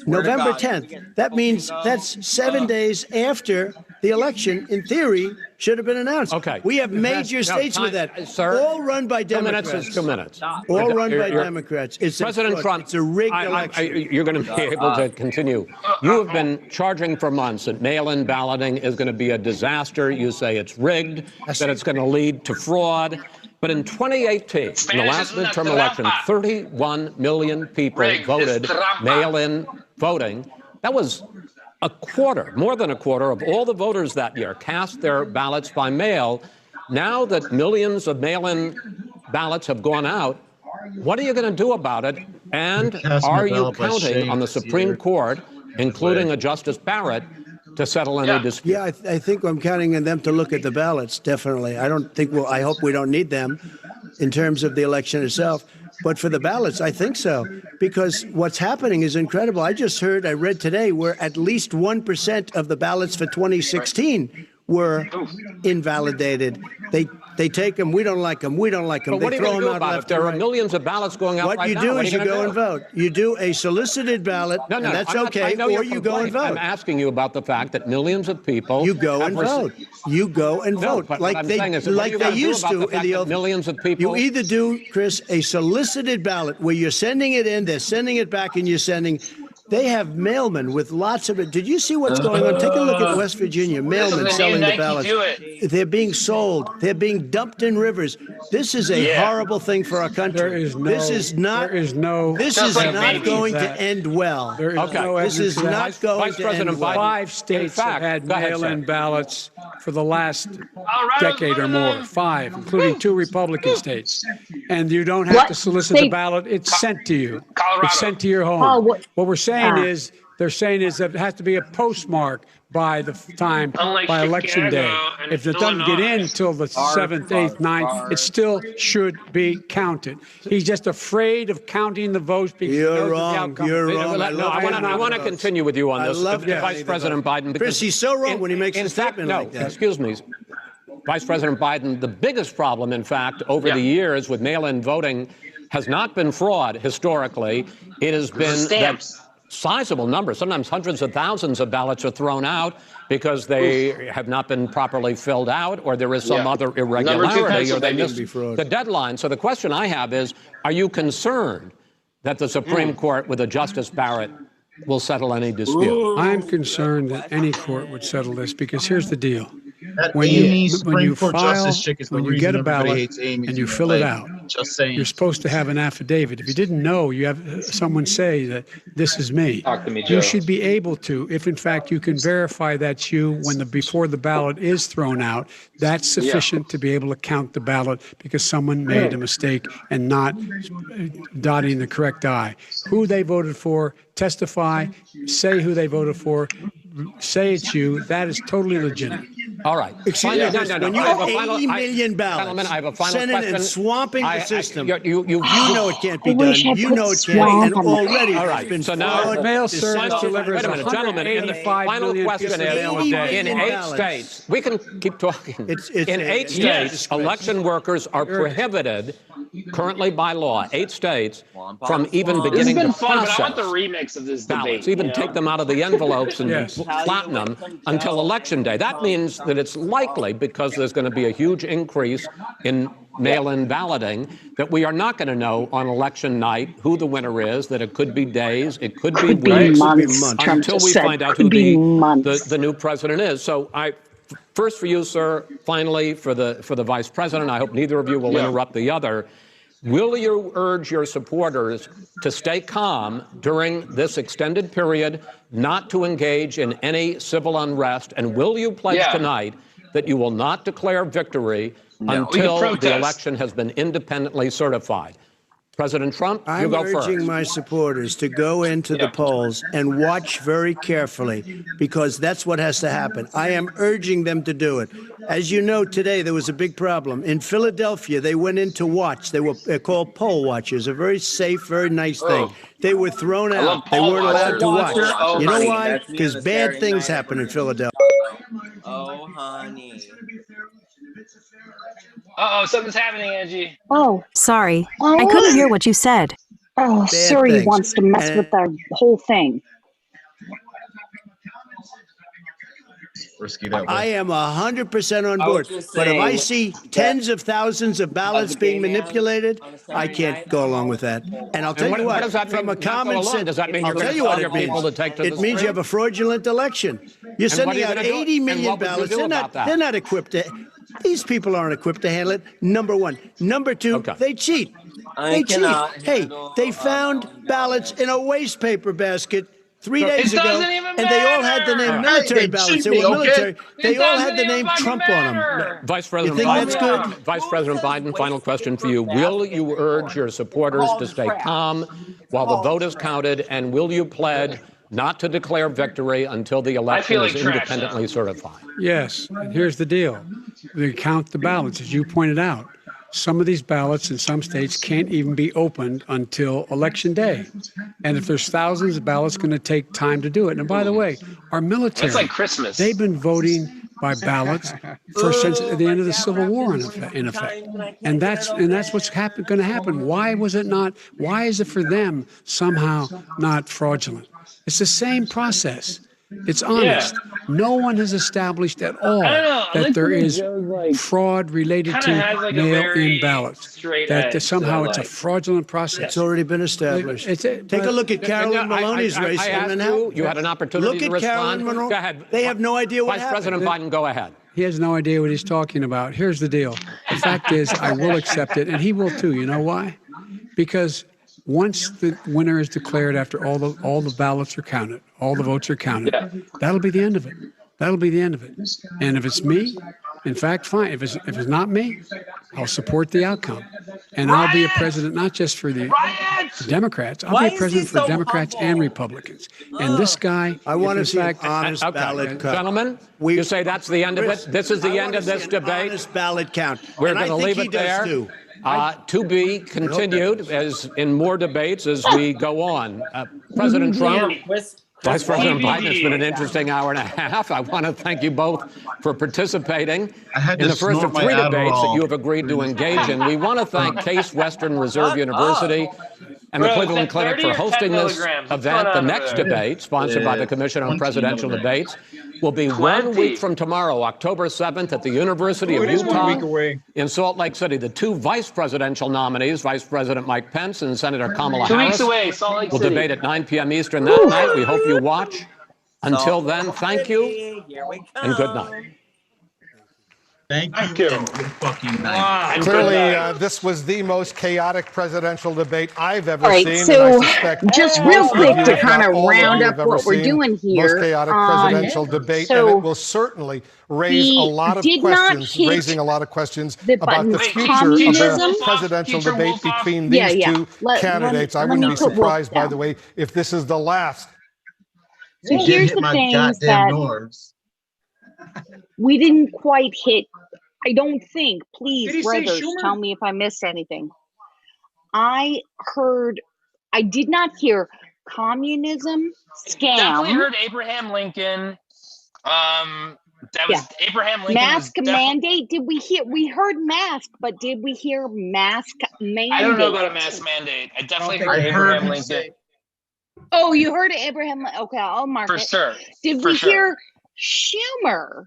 November 10th. That means that's 7 days after the election, in theory, should have been announced. Okay. We have major states with that, sir, all run by 2 minutes Democrats. is 2 minutes. All run by Democrats. It's President Trump, it's a rigged election. you're going to be able to continue. You have been charging for months that mail-in balloting is going to be a disaster. You say it's rigged, that it's going to lead to fraud. But in 2018, in the last midterm election, 31 million people voted mail-in voting. That was a quarter, more than a quarter of all the voters that year cast their ballots by mail. Now that millions of mail-in ballots have gone out, what are you going to do about it? And are you counting on the Supreme Court, including a Justice Barrett, to settle any dispute? Yeah, I think I'm counting on them to look at the ballots, definitely. I don't think I hope we don't need them in terms of the election itself. But for the ballots, I think so, because what's happening is incredible. I read today where at least 1% of the ballots for 2016 were invalidated. They take them. We don't like them. We don't like them. But what they are you throw going to them do out about it? left There and are right. millions of ballots going out What right you now. do What is are you gonna go do? and vote. You do a solicited ballot, and that's okay, or you go and vote. I'm asking you about the fact that millions of people You go and vote. You go and vote but like what I'm they saying is that what are you like gonna they do used about to the in fact the that old. millions of people? You either do, Chris, a solicited ballot where you're sending it in, they're sending it back, and you're sending. They have mailmen with lots of it. Did you see what's going on? Take a look at West Virginia. Mailmen selling the ballots. They're being sold. They're being dumped in rivers. This is a horrible thing for our country. This is not going to end well. There is no This is evidence of that. not going to end well. 5 states have had mail-in ballots for the last decade or more. 5, including 2 Republican states. And you don't have to solicit the ballot. It's sent to you. It's sent to your home. What we're saying is, they're saying is that it has to be a postmark by the time, by election day. If it doesn't get in until the 7th, 8th, 9th, it still should be counted. He's just afraid of counting the votes because he knows the outcome. You're wrong. I want to continue with you on this, Vice President Biden. Chris, he's so wrong when he makes a statement like that. Excuse me. Vice President Biden, the biggest problem, in fact, over the years with mail-in voting has not been fraud historically. It has been that sizable number, sometimes hundreds of thousands of ballots are thrown out because they have not been properly filled out, or there is some other irregularity, or they missed the deadline. So the question I have is, are you concerned that the Supreme Court with a Justice Barrett will settle any dispute? I'm concerned that any court would settle this, because here's the deal. That When Amy you Supreme Court file, Justice chick is the when you reason get a everybody ballot hates Amy. and you fill it out, Just saying. you're supposed to have an affidavit. If you didn't know, you have someone say that this is me. Talk to me, Joe. You should be able to, if in fact you can verify that's you when before the ballot is thrown out, that's sufficient to be able to count the ballot because someone made a mistake and not dotting the correct I. Who they voted for, testify, say who they voted for, say it's you. That is totally legitimate. All right. Excuse me, when you have 80 million ballots, gentlemen, I have a final sending question. and swamping the system, you know it can't be done. You know it can't. And already it's been so now fraud. mail Deception. service delivers. Wait a minute, gentlemen. And the final question is: in 8 states, we can keep talking. In 8 states, election workers are prohibited currently by law. 8 states from even beginning to fun, process but I want the remix of this ballots, debate. even take them out of the envelopes and flatten them until Election Day. That means that it's likely, because there's going to be a huge increase in mail-in balloting, that we are not going to know on election night who the winner is, that it could be days, it could be weeks, until we find out who the new president is. So first for you, sir, finally for the vice president, I hope neither of you will interrupt the other. Will you urge your supporters to stay calm during this extended period, not to engage in any civil unrest? And will you pledge tonight that you will not declare victory until the election has been independently certified? President Trump, you go first. I'm urging my supporters to go into the polls and watch very carefully, because that's what has to happen. I am urging them to do it. As you know, today there was a big problem. In Philadelphia, they went in to watch. They're called poll watchers, a very safe, very nice thing. They were thrown out. They weren't allowed to watch. You know why? Because bad things happen in Philadelphia. Oh, honey. Uh-oh, something's happening, Angie. Oh, sorry. I couldn't hear what you said. Oh, Siri wants to mess with the whole thing. I am 100% on board. But if I see tens of thousands of ballots being manipulated, I can't go along with that. And I'll tell you what, from a common sense, does that mean I'll tell you what it means. It means you have a fraudulent election. You're sending out 80 million ballots. They're not equipped to. These people aren't equipped to handle it. Number one. Number two, they cheat. They cheat. Hey, they found ballots in a waste paper basket 3 days ago, and they all had the name military ballots. They were military. They all had the name Trump on them. Vice President Biden, Vice President Biden, final question for you. Will you urge your supporters to stay calm while the vote is counted, and will you pledge not to declare victory until the election is independently certified? Yes, and here's the deal. They count the ballots, as you pointed out. Some of these ballots in some states can't even be opened until Election Day. And if there's thousands of ballots, it's going to take time to do it. And by the way, our military, it's like Christmas. They've been voting by ballots since the end of the Civil War, in effect. And that's what's going to happen. Why was it not? Why is it for them somehow not fraudulent? It's the same process. It's honest. No one has established at all that there is fraud related to mail-in ballots. That somehow it's a fraudulent process. It's already been established. Take a look at Carolyn Maloney's race. You had an opportunity to respond. Look at Carolyn Maloney. Go ahead. They have no idea what happened. Vice President Biden, go ahead. He has no idea what he's talking about. Here's the deal. The fact is, I will accept it, and he will too. You know why? Because once the winner is declared, after all the ballots are counted, all the votes are counted, that'll be the end of it. That'll be the end of it. And if it's me, in fact, fine. If it's not me, I'll support the outcome. And I'll be a president not just for the Democrats. I'll be a president for Democrats and Republicans. And this guy, I want to see an honest ballot count. Gentlemen, you say that's the end of it? This is the end of this debate? Honest ballot count. We're going to leave it there. To be continued as in more debates as we go on. President Trump. Vice President DVD. Biden, it's been an interesting hour and a half. I want to thank you both for participating in the first of 3 debates that you have agreed to engage in. We want to thank Case Western Reserve University and the Bro, is Cleveland that Clinic 30 for or 10 hosting this milligrams? What's going event. The on over next there? debate, sponsored by the Commission on 20 Presidential milligrams. Debates, will be 20. 1 week from tomorrow, October 7th, at the University Oh, of it is 1 Utah week away. in Salt Lake City. The 2 vice presidential nominees, Vice President Mike Pence and Senator Kamala 2 Harris, weeks away, Salt Lake will City. debate at 9 p.m. Eastern that night. We hope you watch. Until then, thank you Here we and good night. Thank you. And good fucking night. Clearly, this was the most chaotic presidential debate I've ever All right, seen. so and I suspect just most real of quick you, to if kind not of all of round you, up have ever what we're seen doing here. Most chaotic presidential debate, so and it will certainly raise a lot of did not questions, hit raising a lot of questions the about button. the Wait, future communism? of the presidential Teacher debate Wolf between Yeah, these yeah. two Let candidates. I me wouldn't be put Wolf surprised, by down. the way, if this is the last. So You did here's hit the my things goddamn that norms. we didn't quite hit. I don't think. Please, Did he say brothers, Schumer? tell me if I missed anything. I did not hear communism, Definitely scam, heard Abraham Lincoln. That was Abraham Lincoln. mask mandate. Did we hear? We heard mask, but did we hear mask mandate? I don't know about a mask mandate. I definitely heard Abraham Lincoln. Oh, you heard Abraham. Okay, I'll mark For it. sure. Did For we sure. hear Schumer?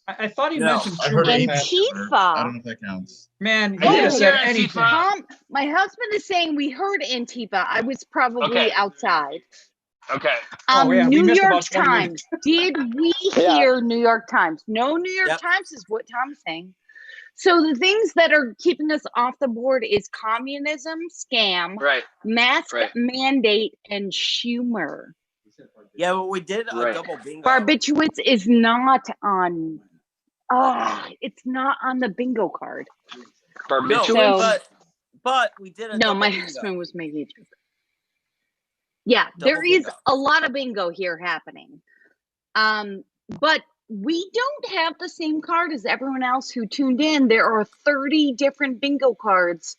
I thought he mentioned I heard Schumer. Antifa. I don't Antifa. know if that counts. Man, you I could didn't have said hear anything. Antifa. My husband is saying we heard Antifa. I was probably Okay. outside. Okay. Oh, yeah, we New missed York about 20 Times. minutes. Did we hear New York Times? No, New York Times is what Tom's saying. So the things that are keeping us off the board is communism, scam, mask mandate, and Schumer. Yeah, but we did a double bingo. Barbiturates is not on. It's not on the bingo card. No, So, but we did a no, double my bingo. husband was making a joke. Yeah, there Double is bingo. a lot of bingo here happening. But we don't have the same card as everyone else who tuned in. There are 30 different bingo cards.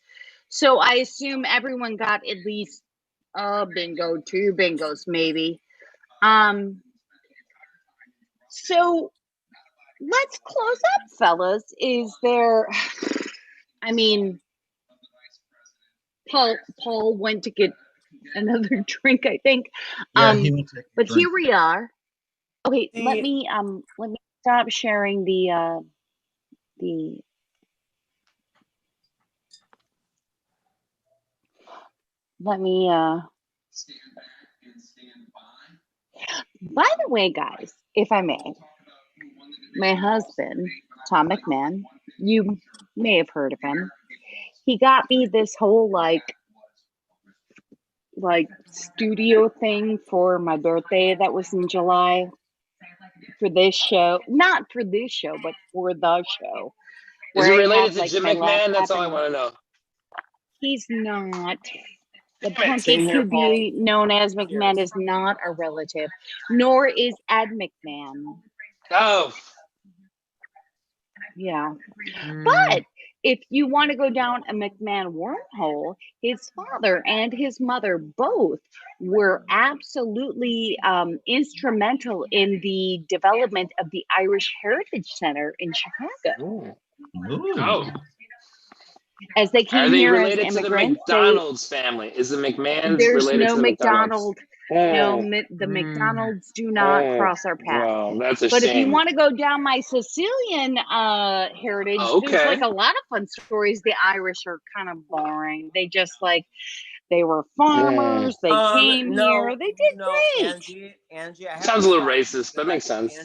So I assume everyone got at least a bingo, 2 bingos maybe. So let's close up, fellas. Is there, I mean, Paul went to get another drink, I think. Yeah, he went to take a But drink. here we are. Okay, let me stop sharing the let me by the way, guys, if I may, my husband, Tom McMahon, you may have heard of him. He got me this whole like studio thing for my birthday that was in July for this show. Not for this show, but for the show. Is it where I related have, to like, Jim my McMahon? That's laptop all I and- want to know. He's not. The Damn it, punk same here, to be known as McMahon is not a relative, nor is Ed McMahon. Oh. Yeah. But if you want to go down a McMahon wormhole, his father and his mother both were absolutely instrumental in the development of the Irish Heritage Center in Chicago. Oh. As they Are came they here as related to the immigrants, McDonald's family? Is the McMahons there's related no to the McDonald's? McDonald. The McDonalds do not cross our path. Well, that's a But if you shame. want to go down my Sicilian heritage, there's Okay. like a lot of fun stories. The Irish are kind of boring. They just they were farmers. They came here. They did great. Angie, I have Sounds to a little stop you racist, but because makes sense.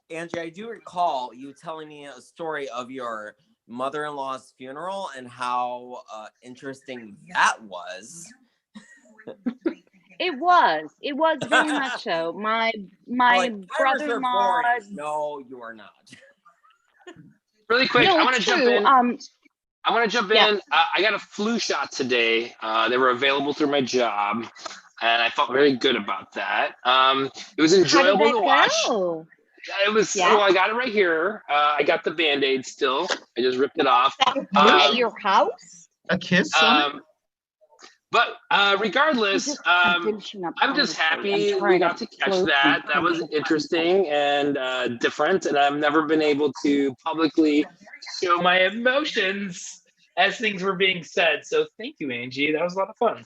Angie, I do recall you telling me a story of your mother-in-law's funeral and how interesting that was. It was very much so. My Irish are brother-in-law. boring. No, you are not. Really quick, No, I want to it's jump true. in. I want to jump in. I got a flu shot today. They were available through my job, and I felt very good about that. It was enjoyable to watch. Go? It was, well, I got it right here. I got the Band-Aid still. I just ripped it off. At your house? A kiss? But regardless, I'm just happy we got to catch that. That was interesting and different, and I've never been able to publicly show my emotions as things were being said. So thank you, Angie. That was a lot of fun.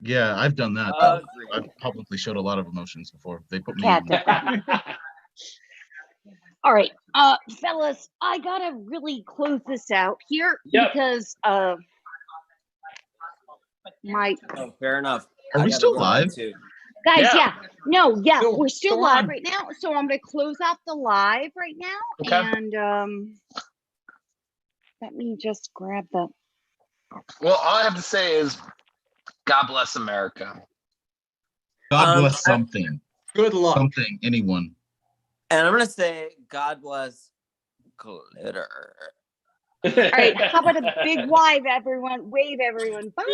Yeah, I've done that. I've publicly showed a lot of emotions before. They put me Cat in. did that. All right, fellas, I gotta really close this out here because my Oh, fair enough. Are we still live? guys, yeah, Still- we're still still live on. right now. So I'm gonna close out the live right now, and let me just grab the. Well, all I have to say is, God bless America. God bless something. Good luck. Something, anyone. And I'm going to say, God bless glitter. All right, how about a big wave, everyone? Wave, everyone. Bye.